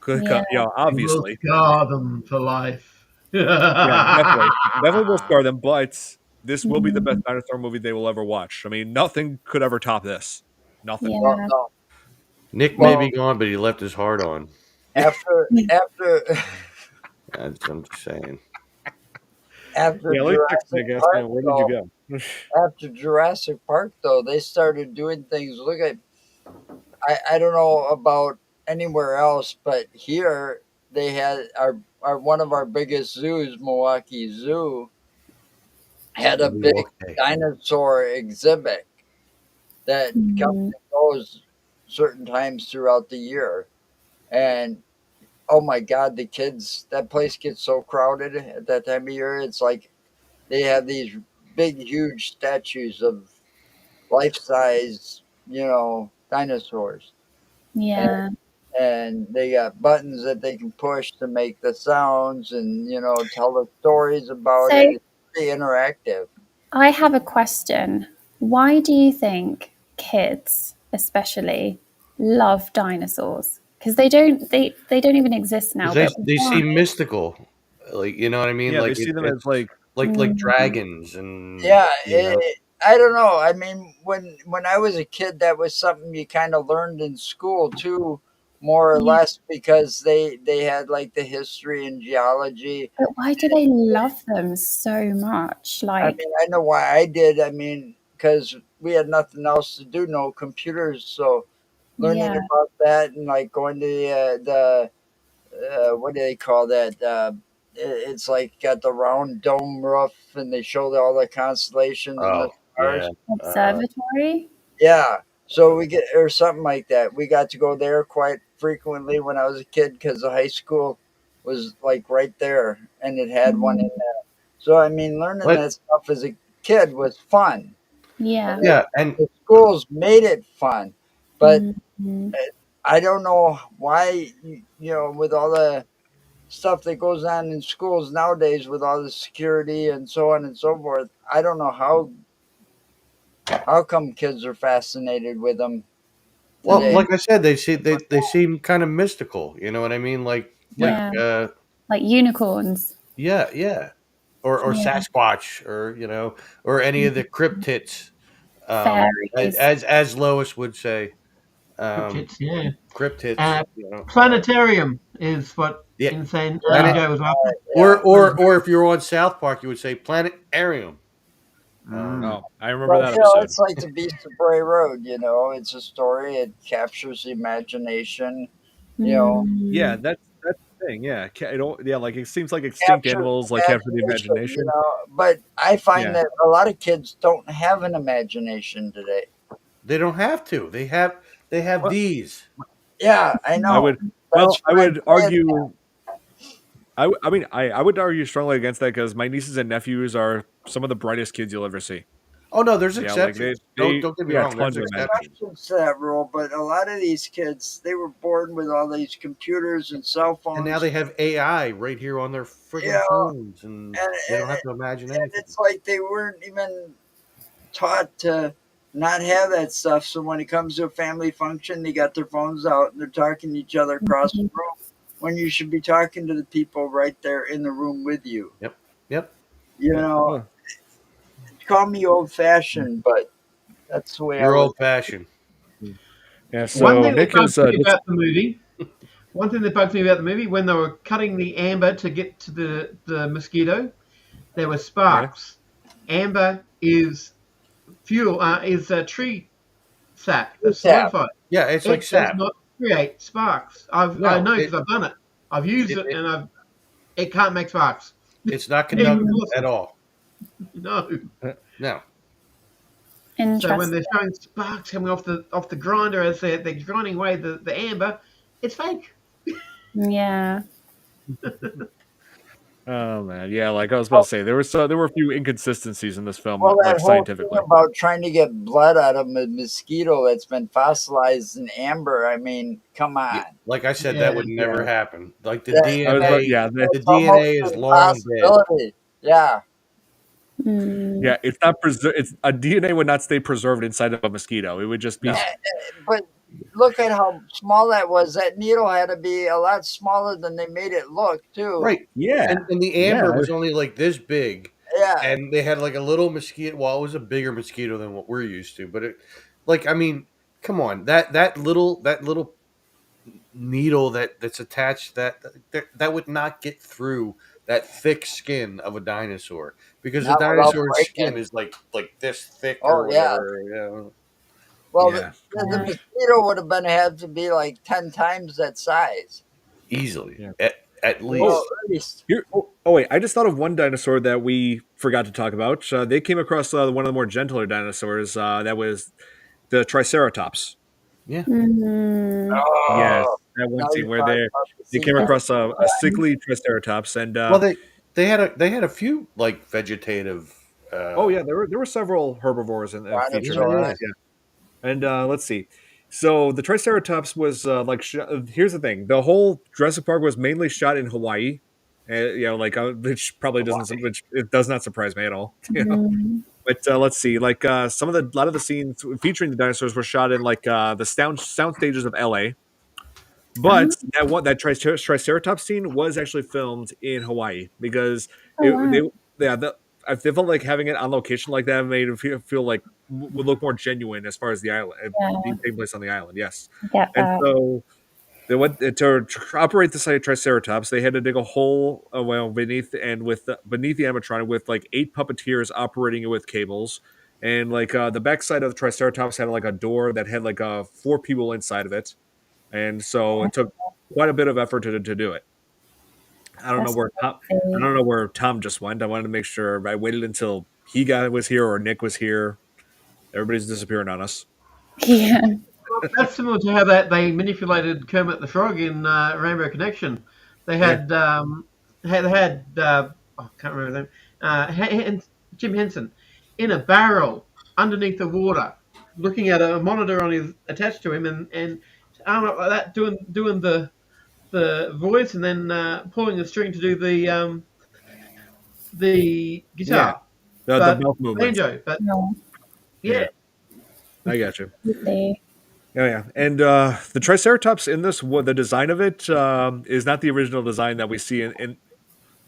Yeah. It will Obviously, scar them for life. yeah, definitely will scar them. But this will be the best Mhm. dinosaur movie they will ever watch. I mean, nothing could ever top this. Nothing. Well, Yeah. no. Nick may Well, be gone, but he left his heart on. after I'm just saying. after Yeah, let me text Jurassic Nick. Ask Park, him, where did you though, go? after Jurassic Park, though, they started doing things. Look at, I don't know about anywhere else, but here they had our one of our biggest zoos, Milwaukee Zoo, had a big Okay. dinosaur exhibit that comes Mhm. and goes certain times throughout the year. And oh my God, the kids, that place gets so crowded at that time of year. It's like they have these big, huge statues of life size, dinosaurs. And, Yeah. and they got buttons that they can push to make the sounds and, tell the stories about So it. It's pretty interactive. I have a question. Why do you think kids, especially, love dinosaurs? Because they don't even exist now. Because But they why? seem mystical. Like, you know what I mean? Yeah, they Like see them as it's like like Mm, dragons and Yeah, I don't know. I mean, when I was a kid, that was something you kind of learned in school too, more or yeah. less, because they had like the history and geology. But why do they love them so much? I Like, mean, I know why I did. I mean, because we had nothing else to do, no computers, so learning yeah. about that and like going to the what do they call that? It's like got the round dome roof, and they show all the constellations and the oh yeah. stars. Observatory? Yeah, so we get or something like that. We got to go there quite frequently when I was a kid because the high school was like right there, and it had one in Mm, there. So I mean, learning But that stuff as a kid was fun, yeah. and yeah, and the schools made it fun. But Mm, I don't know why, with all the stuff that goes on in schools nowadays, with all the security and so on and so forth. I don't know how come kids are fascinated with them well, today. like I said, they seem kind of mystical. You know what I mean? Like yeah. Like unicorns. yeah, yeah, or Yeah. Sasquatch, or or any of the cryptids. Fairies. As Lois would say, Cryptids, yeah. cryptids. Planetarium is what Yeah, Insane Yeah, planet, Joe was after. yeah. or if you're on South Park, you would say planetarium. oh, I remember But that episode. it's like the Beast of Bray Road. It's a story. It captures the imagination. You know, Yeah, Mm, that's the thing. Yeah, like it seems like extinct captures animals like capture the imagination. imagination. But I find Yeah, that a lot of kids don't have an imagination today. They don't have to. They have well, these. Yeah, I know. I would. That's I what I'm would saying. argue. I would argue strongly against that because my nieces and nephews are some of the brightest kids you'll ever see. Oh no, there's Yeah, like exceptions. they Don't get me got wrong. There's tons of imagination. exceptions. To that rule, but a lot of these kids, they were born with all these computers and cell phones. And now they have AI right here on their freaking Yeah. phones, and they don't have to imagine And anything. it's like they weren't even taught to not have that stuff. So when it comes to a family function, they got their phones out and they're talking to each other across the room when you should be talking to the people right there in the room with you. Yep. You know, call me old fashioned, but that's the way You're I was. old fashioned. Yeah. One So thing that Nick bugs is. me about the movie. One thing that bugs me about the movie, when they were cutting the amber to get to the mosquito, there were sparks. Amber is fuel. Is a tree sap that's Sap. solidified. Yeah, it's It like does sap. not create sparks. I No, know it- because I've done it. I've used It- it, and it can't make sparks. It's not conductive at all. No. No. So when Interesting. they're showing sparks coming off the grinder as they're grinding away the amber, it's fake. Yeah. Oh man, yeah. Like I was about to say, there were a few inconsistencies in this film, Well, that like whole thing scientifically. about trying to get blood out of a mosquito that's been fossilized in amber. I mean, come on. Like I said, Yeah, that would never happen. Like the Yeah, I was about, DNA, yeah, the It's almost DNA is an long dead. impossibility. Yeah. Mm. yeah. It's not preserved. It's a DNA would not stay preserved inside of a mosquito. It would just be. No. But look at how small that was. That needle had to be a lot smaller than they made it look, too. Right. Yeah. And the amber Yeah. was only like this big. Yeah. And they had like a little mosquito. Well, it was a bigger mosquito than what we're used to, but it, like, I mean, come on, that little needle that's attached that would not get through that thick skin of a dinosaur because Not the without dinosaur's breaking. skin is like this thick Oh, or yeah. whatever. You know? Well, Yeah. the mosquito would have had to be like 10 times that size. Easily, Yeah. at least. Well, at least. Here, wait! I just thought of one dinosaur that we forgot to talk about. They came across one of the more gentler dinosaurs. That was the Triceratops. Yeah. Mm. Yes, Oh, that one now scene you're where talking they about the they came secret. across a sickly Triceratops, and Well, they had a few like vegetative. oh yeah, there were several herbivores in featured in Dinosaurs. this. Yeah. And let's see. So the Triceratops was here's the thing: the whole Jurassic Park was mainly shot in Hawaii, which probably which it does not surprise me at all. You know? Mm. But let's see, like a lot of the scenes featuring the dinosaurs were shot in like the sound stages of LA. But that Triceratops scene was actually filmed in Hawaii because Oh, wow. I felt like having it on location like that made it feel like would look more genuine as far as the island Yeah. being taking place on the island. Yes, I get and that. so they went to operate the site Triceratops. They had to dig a hole beneath the animatronic with like 8 puppeteers operating it with cables. And like the backside of the Triceratops had like a door that had like 4 people inside of it, and so it took quite a bit of effort to do it. I don't know where Tom just went. I wanted to make sure I waited until was here or Nick was here. Everybody's disappearing on us. Yeah. Well, that's similar to how they manipulated Kermit the Frog in Rainbow Connection. They had I can't remember them. Jim Henson in a barrel underneath the water, looking at a monitor attached to him, and arm up like that, doing the voice, and then pulling the string to do the guitar, The mouth movements. banjo. But No. yeah. I got you. Absolutely. Oh yeah, and the Triceratops in this, the design of it is not the original design that we see in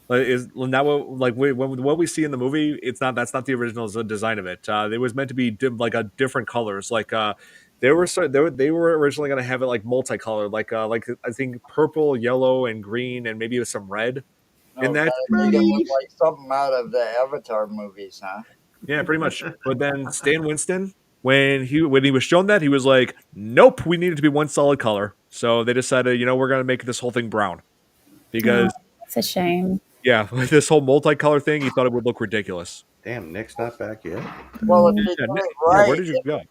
is not what we see in the movie. That's not the original design of it. It was meant to be different colors. Like they were originally going to have it like multicolored, like I think purple, yellow, and green, and maybe with some red in that. Make it look like something out of the Avatar movies, huh? Yeah, pretty much. But then Stan Winston, when he was shown that, he was like, "Nope, we need it to be one solid color." So they decided, we're going to make this whole thing brown because It's a shame. yeah, this whole multicolor thing, he thought it would look ridiculous. Damn, Nick's not back yet. Well, if they Yeah, do Nick, it right, where did you go?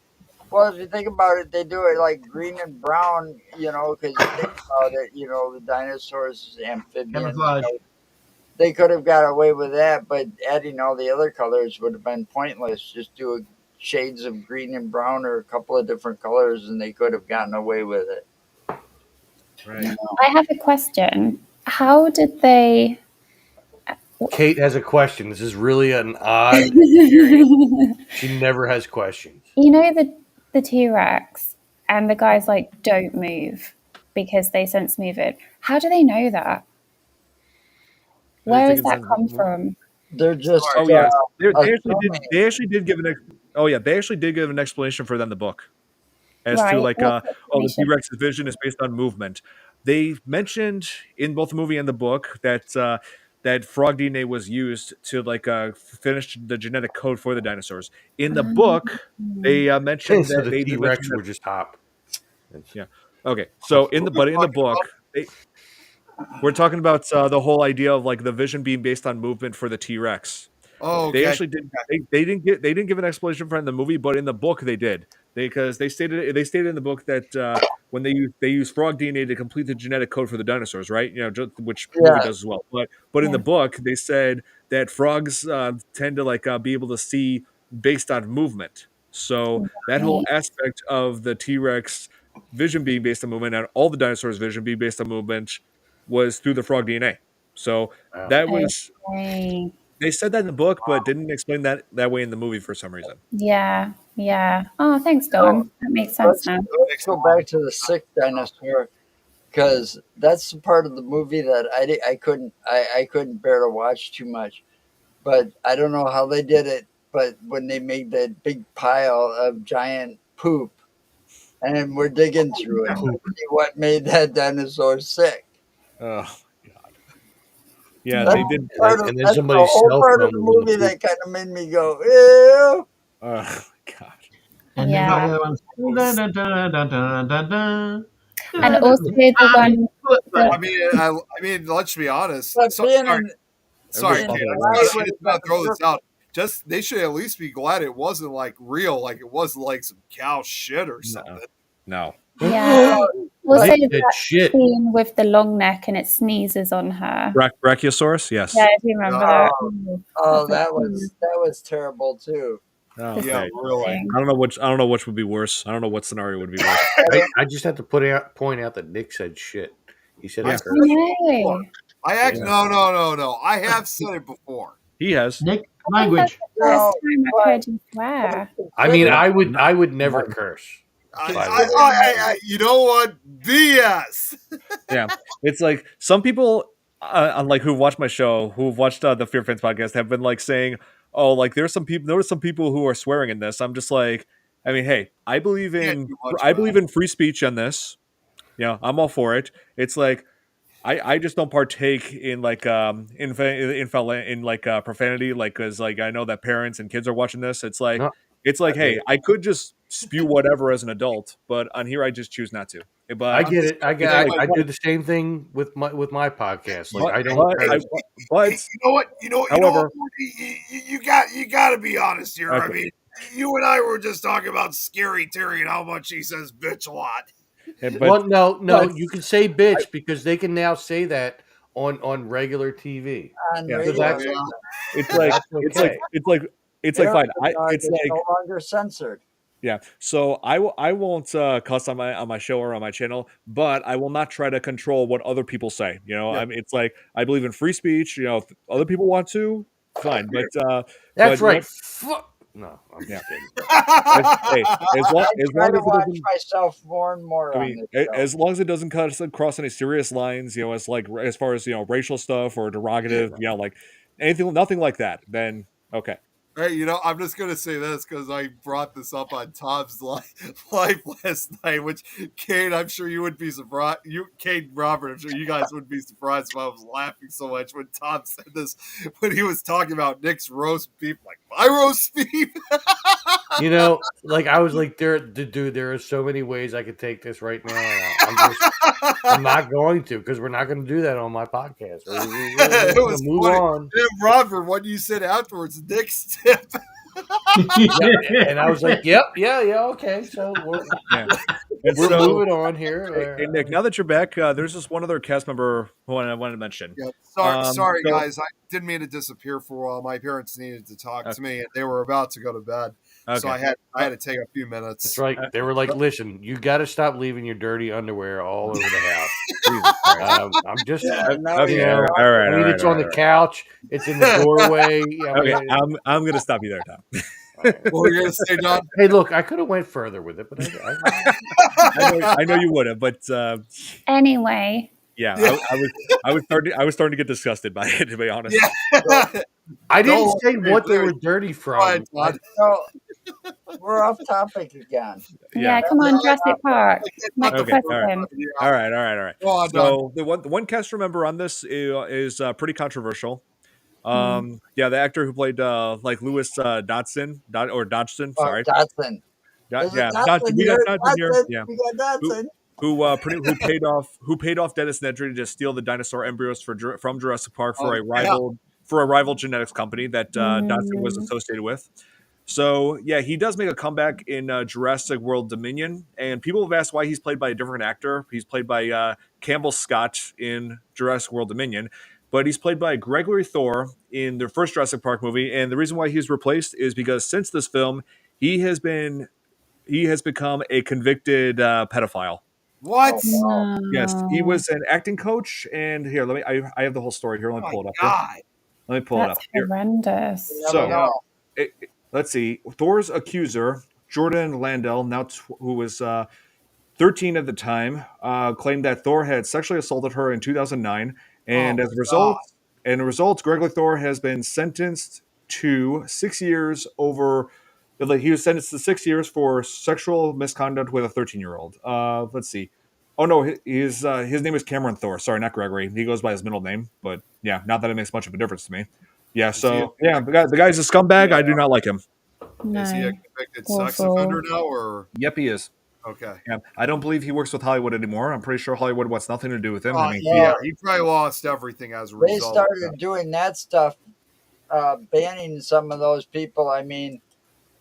Well, if you think about it, they do it like green and brown, because you think about it, the dinosaurs, amphibians, Camouflage. they could have got away with that, but adding all the other colors would have been pointless. Just do shades of green and brown or a couple of different colors, and they could have gotten away with it. Right. I have a question. How did they? Kate has a question. This is really an odd experience. She never has questions. You know the T-Rex and the guys like don't move because they sense movement. How do they know that? Where does that come from? They're just Oh yeah, they actually assuming. did. They actually did give they actually did give an explanation for that in the book as to Right. like What's the the explanation? T-Rex's vision is based on movement. They mentioned in both the movie and the book that that frog DNA was used to like finish the genetic code for the dinosaurs. In the book, they mentioned So that the they did T-Rex mention that. would just hop. Yeah. Okay. So in the book, we're talking about the whole idea of like the vision being based on movement for the T-Rex. Oh, okay. They actually did. They didn't give an explanation for it in the movie, but in the book they did. Because they stated in the book that when they use frog DNA to complete the genetic code for the dinosaurs, right? Which the movie Yeah. does as well. But in the book they said that frogs tend to like be able to see based on movement. So that whole aspect of the T-Rex vision being based on movement and all the dinosaurs' vision being based on movement was through the frog DNA. So Wow. that was. Okay. They said that in the book, but didn't explain that way in the movie for some reason. Yeah. Oh, thanks, Don. That makes sense now. Let's go back to the sixth dinosaur, because that's the part of the movie that I couldn't bear to watch too much. But I don't know how they did it. But when they made that big pile of giant poop, and we're digging through it, to see what made that dinosaur sick. Oh God! Yeah, That's they did. part of, And then that's the somebody's whole cell part of phone the was in the movie poop. that kind of made me go, ew. Oh God! And Yeah. then the other one's dun, dun, dun, dun, dun, dun, dun. And also the one. I mean, let's be honest. But So, being sorry, in, sorry, Everybody Kate, calm I down. just want to throw this out. Just they should at least be glad it wasn't like real, like it wasn't like some cow shit or something. No. Yeah. Also Nick said that shit. scene with the long neck and it sneezes on her. Brachiosaurus? Yes. Yeah, I do remember that. oh, That's that was terrible too. Oh, Disgusting. okay. really. I don't know which would be worse. I don't know what scenario would be worse. I just have to point out that Nick said shit. He said Yeah. it I know. I actually no. I have said it before. He has. Nick, I think that's language. the first time I've heard you swear. I mean, I would never curse. You know what? BS. Yeah. It's like some people, like who watch my show, who've watched the FearFans podcast, have been like saying, "Oh, like there's some people who are swearing in this." I'm just like, I mean, hey, I believe in free speech on this. Yeah, I'm all for it. It's like I just don't partake in like in like profanity, like because like I know that parents and kids are watching this. It's like No, hey, I could just spew whatever as an adult, but on here I just choose not to. But I get it. I do the same thing with my podcast. Like I don't. But You know however, what? You got to be honest here. Okay. I mean, you and I were just talking about Scary Terry and how much he says bitch a lot. Well, no, you can say bitch because they can now say that on regular TV. On Yeah. radio, that's- it's like That's okay. it's like fine. it's no longer censored. Yeah, so I won't cuss on my show or on my channel, but I will not try to control what other people say. You know, Yeah. I mean, it's like I believe in free speech. You know, if other people want to, fine. But That's but right. No, I'm Yeah. just kidding. hey, as long I as try to it watch doesn't, myself more and more I on mean, this show. as long as it doesn't cross any serious lines, you know, as far as racial stuff or derogative, you know, like nothing like that, then okay. Hey, you know, I'm just gonna say this because I brought this up on Tom's live last night. Which, Kate, I'm sure you would be surprised. Kate, and Robert, I'm sure you guys wouldn't be surprised if I was laughing so much when Tom said this when he was talking about Nick's roast beef. Like my roast beef. You know, like I was like, dude, there are so many ways I could take this right now. I'm not going to because we're not going to do that on my podcast. We're It going was to move funny. on. And Robert, what you said afterwards, Nick's tip. And I was like, "Yep, yeah, okay." So Yeah. And we're so, moving on here. hey, Nick, now that you're back, there's just one other cast member who I wanted to mention. Yeah, Um, sorry, so- guys. I didn't mean to disappear for a while. My parents needed to talk to me, and they were about to go to bed, so Okay. I had to take a few minutes. That's right. They were like, "Listen, you got to stop leaving your dirty underwear all over the house." I'm just, now Okay, you all know. right, all right, I all mean, right, it's all on right, the all couch. It's in the doorway. right. Okay, I'm gonna stop you there, Tom. What were you gonna say, Don? Hey, look, I could have went further with it, but I know you would have, but Anyway, yeah, Yeah. I was starting to get disgusted by it, to be honest. Yeah. I didn't Don't say be what they were weird. dirty Go ahead, from. Todd. So, we're off topic again. yeah, come on, Jurassic Park. Next Okay, all question. All right, all right, all right. Go on, Don. So the one cast member on this is pretty controversial. Yeah, the actor who played like Lewis Dodson, Dodgson, sorry. Dotson. Is it Yeah, Dotson we got here? Dodson here. Dotson. Yeah. We got Dotson. Who paid off Dennis Nedry to steal the dinosaur embryos from Jurassic Park for a yeah. rival genetics company that Dodson was associated with. So yeah, he does make a comeback in Jurassic World Dominion, and people have asked why he's played by a different actor. He's played by Campbell Scott in Jurassic World Dominion, but he's played by Gregory Thor in the first Jurassic Park movie. And the reason why he's replaced is because since this film, he has become a convicted pedophile. What? No. Yes, he was an acting coach, and here, I have the whole story here. Let me Oh pull it my up. Here. God. Let me pull it up That's here. horrendous. You never So, know. Let's see. Thor's accuser, Jordan Landell, who was 13 at the time, claimed that Thor had sexually assaulted her in 2009, and Oh as a my result, God. Gregory Thor has been sentenced to 6 years over. Like, he was sentenced to 6 years for sexual misconduct with a 13-year-old. Let's see. Oh no, his name is Cameron Thor. Sorry, not Gregory. He goes by his middle name, but yeah, not that it makes much of a difference to me. Yeah, Is he a so yeah, the guy's a scumbag. I do not like him. Is he a No. convicted sex Awful. offender now, or Yep, he is. okay? Yeah, I don't believe he works with Hollywood anymore. I'm pretty sure Hollywood wants nothing to do with him. I mean, Yeah, he probably lost everything as a They result. started doing that stuff, banning some of those people. I mean,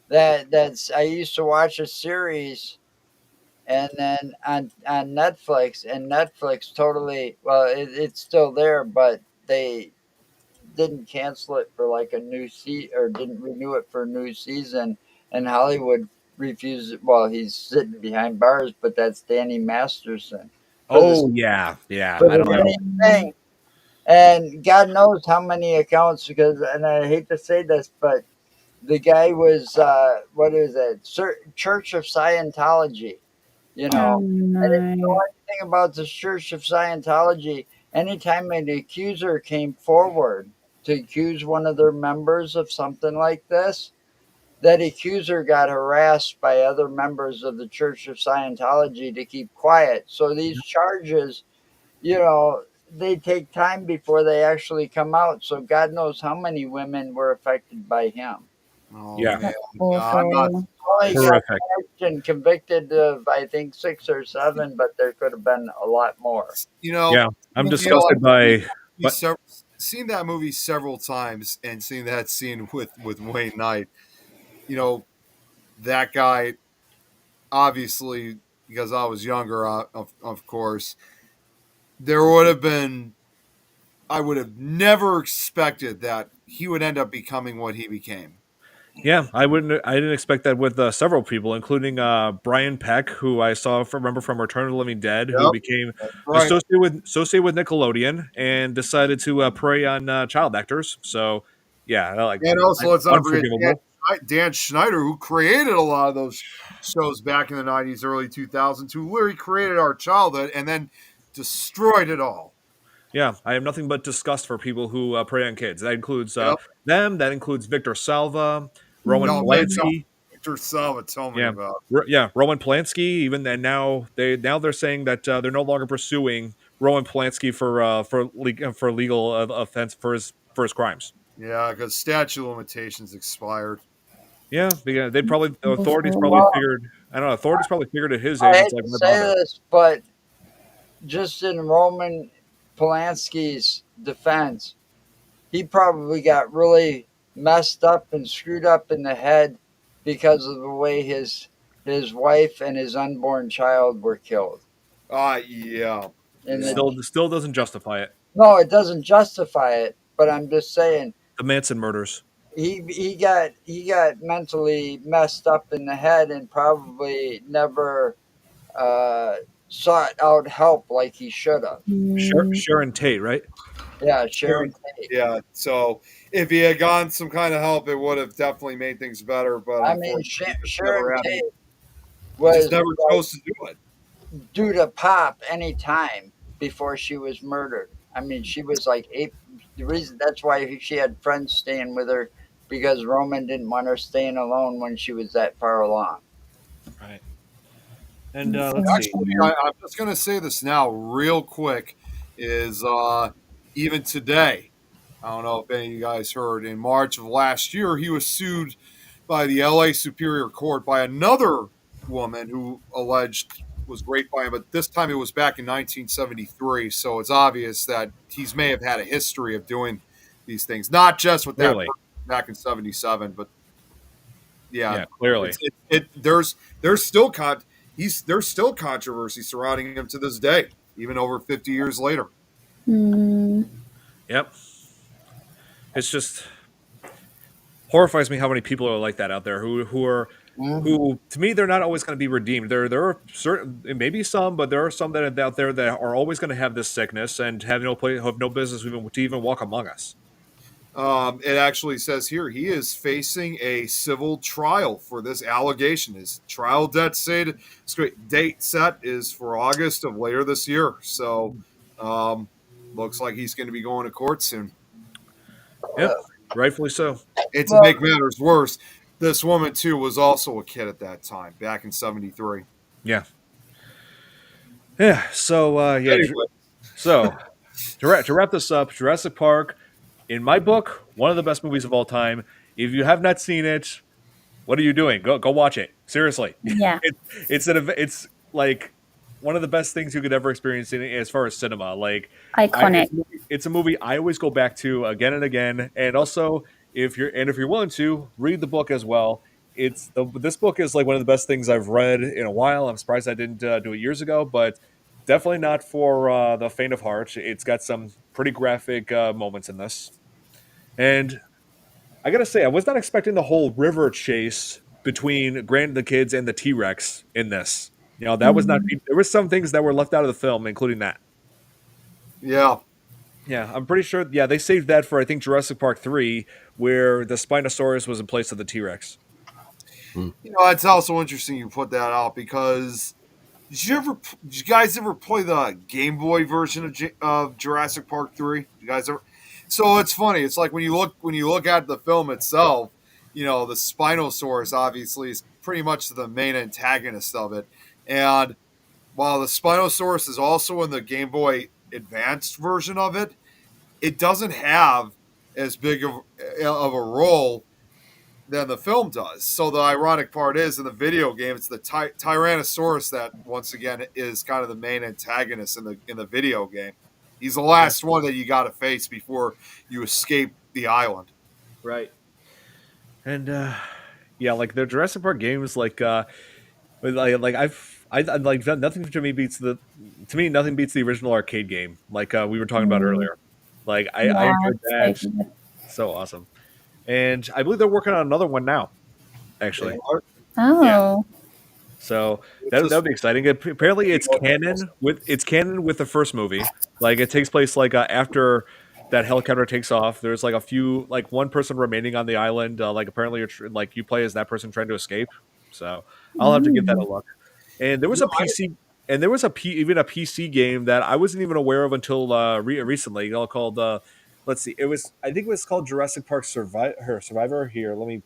that's I used to watch a series, and then on Netflix, and Netflix totally it's still there, but they didn't cancel it for like a new season, or didn't renew it for a new season, and Hollywood refused it. Well, he's sitting behind bars, but that's Danny Masterson. oh yeah, yeah. For I the don't know. same thing. And God knows how many accounts, because, and I hate to say this, but the guy was, what is it? Church of Scientology, you know. Oh I didn't know no. anything about the Church of Scientology. Anytime an accuser came forward to accuse one of their members of something like this, that accuser got harassed by other members of the Church of Scientology to keep quiet. So these charges, they take time before they actually come out. So God knows how many women were affected by him. Oh, Yeah. man. Awful. I'm not Only got Horrific. charged and convicted of, I think, 6 or 7, but there could have been a lot more. Yeah, I'm you know, disgusted by. But seen that movie several times and seen that scene with Wayne Knight. You know, that guy, obviously, because I was younger, of course, there would have been. I would have never expected that he would end up becoming what he became. yeah, I didn't expect that with several people, including Brian Peck, who I remember from Return of the Living Dead, who Yep, became right. associated with Nickelodeon and decided to prey on child actors. So yeah, And also, let's not forget unforgivable. Dan Schneider, who created a lot of those shows back in the 90s, early 2000s, who literally created our childhood and then destroyed it all. Yeah, I have nothing but disgust for people who prey on kids. That includes Yep. them. That includes Victor Salva, Roman No, Polanski. Victor Salva, tell me Yeah, about. Roman Polanski. Even then, now they're saying that they're no longer pursuing Roman Polanski for legal offense for his crimes. Yeah, because statute of limitations expired. Yeah, because authorities probably Well, figured. I don't know. Authorities probably figured at his I age, hate it's like to why say bother? this, but just in Roman Polanski's defense, he probably got really messed up and screwed up in the head because of the way his wife and his unborn child were killed. Yeah. And Yeah. Still doesn't justify it. no, it doesn't justify it, but I'm just saying The Manson murders. he got mentally messed up in the head and probably never uh, sought out help like he should have. Sharon Tate, right? Yeah, Sharon Tate. Yeah. So if he had gotten some kind of help, it would have definitely made things better. But I mean, unfortunately, he just Sharon never had Tate it. He just was never chose to do it. due to pop any time before she was murdered. I mean, she was like 8. The reason that's why she had friends staying with her because Roman didn't want her staying alone when she was that far along. Right. And let's see. Actually, I'm just going to say this now, real quick. Is even today, I don't know if any of you guys heard. In March of last year, he was sued by the LA Superior Court by another woman who alleged was raped by him, but this time it was back in 1973. So it's obvious that he may have had a history of doing these things, not just with that Clearly. person back in '77, but Yeah, clearly. There's still controversy surrounding him to this day, even over 50 years later. Yep. It's just horrifies me how many people are like that out there who are who to me they're not always going to be redeemed. There are certain maybe some, but there are some that are out there that are always going to have this sickness and have no business to even walk among us. It actually says here he is facing a civil trial for this allegation. His trial date set is for August of later this year. So looks like he's going to be going to court soon. Yep, rightfully so. And to make matters worse, this woman too was also a kid at that time, back in '73. Yeah. Yeah. So Anyway. So to wrap this up, Jurassic Park, in my book, one of the best movies of all time. If you have not seen it, what are you doing? Go watch it. Seriously. Yeah. It's like one of the best things you could ever experience as far as cinema. Like Iconic. It's a movie I always go back to again and again. And also, if you're willing to read the book as well, this book is like one of the best things I've read in a while. I'm surprised I didn't do it years ago, but definitely not for the faint of heart. It's got some pretty graphic moments in this, and I gotta say, I was not expecting the whole river chase between Grant and the kids and the T-Rex in this. You know, that was not. There were some things that were left out of the film, including that. Yeah. Yeah, I'm pretty sure. Yeah, they saved that for I think Jurassic Park 3, where the Spinosaurus was in place of the T-Rex. You know, it's also interesting you put that out because did you guys ever play the Game Boy version of Jurassic Park 3? You guys ever? So it's funny. It's like when you look at the film itself, you know, the Spinosaurus obviously is pretty much the main antagonist of it. And while the Spinosaurus is also in the Game Boy Advanced version of it, it doesn't have as big of a role than the film does. So the ironic part is in the video game, it's the Tyrannosaurus that once again is kind of the main antagonist in the video game. He's the last one that you got to face before you escape the island. Right. And yeah, like the Jurassic Park games, like I like nothing nothing beats the original arcade game. Like we were talking about earlier. Like I enjoyed that. So awesome. And I believe they're working on another one now. Actually. Oh. Yeah. So that would be exciting. Apparently, it's canon with the first movie. Like it takes place like after that helicopter takes off. There's like a few like one person remaining on the island. Like apparently, like you play as that person trying to escape. So I'll have to give that a look. And there was a PC, and there was even a PC game that I wasn't even aware of until recently. Called let's see, I think it was called Jurassic Park Survivor. Here, let me.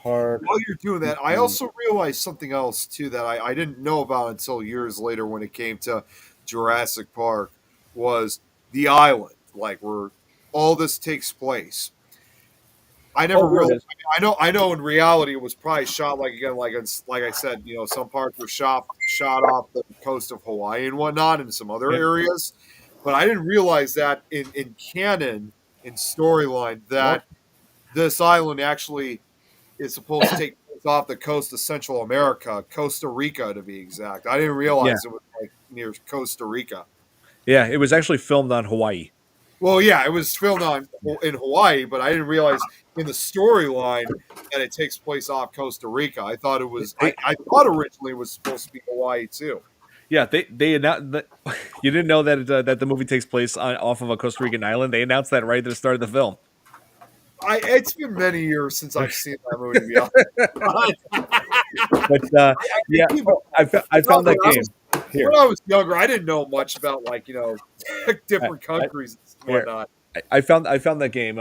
While you're doing that, I also realized something else too that I didn't know about until years later when it came to Jurassic Park was the island, like where all this takes place. I never realized. I know. In reality, it was probably shot like I said, you know, some parts were shot off the coast of Hawaii and whatnot, and some other areas. But I didn't realize that in canon, in storyline, that this island actually is supposed to take place off the coast of Central America, Costa Rica to be exact. I didn't realize it was like near Costa Rica. Yeah, it was actually filmed on Hawaii. Well, yeah, it was filmed in Hawaii, but I didn't realize in the storyline that it takes place off Costa Rica. I thought it was. I thought originally it was supposed to be Hawaii too. Yeah, they announced that you didn't know that the movie takes place off of a Costa Rican island. They announced that right at the start of the film. It's been many years since I've seen that movie. To be honest. But yeah, I found that game. Here. When I was younger, I didn't know much about different countries and whatnot. I found that game.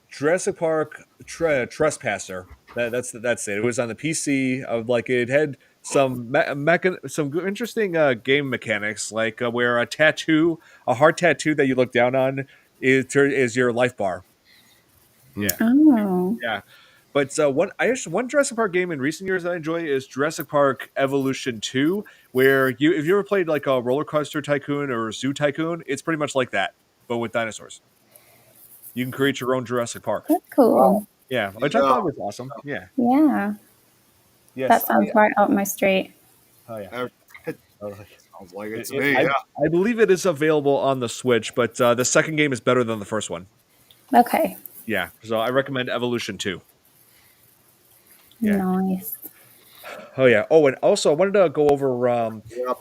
Jurassic Park Trespasser. That's it. It was on the PC. It had some some interesting game mechanics, like where a heart tattoo that you look down on is your life bar. Yeah. Oh. Yeah. But one Jurassic Park game in recent years that I enjoy is Jurassic Park Evolution 2, where if you ever played like a Roller Coaster Tycoon or Zoo Tycoon, it's pretty much like that, but with dinosaurs. You can create your own Jurassic Park. That's cool. Yeah, which I thought was awesome. Yeah. Yeah. Yes. That sounds right up my street. Oh yeah. Sounds like it to me. I believe it is available on the Switch, but the second game is better than the first one. Okay. Yeah, so I recommend Evolution 2. Yeah. Nice. Oh yeah. Oh, and also I wanted to go over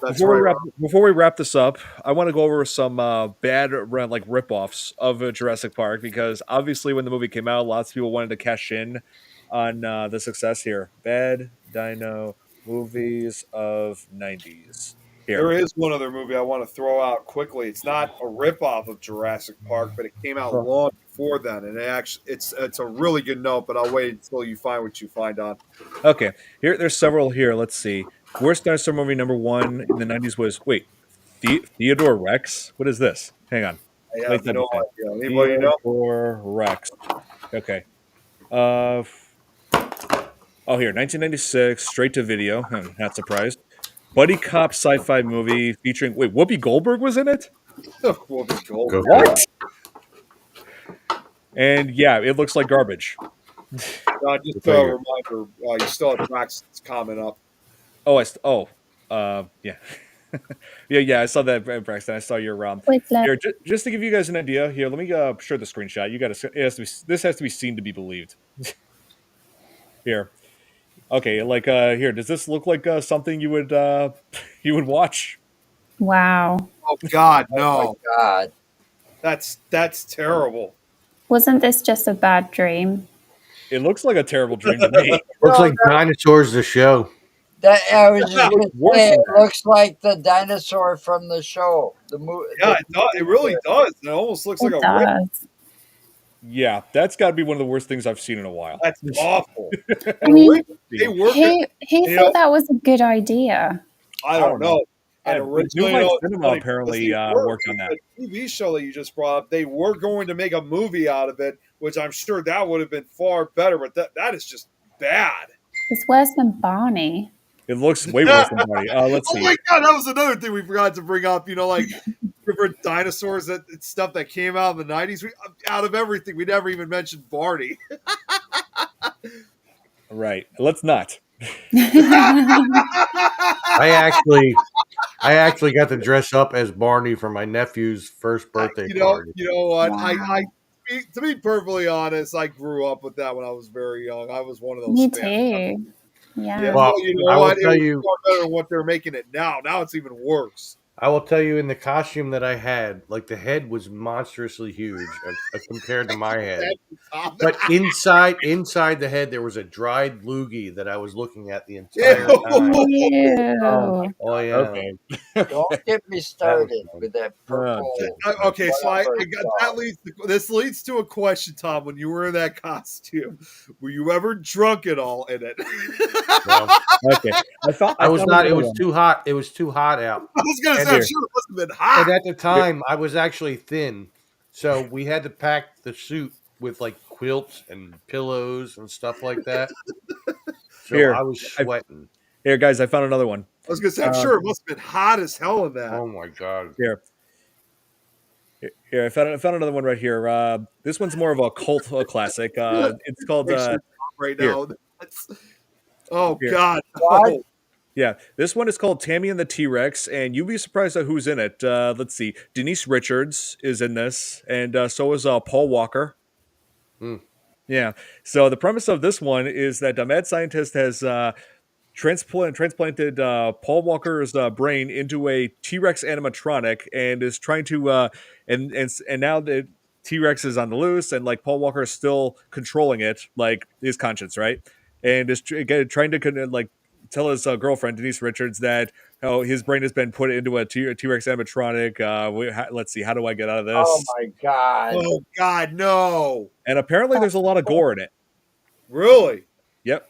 before we wrap this up. I want to go over some bad ripoffs of Jurassic Park, because obviously when the movie came out, lots of people wanted to cash in on the success here. Bad dino movies of '90s. Here. There is one other movie I want to throw out quickly. It's not a ripoff of Jurassic Park, but it came out long before then, and it's a really good note. But I'll wait until you find what you find on. Okay, there's several here. Let's see. Worst dinosaur movie number 1 in the '90s was Theodore Rex. What is this? Hang on. I have no idea. Anybody know? Theodore Rex. Okay. Here, 1996, straight to video. I'm not surprised. Buddy cop sci-fi movie featuring Whoopi Goldberg was in it? Whoopi Goldberg. What? And yeah, it looks like garbage. Just a reminder, you still have Braxton's comment up. Yeah. yeah, I saw that, Braxton. I saw your here, just to give you guys an idea. Here, let me share the screenshot. This has to be seen to be believed. Here. Okay, here, does this look like something you would watch? Wow. Oh God, no. Oh my God. That's terrible. Wasn't this just a bad dream? It looks like a terrible dream to me. Looks like Dinosaurs the show. That I was just going to say, it looks like the dinosaur from the show. The movie. Yeah, it really does. It almost looks like a. Yeah, that's got to be one of the worst things I've seen in a while. That's awful. I mean, who thought that was a good idea? I don't know. And originally, Cinema apparently worked on that. The TV show that you just brought up, they were going to make a movie out of it, which I'm sure that would have been far better. But that is just bad. It's worse than Barney. It looks way worse than Barney. Let's see. Oh my God, that was another thing we forgot to bring up. Different dinosaurs, stuff that came out in the 90s. Out of everything, we never even mentioned Barney. Right. Let's not. I actually got to dress up as Barney for my nephew's first birthday party. You know what? Wow. To be perfectly honest, I grew up with that when I was very young. I was one of those. Me fans. too. Yeah. Well, you know what? It was far better than what they're making it now. Now it's even worse. I will tell you, in the costume that I had, the head was monstrously huge compared to my head. But inside the head, there was a dried loogie that I was looking at the entire time. Ew. Oh yeah. Okay. Don't get me started with that purple. Okay, so I got this leads to a question, Tom. When you were in that costume, were you ever drunk at all in it? No. Okay. I was not. It was too hot. It was too hot out. I was gonna say, I'm sure it must have been hot. And at the time, I was actually thin, so we had to pack the suit with quilts and pillows and stuff like that. So I was sweating. Here, guys, I found another one. I was gonna say, I'm sure it must have been hot as hell in that. Oh my God. Here. Here, I found another one right here. This one's more of a cult classic. It's called Picture right here. now. Oh Here. God, What? no. Yeah, this one is called Tammy and the T-Rex, and you'd be surprised at who's in it. Let's see. Denise Richards is in this, and so is Paul Walker. Hmm. Yeah. So the premise of this one is that a mad scientist has transplanted Paul Walker's brain into a T-Rex animatronic, and is trying to and now the T-Rex is on the loose, and like Paul Walker is still controlling it, like his conscience, right? And is trying to like tell his girlfriend Denise Richards that his brain has been put into a T-Rex animatronic. Let's see, how do I get out of Oh this? my God. Oh God, no. And apparently, there's a lot of gore in it. Really? Yep.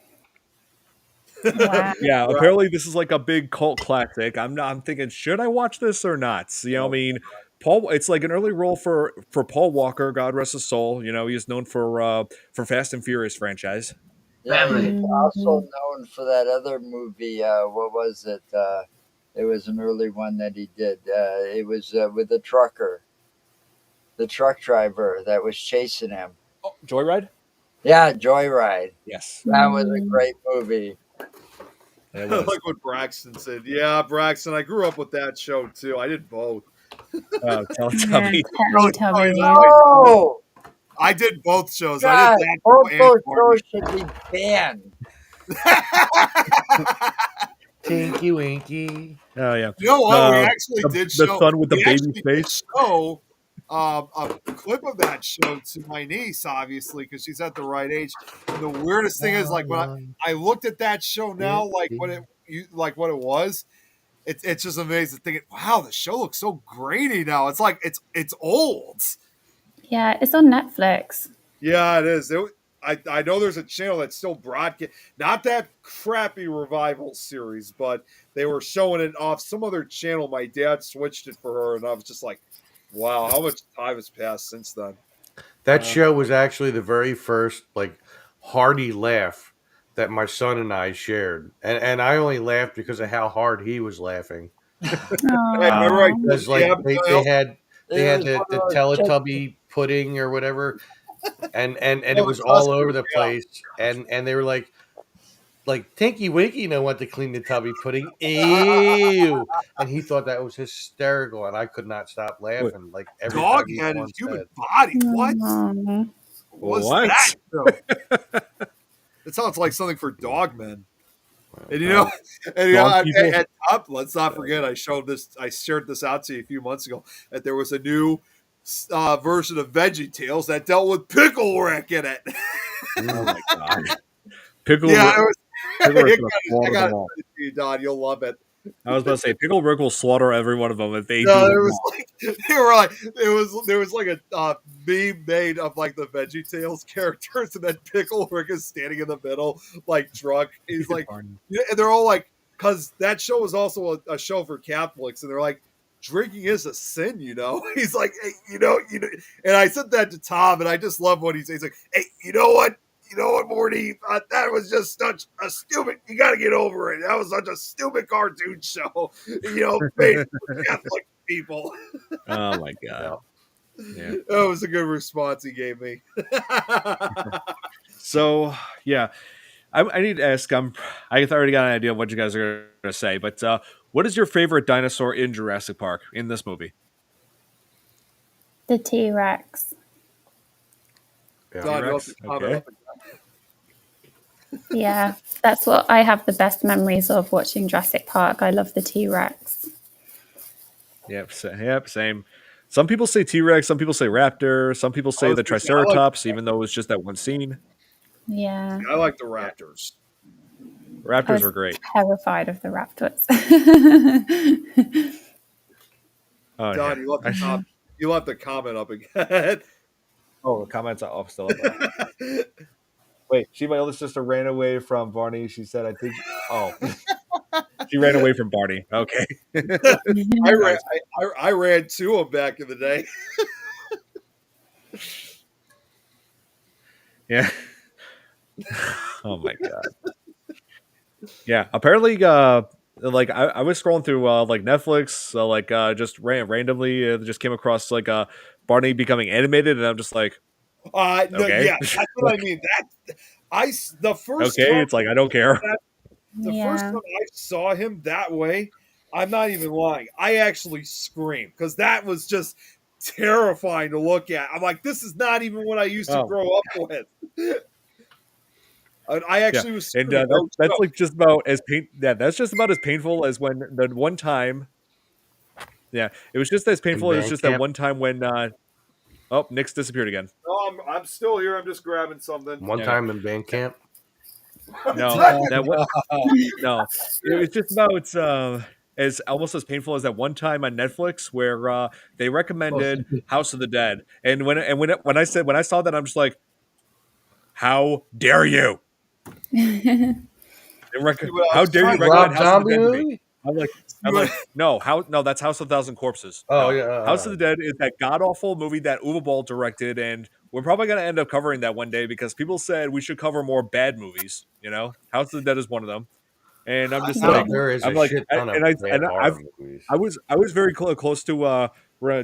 Wow. Yeah, apparently this is like a big cult classic. I'm thinking, should I watch this or not? You know, I mean, Paul. It's like an early role for Paul Walker. God rest his soul. You know, he's known for Fast and Furious franchise. Yeah, Family. he's also known for that other movie. What was it? It was an early one that he did. It was with the trucker, the truck driver that was chasing him. Oh, Joyride. Yeah, Joyride. Yes. That was a great movie. It was. Like what Braxton said. Yeah, Braxton, I grew up with that show too. I did both. Teletubby. Teletubbies. Oh I did both shows. God! I did that Both show those and Barney. shows should be banned. Tinky Winky. Oh yeah. You know what? We actually did the show son with the we baby actually did face. show a clip of that show to my niece, obviously, because she's at the right age. And the weirdest thing is, like, when I looked at that show now, like what it was, it's just amazing thinking, wow, the show looks so grainy now. It's like it's old. Yeah, it's on Netflix. Yeah, it is. I know there's a channel that's still broadcast, not that crappy revival series, but they were showing it off some other channel. My dad switched it for her, and I was just like, wow, how much time has passed since then? That show was actually the very first like hearty laugh that my son and I shared, and I only laughed because of how hard he was laughing. Hey, remember I Because told you, like they had It was the one of those Teletubby pudding or whatever, and it Oh, was the all custard, over the yeah. place, and they were like Tinky Winky know what to clean the tubby pudding. Ew, and he thought that was hysterical, and I could not stop laughing. Like every time Dog he had his once human said, body. What Aw. was What? that? show? It sounds like something for dog men. And you know, Dog people? at top, let's not forget, I shared this out to you a few months ago, that there was a new version of Veggie Tales that dealt with pickle Rick in it. Oh my god. Pickle Yeah, Rick, it was. Pickle Rick's I gonna slaughter got them all. it to you, Don. You'll love it. I was about to say Pickle Rick will slaughter every one of them if they No, do. there was like they were like there was like a meme made of like the Veggie Tales characters, and then Pickle Rick is standing in the middle, like drunk. He's like, yeah, and they're all like, because that show was also a show for Catholics, and they're like, drinking is a sin, you know. He's like, hey, you know, and I said that to Tom, and I just love what he says. He's like, hey, you know what, Morty, that was just such a stupid. You got to get over it. That was such a stupid cartoon show, made for Catholic people. Oh my god. Yeah. That was a good response he gave me. So yeah, I need to ask. I already got an idea of what you guys are going to say, but what is your favorite dinosaur in Jurassic Park in this movie? The T-Rex. Don, you'll have to comment Okay. up again. Yeah, that's what I have the best memories of watching Jurassic Park. I love the T-Rex. Yep, same. Some people say T-Rex, some people say Raptor, some people say the Triceratops, even though it was just that one scene. Yeah. I like the Raptors. I Raptors was were great. terrified of the Raptors. Oh, Don, yeah. you'll have to comment up again. Oh, the comments are off still up. Wait, my older sister ran away from Barney. She said, I think. Oh, she ran away from Barney. Okay. I ran to him back in the day. Yeah. Oh my god. Yeah. Apparently, like I was scrolling through like Netflix, just randomly just came across like Barney becoming animated, and I'm just like, No, okay, yeah, that's what I mean. The first okay, time it's like I don't care. the first Yeah. time I saw him that way, I'm not even lying. I actually screamed because that was just terrifying to look at. I'm like, this is not even what I used to Oh, grow up with. I yeah, actually was and screaming. No that's joke. like just about as pain. Yeah, that's just about as painful as when the one time. Yeah, it was just as In painful as just that Bandcamp, one time when. Oh, Nick's disappeared again. No, I'm still here. I'm just grabbing something. one Yeah, time in Bandcamp. no, that what? No, it was just about as almost as painful as that one time on Netflix where they recommended House of the Dead, and when I saw that, I'm just like, how dare you? See what I How was dare you trying to recommend Rob House of the Zombie Dead to me? movie? I'm like, see I'm what- like, no, no, that's House of a Thousand Corpses. Oh No, yeah. House of the Dead is that god awful movie that Uwe Boll directed, and we're probably gonna end up covering that one day because people said we should cover more bad movies. You know, House of the Dead is one of them, and I'm just Well, like, there is I'm a like, shit ton of and I bad and horror movies. I was very close to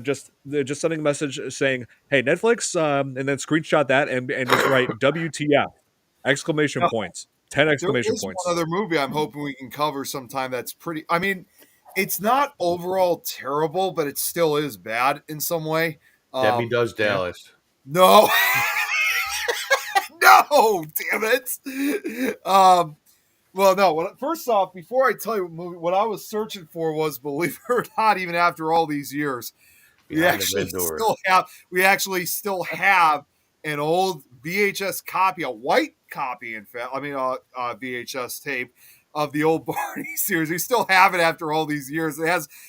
just sending a message saying, hey Netflix, and then screenshot that and just write WTF exclamation No, points 10 there exclamation is points. one other movie I'm hoping we can cover sometime that's pretty. I mean, it's not overall terrible, but it still is bad in some way. Debbie Does Yeah. Dallas. No, no, damn it. Well, no. First off, before I tell you what movie, what I was searching for was, believe it or not, even after all these years, Behind the Red Door. we actually still have an old VHS copy, a white copy, in fact. I mean, VHS tape of the old Barney series. We still have it after all these years.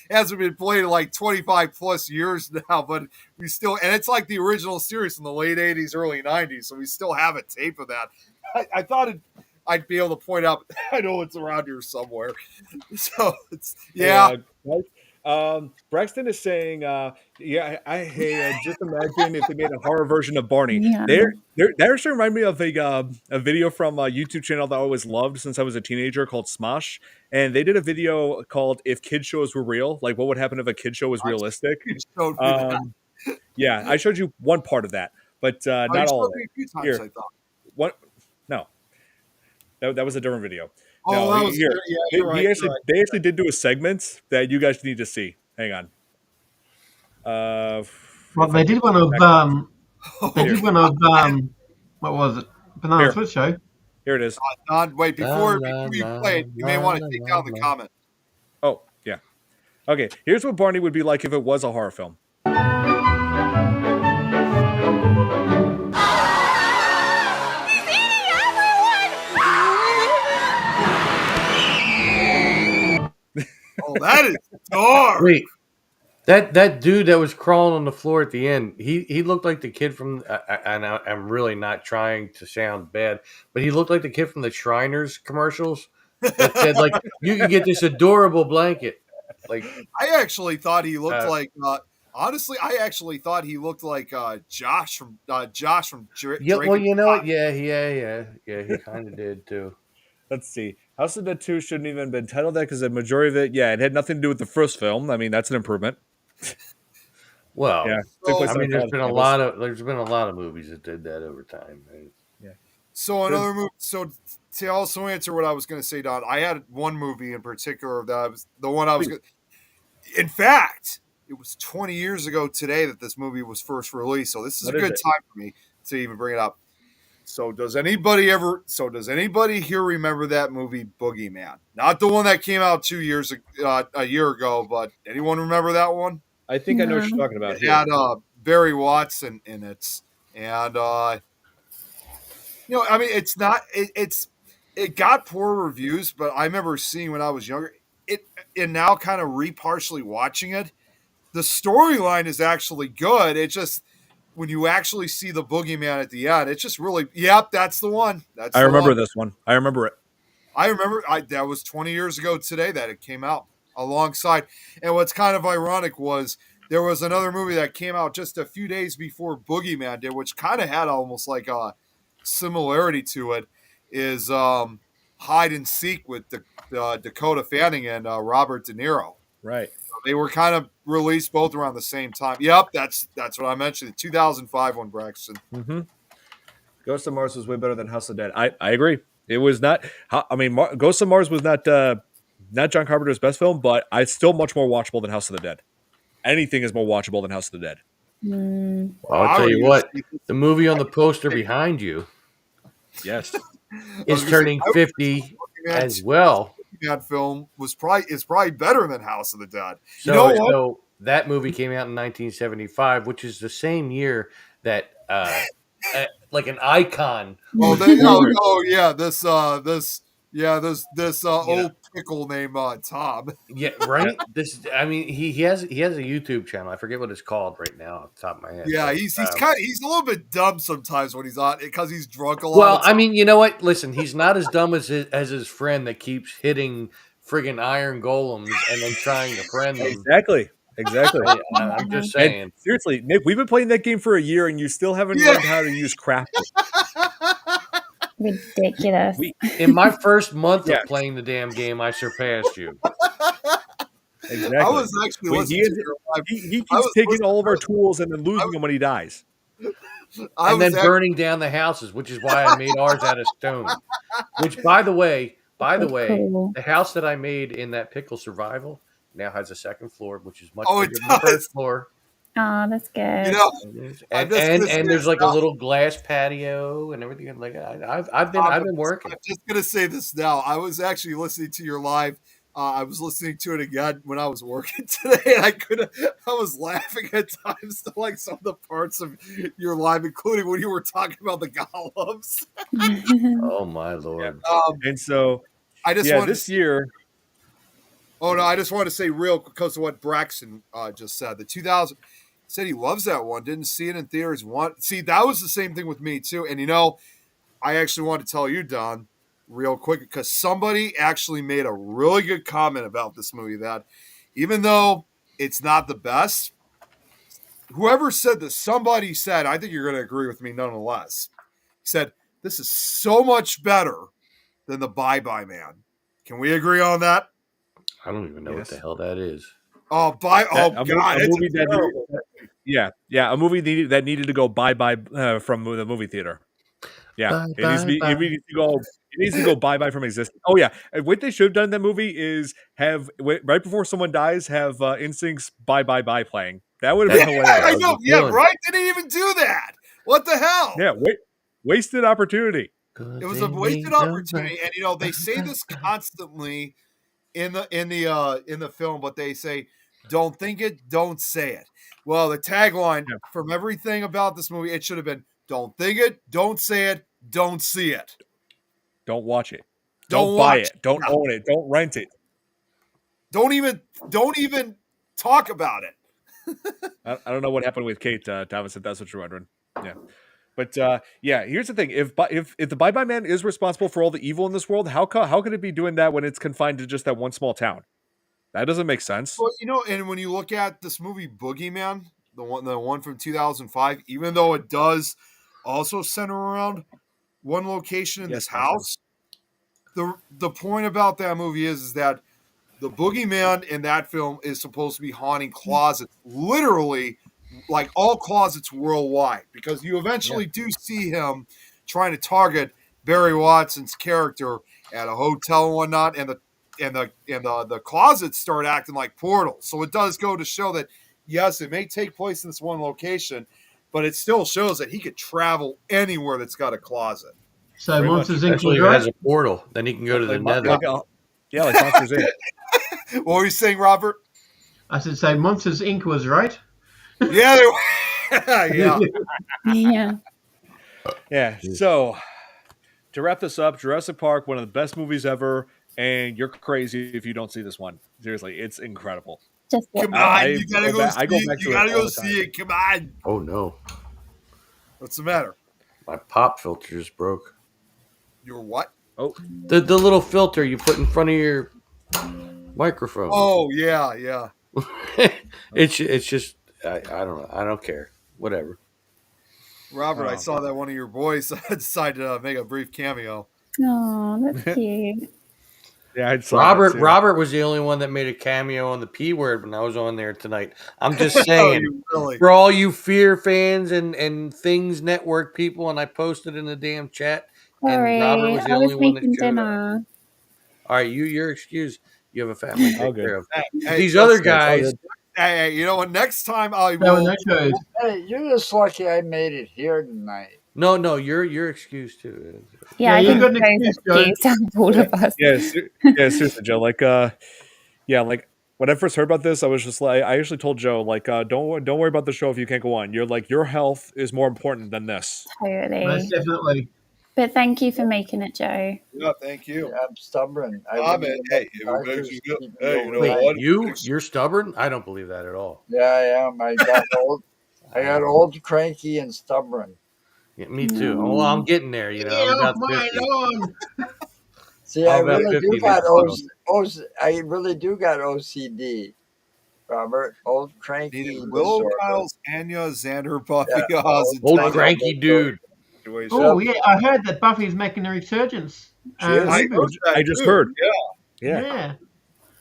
Hasn't been played in like 25 plus years now, but we still, and it's like the original series from the late 80s, early 90s. So we still have a tape of that. I thought I'd be able to point out. I know it's around here somewhere. So it's yeah. Hey, Braxton is saying, just imagine if they made a horror version of Barney. Yeah. That actually reminded me of a video from a YouTube channel that I always loved since I was a teenager called Smosh, and they did a video called "If Kid Shows Were Real," like what would happen if a kid show was realistic. You showed me that. Yeah, I showed you one part of that, but You not all showed of me it. a few times, Here, I thought. what? No, that was a different video. Oh, No, that was here. yeah. You're right. They actually did do a segment that you guys need to see. Hang on. Well, they did one of what was it? Banana Here. Split Show. Here it is. Don, wait, before you play it, you may want to take down the comment. Oh, yeah. Okay, here's what Barney would be like if it was a horror film. Oh, that is dark. Wait, that dude that was crawling on the floor at the end, he looked like the kid from. And I'm really not trying to sound bad, but he looked like the kid from the Shriners commercials that said like, "You can get this adorable blanket." Like, I actually thought he looked like. Honestly, I actually thought he looked like Josh from Drake. yeah, well, you know what? Yeah, he kind of did too. Let's see. House of the Dead 2 shouldn't even have been titled that because the majority of it, it had nothing to do with the first film. I mean, that's an improvement. Well, Yeah. I mean, there's been a lot of movies that did that over time. Right? Yeah. So another movie. So to also answer what I was going to say, Don, I had one movie in particular that was the one I was. In fact, it was 20 years ago today that this movie was first released. So this is a good time for me to even bring it up. So does anybody here remember that movie Boogeyman? Not the one that came out a year ago, but anyone remember that one? I think I know what you're talking about. It had Barry Watson in it, and I mean, it got poor reviews, but I remember seeing when I was younger. And now kind of partially watching it, the storyline is actually good. It just when you actually see the boogeyman at the end, it's just really, that's the one. I remember this one. I remember it. That was 20 years ago today that it came out alongside. And what's kind of ironic was there was another movie that came out just a few days before Boogeyman did, which kind of had almost like a similarity to it. Is hide and seek with Dakota Fanning and Robert De Niro. Right. They were kind of released both around the same time. Yep, that's what I mentioned. The 2005 one, Braxton. Mm-hmm. Ghost of Mars was way better than House of the Dead. I agree. It was not. I mean, Ghost of Mars was not John Carpenter's best film, but it's still much more watchable than House of the Dead. Anything is more watchable than House of the Dead. I'll tell you what. The movie on the poster behind you, yes, is turning 50 as well. That film is probably better than House of the Dead. So that movie came out in 1975, which is the same year that like an icon. Oh yeah, this old pickle named Tom. Yeah, right. I mean, he has a YouTube channel. I forget what it's called right now off the top of my head. Yeah, he's a little bit dumb sometimes when he's on because he's drunk a lot. Well, I mean, you know what? Listen, he's not as dumb as his friend that keeps hitting friggin' iron golems and then trying to friend them. Exactly. I'm just saying. And seriously, Nick, we've been playing that game for a year, and you still haven't learned how to use crafting. Ridiculous. In my first month of playing the damn game, I surpassed you. Exactly. I was actually listening he keeps taking all of our tools and then losing them when he dies. And then burning down the houses, which is why I made ours out of stone. Which, by the way, cool. the house that I made in that pickle survival now has a second floor, which is much bigger than the first floor. Oh, that's good. You know, and there's like a little glass patio and everything. Like I've been working. I'm just gonna say this now. I was actually listening to your live. I was listening to it again when I was working today, and I was laughing at times to like some of the parts of your live, including when you were talking about the golems. Oh my lord! And so I just this year. Oh no! I just want to say real because of what Braxton just said. The 2000 said he loves that one. Didn't see it in theaters. See, that was the same thing with me too. And I actually want to tell you, Don, real quick, because somebody actually made a really good comment about this movie that even though it's not the best, whoever said this, somebody said, I think you're going to agree with me nonetheless. He said, this is so much better than the Bye Bye Man. Can we agree on that? I don't even know what the hell that is. Oh, God. A movie a movie that needed to go bye-bye from the movie theater. Yeah, it needs to go bye-bye from existence. Oh, yeah. What they should have done in that movie is have, right before someone dies, have Instinct's bye-bye-bye playing. That would have been hilarious. I know. Yeah, right? Didn't even do that. What the hell? Yeah, wasted opportunity. It was a wasted opportunity. And, they say this constantly in the film, but they say, don't think it, don't say it. Well, the tagline from everything about this movie, it should have been, don't think it, don't say it, don't see it. Don't watch it. Don't buy it. Don't own it. Don't rent it. Don't even talk about it. I don't know what happened with Kate, Thomas, if that's what you're wondering. Yeah. But here's the thing: if the Bye Bye Man is responsible for all the evil in this world, how could it be doing that when it's confined to just that one small town? That doesn't make sense. Well, and when you look at this movie Boogeyman, the one from 2005, even though it does also center around one location in this house, the point about that movie is that the Boogeyman in that film is supposed to be haunting closets, literally. Like all closets worldwide, because you eventually do see him trying to target Barry Watson's character at a hotel and whatnot, and the closets start acting like portals. So it does go to show that yes, it may take place in this one location, but it still shows that he could travel anywhere that's got a closet. So Monsters Inc. Actually, has a portal, then he can go to the Nether. Like Monsters Inc. What were you saying, Robert? I should say Monsters Inc. was right. Yeah, yeah. Yeah. So to wrap this up, Jurassic Park, one of the best movies ever, and you're crazy if you don't see this one. Seriously, it's incredible. Just come on, you gotta go see it. You gotta go see it. Come on. Oh no. What's the matter? My pop filter just broke. Your what? Oh, the little filter you put in front of your microphone. Oh yeah. It's just I don't know. I don't care. Whatever. Robert, I saw that one of your boys decided to make a brief cameo. Oh, that's cute. Yeah, I saw that too. Robert was the only one that made a cameo on the P word when I was on there tonight. I'm just Oh, saying, you really? for all you Fear fans and Things Network people, and I posted in the damn chat, and Robert Sorry, was the I was only one that making showed up. dinner. All right, you're excused. You have a family to All take good. care of. Hey, But hey, these other Yeah, it's all guys, good. Hey, you know what? Next time I There were will. no shows. Hey, you're just lucky I made it here tonight. no, you're excused too. Yeah, I you think got an Joe's excuse, Joe. excused out of all of us. Yeah, seriously, Joe. Like, yeah, like when I first heard about this, I was just like, I actually told Joe, like, don't worry about the show if you can't go on. You're like, your health is more important than this. Most Totally. definitely. But thank you for making it, Joe. Yeah, thank you. I'm stubborn. I Ah, wouldn't man, let hey, the if it makes doctors you feel, keep me hey, you know overnight. what? You're stubborn? I don't believe that at all. Yeah, I am. I got old. I got old, cranky, and stubborn. Yeah, me too. Oh, well, I'm getting there. You know, I'm Get off about my 50. lawn! See, I I'm about really 50 do got next month. I really do got OCD, Robert. Old cranky Needed Willow, disorder. Kyle's, Anya, Xander, Buffy, Yeah, Oz, and Old Tom cranky dude. situation. Oh yeah, I heard that Buffy's making a resurgence. She is. I Reboot. heard that I just too. heard. Yeah. Yeah,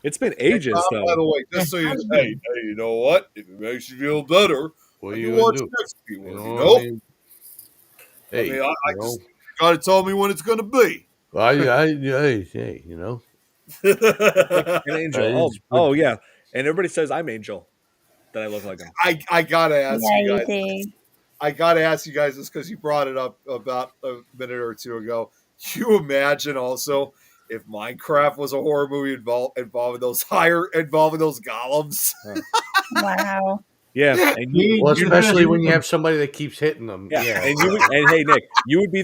it's been ages Tom, by though. the way, just so you Has hey, been. hey, you know what? If it makes you feel better, What are I you can gonna watch do? next week. You You know know? what I mean? I Hey, mean, I you know, just gotta tell me when it's gonna be. hey, you know. Like an angel. Oh yeah. And everybody says I'm Angel. That I look like him. I gotta ask Yeah, you you guys. do. I gotta ask you guys this because you brought it up about a minute or two ago. You imagine also if Minecraft was a horror movie involving those golems. Wow. Yeah, and you, Well, You're the first especially when you one. have somebody that keeps hitting them. yeah, Yeah. and hey Nick, you would be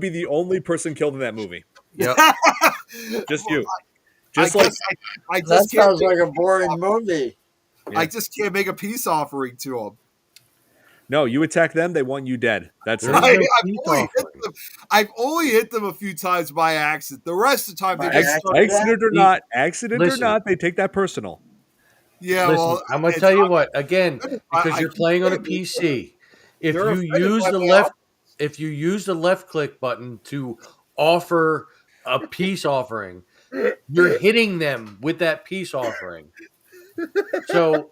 the only person killed in that movie. Yep. Just you. I Just like guess I That just can't. sounds like a boring movie. Yeah. I just can't make a peace offering to them. no, you attack them, they want you dead. That's There's it. no peace offering. I've only hit them a few times by accident. The rest of the time they By just accident? Accident Listen. or not, they take that personal. yeah. Listen, Well, I'm gonna it's tell you not- what. Again, because I you're keep playing on a saying this, PC, if they're you offended use by the my left, if you use the left click button to offer a peace offering, you're hitting them with that peace offering. So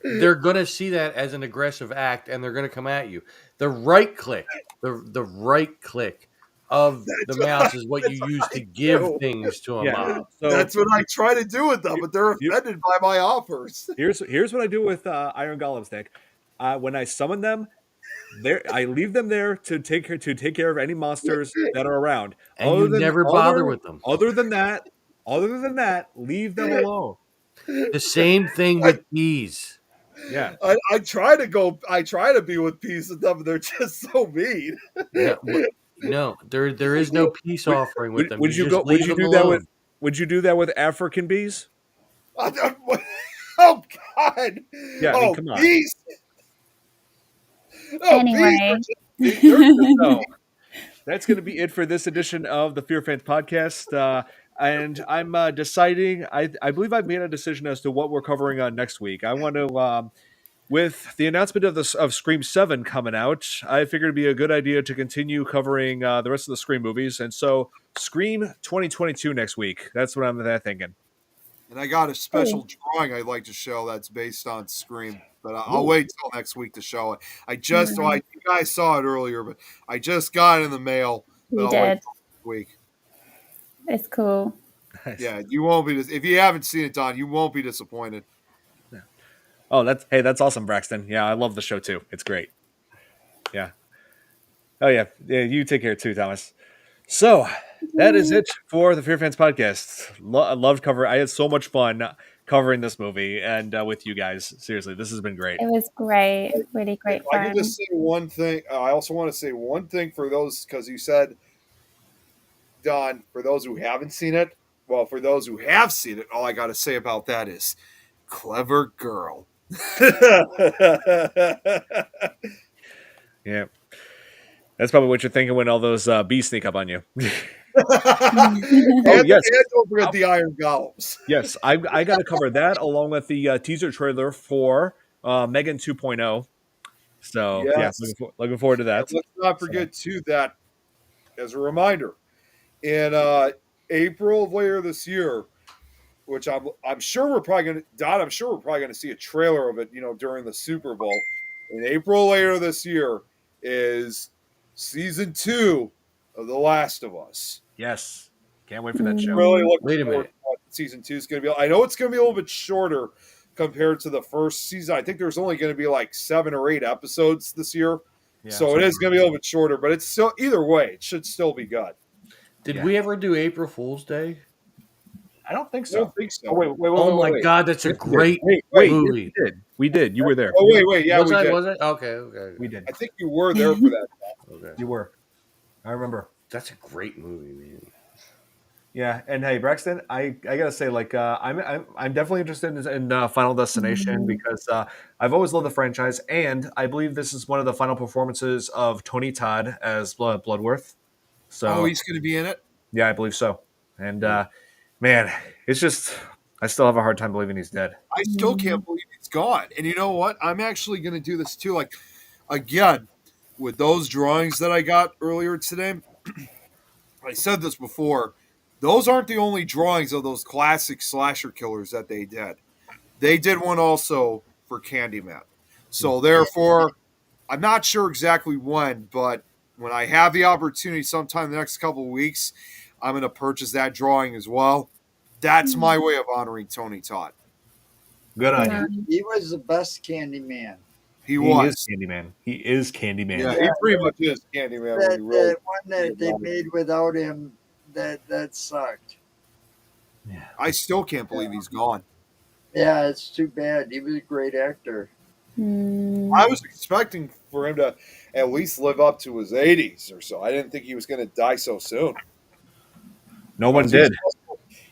they're gonna see that as an aggressive act, and they're gonna come at you. The right click, the right click of the mouse is what you use to give things to a Yeah. mob. So That's what I try to do with them, but they're You- offended by my offers. here's what I do with Iron Golems, Nick. When I summon them, I leave them there to take care of any monsters that are around. And you never bother with them. Other than that, leave them alone. The same thing with bees. Yeah. I try to be with peace with them, but they're just so mean. No, there is no peace offering with them. Would you just go? Would leave you them do that alone. with? Would you do that with African bees? Oh God! Yeah, I mean, come on. Peace. Oh, Anyway. So that's going to be it for this edition of the FearFans podcast. And I'm deciding. I believe I've made a decision as to what we're covering on next week. I want to. With the announcement of Scream 7 coming out, I figured it'd be a good idea to continue covering the rest of the Scream movies. And so, Scream 2022 next week. That's what I'm thinking. And I got a special drawing I'd like to show that's based on Scream, but I'll wait till next week to show it. You guys saw it earlier, but I just got it in the mail. But You I'll wait did. till next week. It's cool. Yeah, you won't be. If you haven't seen it, Don, you won't be disappointed. Oh, that's awesome, Braxton. Yeah, I love the show too. It's great. Yeah. Oh yeah. You take care too, Thomas. So that is it for the FearFans podcast. I loved covering. I had so much fun covering this movie and with you guys. Seriously, this has been great. It was great. Really great I can fun. just say one thing. I also want to say one thing for those, because you said, Don, for those who haven't seen it. Well, for those who have seen it, all I got to say about that is clever girl. Yeah. That's probably what you're thinking when all those bees sneak up on you. Oh, yes. And don't forget the Iron Golems. Yes, I got to cover that along with the teaser trailer for Megan 2.0. So, Yes. looking forward to that. And let's not forget, too, that as a reminder, in April of later this year, which I'm sure we're probably going to, Don, I'm sure we're probably going to see a trailer of it, during the Super Bowl. In April later this year is season 2 of The Last of Us. Yes. Can't wait for that show. Really looking Wait a forward minute. to what season 2 is going to be. I know it's going to be a little bit shorter compared to the first season. I think there's only going to be like 7 or 8 episodes this year. Yeah, so it is going to be a little bit shorter, but it's still, either way, it should still be good. Did we ever do April Fool's Day? I don't think I so. don't think so. Oh, wait. Oh my God, that's a Yes, we did. great Wait, movie. yes, we did. We did. You were there. Oh, wait. Yeah, was we I? did. Was it? Okay. We did. I think you were there for that. Okay. You were. I remember. That's a great movie, man. Yeah, and hey, Braxton, I gotta say, like, I'm definitely interested in Final Destination because I've always loved the franchise, and I believe this is one of the final performances of Tony Todd as Bloodworth. So, Oh, he's going to be in it? yeah, I believe so. And man, it's just I still have a hard time believing he's dead. I still can't believe he's gone. And you know what? I'm actually going to do this too. Like, again, with those drawings that I got earlier today, I said this before. Those aren't the only drawings of those classic slasher killers that they did. They did one also for Candyman. So therefore, I'm not sure exactly when, but when I have the opportunity sometime in the next couple of weeks, I'm going to purchase that drawing as well. That's my way of honoring Tony Todd. Good on you. He was the best Candyman. He was. Is Candyman. He is Candyman. Yeah, he pretty much is Candyman. That, when you really that one that they made without him, that sucked. I still can't believe he's gone. Yeah, it's too bad. He was a great actor. I was expecting for him to at least live up to his 80s or so. I didn't think he was going to die so soon. No one did.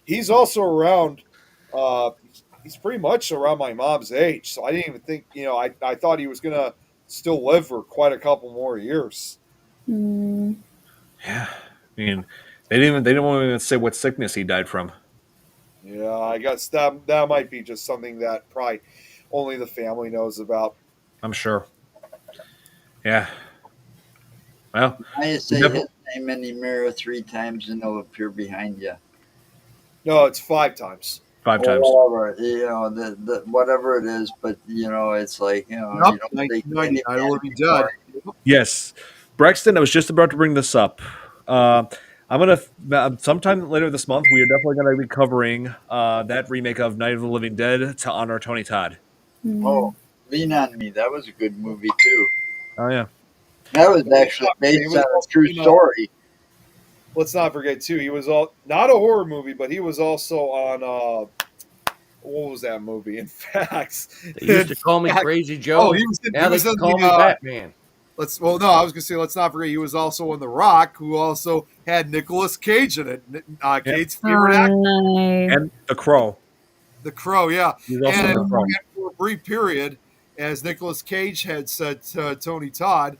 He's also around. He's pretty much around my mom's age, so I didn't even think. I thought he was going to still live for quite a couple more years. Yeah, I mean, they didn't want to say what sickness he died from. Yeah, I guess that might be just something that probably only the family knows about. I'm sure. Yeah. Well, I just say his name in the mirror 3 times and it'll appear behind you. No, it's 5 times. 5 times. Whatever, the whatever it is, but it's like you don't think 1999 will be dead. Yes, Braxton. I was just about to bring this up. I'm gonna sometime later this month. We are definitely going to be covering that remake of Night of the Living Dead to honor Tony Todd. Oh, Lean on Me. That was a good movie too. Oh yeah, that was actually based on a true story. Let's not forget too. He was not a horror movie, but he was also on what was that movie? In fact, they used to call me Crazy Joe. Oh, he was. Now they call me Batman. I was going to say, let's not forget, he was also in The Rock, who also had Nicolas Cage in it. Kate's favorite actor. And The Crow. The Crow, yeah. He's also in The Crow. And for a brief period, as Nicolas Cage had said to Tony Todd,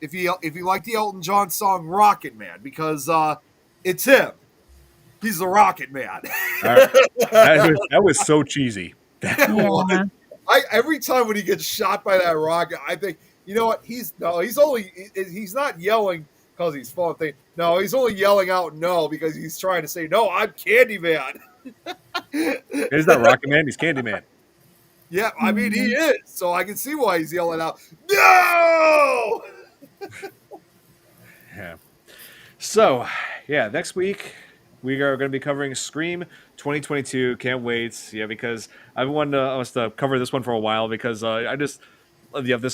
if you like the Elton John song Rocket Man, because it's him. He's the Rocket Man. That was so cheesy. Every time when he gets shot by that rocket, I think, you know what? He's not yelling because he's falling. No, he's only yelling out no because he's trying to say, no, I'm Candyman. He's not Rocket Man, he's Candyman. Yeah, I mean, he is. So I can see why he's yelling out, no! Yeah. So, yeah, next week we are going to be covering Scream 2022. Can't wait. Yeah, because I've wanted us to cover this one for a while because this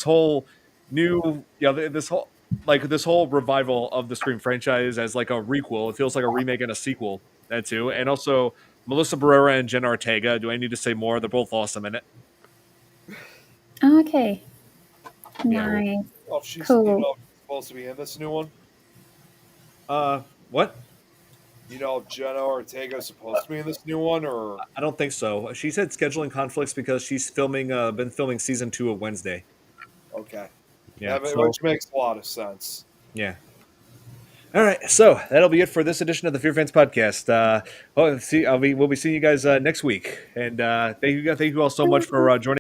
whole this whole revival of the Scream franchise as like a requel. It feels like a remake and a sequel. That too, and also Melissa Barrera and Jenna Ortega. Do I need to say more? They're both awesome in it. Okay. Yeah. Nice. Oh, she's Cool. supposed to be in this new one. What? Jenna Ortega's supposed to be in this new one, or I don't think so. She said scheduling conflicts because she's been filming season 2 of Wednesday. okay, Yeah, which makes a lot of sense. Yeah. All right, so that'll be it for this edition of the FearFans podcast. We'll be seeing you guys next week, and thank you all so much for joining.